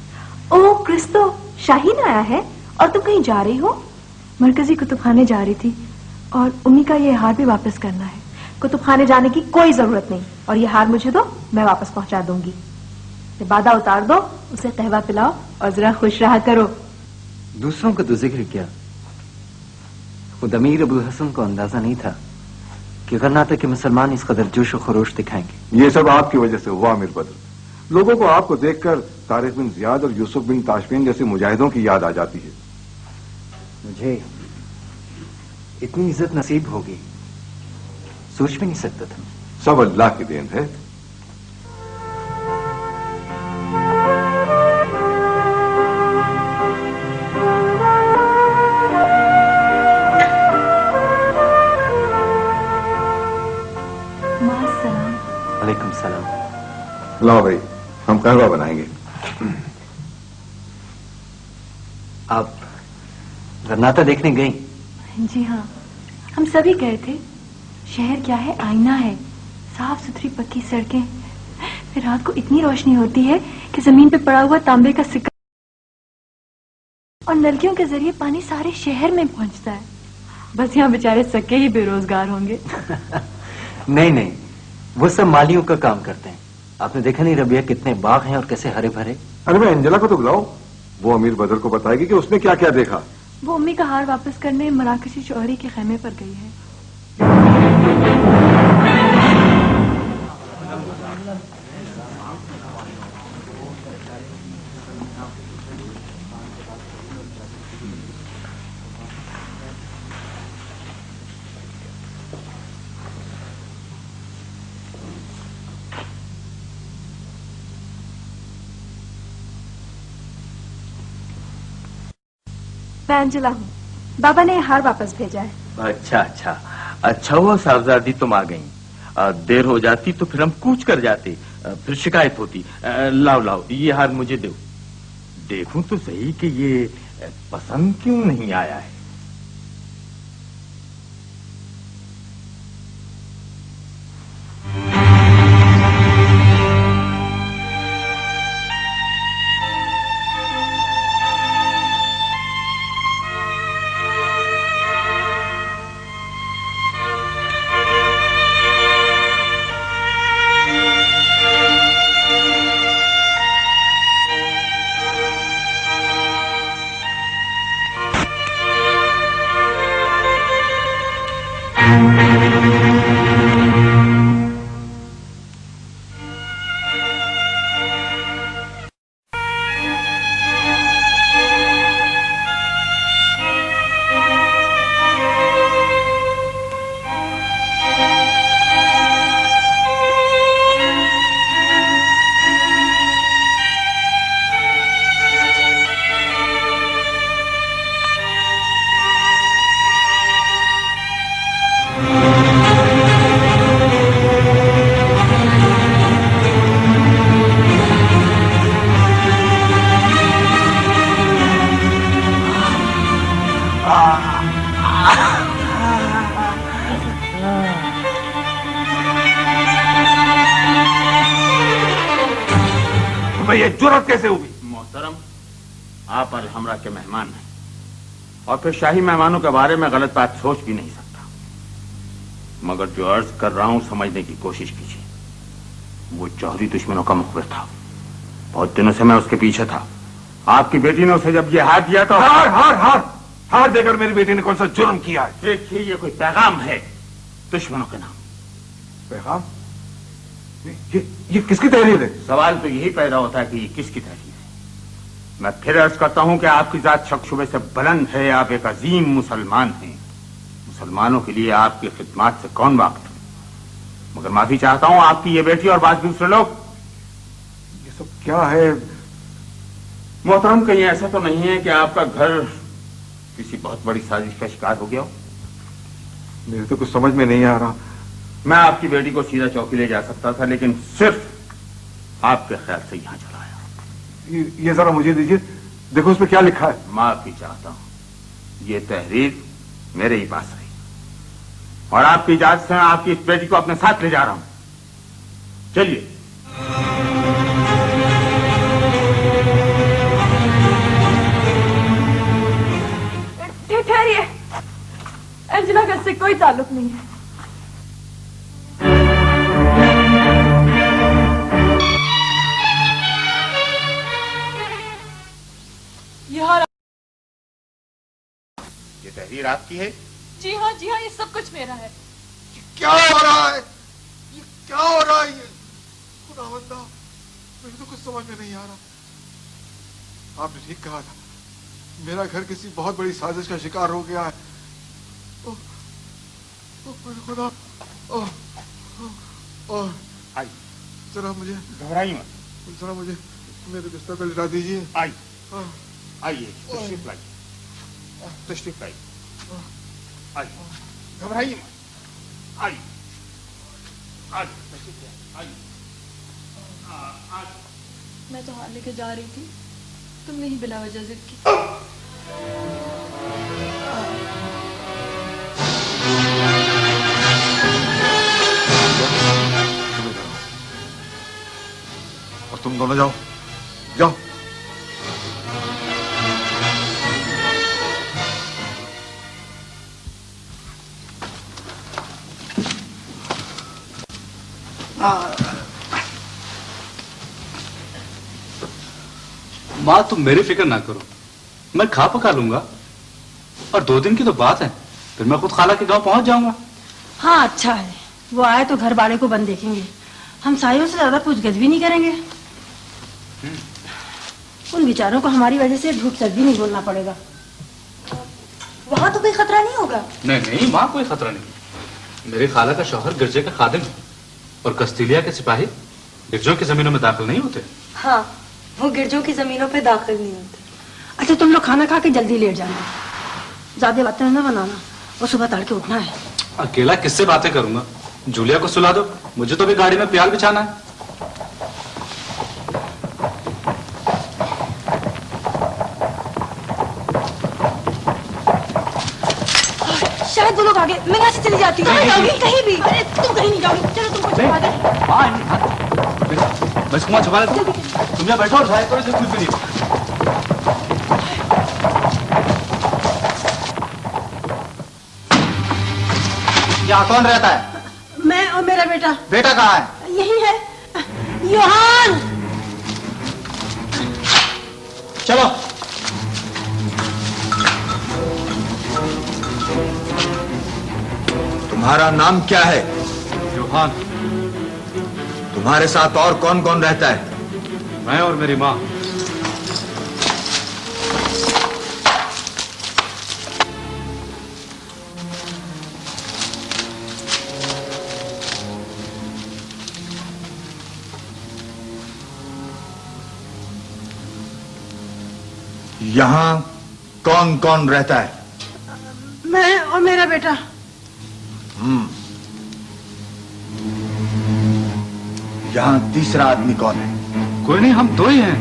ओह क्रिस्तो, शाहीन आया है और तुम कहीं जा रही हो? मरकजी कुतुबखाने जा रही थी और उम्मी का ये हार भी वापस करना है। कुतुबखाने जाने की कोई जरूरत नहीं, और ये हार मुझे दो, मैं वापस पहुंचा दूंगी। बादा उतार दो, उसे कहवा पिलाओ और जरा खुश रहा करो। दूसरों का तो जिक्र क्या, खुद अमीर अबुल हसन को अंदाजा नहीं था कि कर्नाटक के मुसलमान इस कदर जोश और खरोश दिखाएंगे। ये सब आपकी वजह से हुआ अमीर बद्र। लोगों को आपको देखकर तारिक बिन जियाद और यूसुफ बिन ताशफीन जैसे मुजाहिदों की याद आ जाती है। मुझे इतनी इज्जत नसीब होगी सोच भी नहीं सकता था। सब अल्लाह की देन है। वालेकुम सलाम। लाओ भाई, हम कहवा बनाएंगे। आप कर्नाटक देखने गई? जी हाँ, हम सभी गए थे। शहर क्या है, आईना है, साफ सुथरी पक्की सड़कें, फिर रात को इतनी रोशनी होती है कि जमीन पे पड़ा हुआ तांबे का सिक्का और नलकियों के जरिए पानी सारे शहर में पहुंचता है। बस यहाँ बेचारे सके ही बेरोजगार होंगे। नहीं नहीं, वो सब मालियों का काम करते हैं। आपने देखा नहीं रबिया कितने बाग हैं और कैसे हरे भरे। अरे मैं अंजला को तो बुलाओ, वो अमीर बदर को बताएगी कि उसने क्या क्या देखा। वो अम्मी का हार वापस करने मराकशी शौहरी के खेमे पर गई है। मैं अंजला हूँ, बाबा ने हार वापस भेजा है। अच्छा अच्छा, अच्छा हुआ साहबजादी तुम आ गई। देर हो जाती तो फिर हम कूच कर जाते, फिर शिकायत होती। लाओ लाओ ये हार मुझे दो, देखूं तो सही कि ये पसंद क्यों नहीं आया है। ये जुर्रत कैसे हुई? मोहतरम, आप अल हमरा के मेहमान हैं और फिर शाही मेहमानों के बारे में गलत बात सोच भी नहीं सकता, मगर जो अर्ज कर रहा हूं समझने की कोशिश कीजिए। वो जौहरी दुश्मनों का मुखबिर था, बहुत दिनों से मैं उसके पीछे था। आपकी बेटी ने उसे जब ये हार दिया तो हार देकर मेरी बेटी ने कौन सा जुर्म किया है? देखिए ये कोई पैगाम है दुश्मनों के नाम। पैगाम? ये किसकी तहरीर है? सवाल तो यही पैदा होता है कि ये किसकी तहरीर है। मैं फिर अर्ज करता हूं कि आपकी जात शक शुबे से बुलंद है, आप एक अजीम मुसलमान हैं। मुसलमानों के लिए आपकी खिदमत से कौन वाकिफ है, मगर माफी चाहता हूं आपकी ये बेटी और बाद दूसरे लोग। ये सब क्या है? मोहतरम, कहीं ऐसा तो नहीं है कि आपका घर किसी बहुत बड़ी साजिश का शिकार हो गया हो? मेरे तो कुछ समझ में नहीं आ रहा। मैं आपकी बेटी को सीधा चौकी ले जा सकता था, लेकिन सिर्फ आपके ख्याल से यहां चला आया। ये जरा मुझे दीजिए, देखो उसमें क्या लिखा है। माफी चाहता हूं, ये तहरीर मेरे ही पास रही और आपकी इजाजत से मैं आपकी इस बेटी को अपने साथ ले जा रहा हूं। चलिए। ठहरिए, अंजना का इससे कोई ताल्लुक नहीं है। ये तहरीर आपकी है? जी हाँ, ये सब कुछ मेरा है। क्या हो रहा है? ये क्या हो रहा है? ये खुदावंदा, मुझे तो कुछ समझ में नहीं आ रहा। आपने ठीक कहा था, मेरा घर किसी बहुत बड़ी साजिश का शिकार हो गया है। खुदा, आई जरा मुझे घबराइए मत, जरा मुझे मेरे बिस्तर पर लिटा दीजिए। आइए तशरीफ लाइए, तशरीफ लाइए, आइए, घबराइए मत, आइए, आइए, तशरीफ लाइए, आइए। मैं तो हार लेके जा रही थी, तुमने ही बिना वजह जिद की। और तुम दोनों जाओ, जाओ। माँ तुम मेरी फिक्र ना करो, मैं खा पका लूंगा और 2 दिन की तो बात है, फिर मैं खुद खाला के गांव पहुंच जाऊंगा। हाँ अच्छा है, वो आए तो घर वाले को बंद देखेंगे, हम साइयों से ज्यादा पूछगछ भी नहीं करेंगे। उन बेचारों को हमारी वजह से धूप तक भी नहीं बोलना पड़ेगा। वहां तो कोई खतरा नहीं होगा? नहीं नहीं माँ, कोई खतरा नहीं। मेरे खाला का शौहर गिरजे का खादिम है और कस्तीलिया के सिपाही गिरजों की जमीनों में दाखिल नहीं होते। हाँ, वो गिरजों की जमीनों पे दाखिल नहीं होते। अच्छा तुम लोग खाना खा के जल्दी लेट जाना, ज्यादा बातें न बनाना, वो सुबह तड़के उठना है। अकेला किससे बातें करूंगा? जूलिया को सुला दो, मुझे तो भी गाड़ी में प्याल बिछाना है। शायद वो लोग आगे, मैं यहाँ से चली जाती हूँ। कहीं भी? अरे तुम कहीं नहीं जाओगी, चलो तुमको छुपा दे। मैं इसको छुपा लेता हूँ, तुम यहाँ बैठो और भाई थोड़े से कुछ भी नहीं। यहाँ कौन रहता है? मैं और मेरा बेटा। बेटा कहाँ है? यही है, योहान। चलो। तुम्हारा नाम क्या है? योहान। तुम्हारे साथ और कौन कौन रहता है? मैं और मेरी माँ। यहाँ कौन कौन रहता है? मैं और मेरा बेटा। यहाँ तीसरा आदमी कौन है? कोई नहीं, हम 2 ही हैं।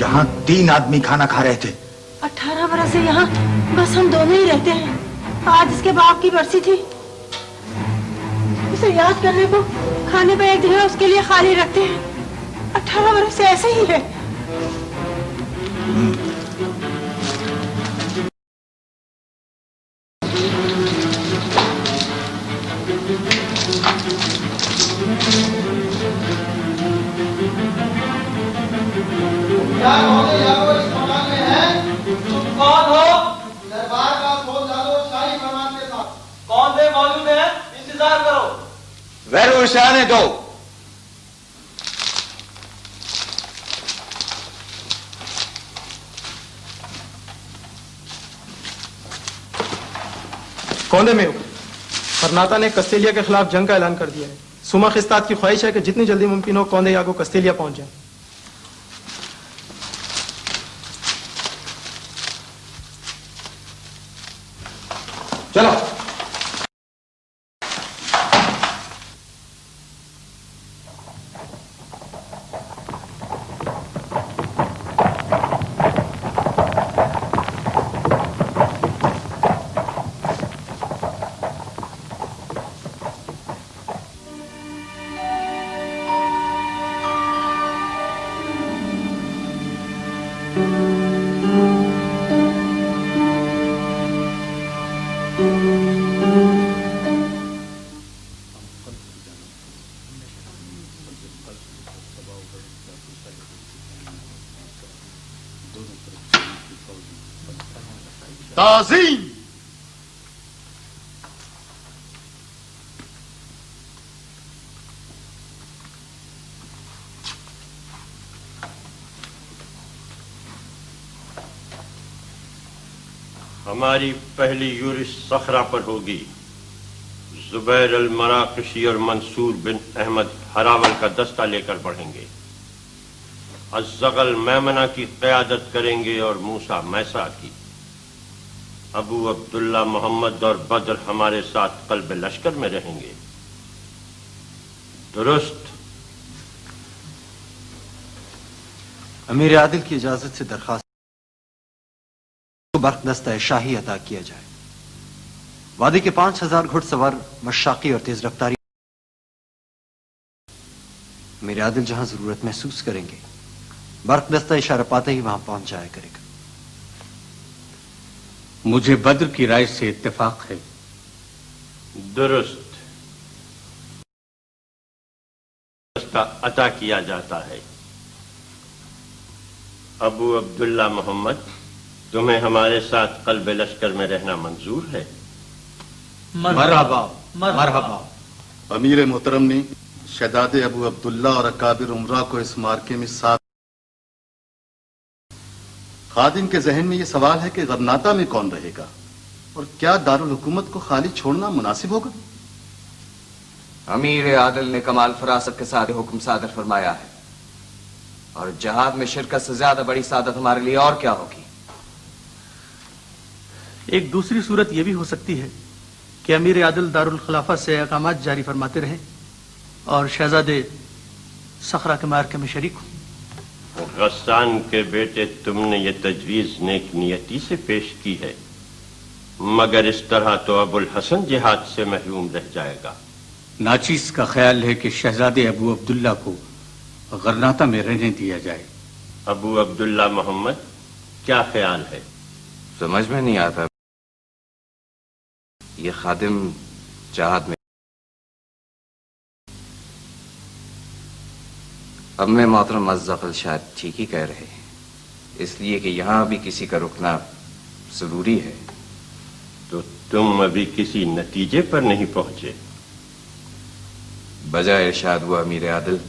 यहाँ 3 आदमी खाना खा रहे थे। 18 बरस से यहाँ बस हम दोनों ही रहते हैं। आज इसके बाप की बरसी थी, उसे याद करने को खाने पे एक जगह उसके लिए खाली रखते हैं। 18 बरस से ऐसे ही है। कौन हो? दरबार का खोल डालो शाही फरमान के साथ। कौन से मौजूद है? इंतजार करो। वैरू शाने दो। कौंदे में फरनाता ने कस्तेलिया के खिलाफ जंग का ऐलान कर दिया है। सुमा खिस्तात की ख्वाहिश है कि जितनी जल्दी मुमकिन हो कौंदे यागो कस्तेलिया पहुंच जाए। चलो। ताज़ीम। हमारी पहली यूरिस सखरा पर होगी। जुबैर अल मराकशी और मंसूर बिन अहमद हरावल का दस्ता लेकर बढ़ेंगे। अज़्ज़गल मैमना की क़यादत करेंगे और मूसा मैसा की। अबू अब्दुल्ला मोहम्मद और बद्र हमारे साथ कल्ब लश्कर में रहेंगे। दुरुस्त। अमीर आदिल की इजाजत से दरखास्त बर्क दस्ता शाही अता किया जाए। वादी के 5000 घुड़सवार मशाकी और तेज रफ्तारी अमीर आदिल जहां जरूरत महसूस करेंगे, बर्क दस्ता इशारा पाते ही वहां पहुंच जाया करेगा। मुझे बद्र की राय से इत्तेफाक है। दुरुस्त। का अता किया जाता है। अबू अब्दुल्ला मोहम्मद, तुम्हें हमारे साथ कल्ब लश्कर में रहना मंजूर है? मरहबा मरहबा। अमीर मोहतरम ने शहजादे अबू अब्दुल्ला और अकाबिर उमरा को इस मार्के में साथ। खादिम के जहन में ये सवाल है कि गरनाता में कौन रहेगा और क्या दारुल हुकूमत को खाली छोड़ना मुनासिब होगा? अमीर आदिल ने कमाल फरासत के साथ हुक्म सादर फरमाया है और जहाद में शिरकत से ज्यादा बड़ी सादत हमारे लिए और क्या होगी। एक दूसरी सूरत यह भी हो सकती है कि अमीर आदिल दारुल खिलाफत से अहकामात जारी फरमाते रहे और शहजादे सखरा के मार्के में शरीक हो। गस्सान के बेटे, तुमने ये तजवीज नेक नियति से पेश की है, मगर इस तरह तो अबुल हसन जिहाद से महरूम रह जाएगा। नाचीज का ख्याल है कि शहजादे अबू अब्दुल्ला को गरनाता में रहने दिया जाए। अबू अब्दुल्ला मोहम्मद, क्या ख्याल है? समझ में नहीं आता। ये खादिम जहाद में अब मैं मोहतरम अज़्ज़क़ल शायद ठीक ही कह रहे हैं, इसलिए कि यहाँ भी किसी का रुकना जरूरी है। तो तुम अभी किसी नतीजे पर नहीं पहुंचे? बजाय इरशाद हुआ अमीर आदिल,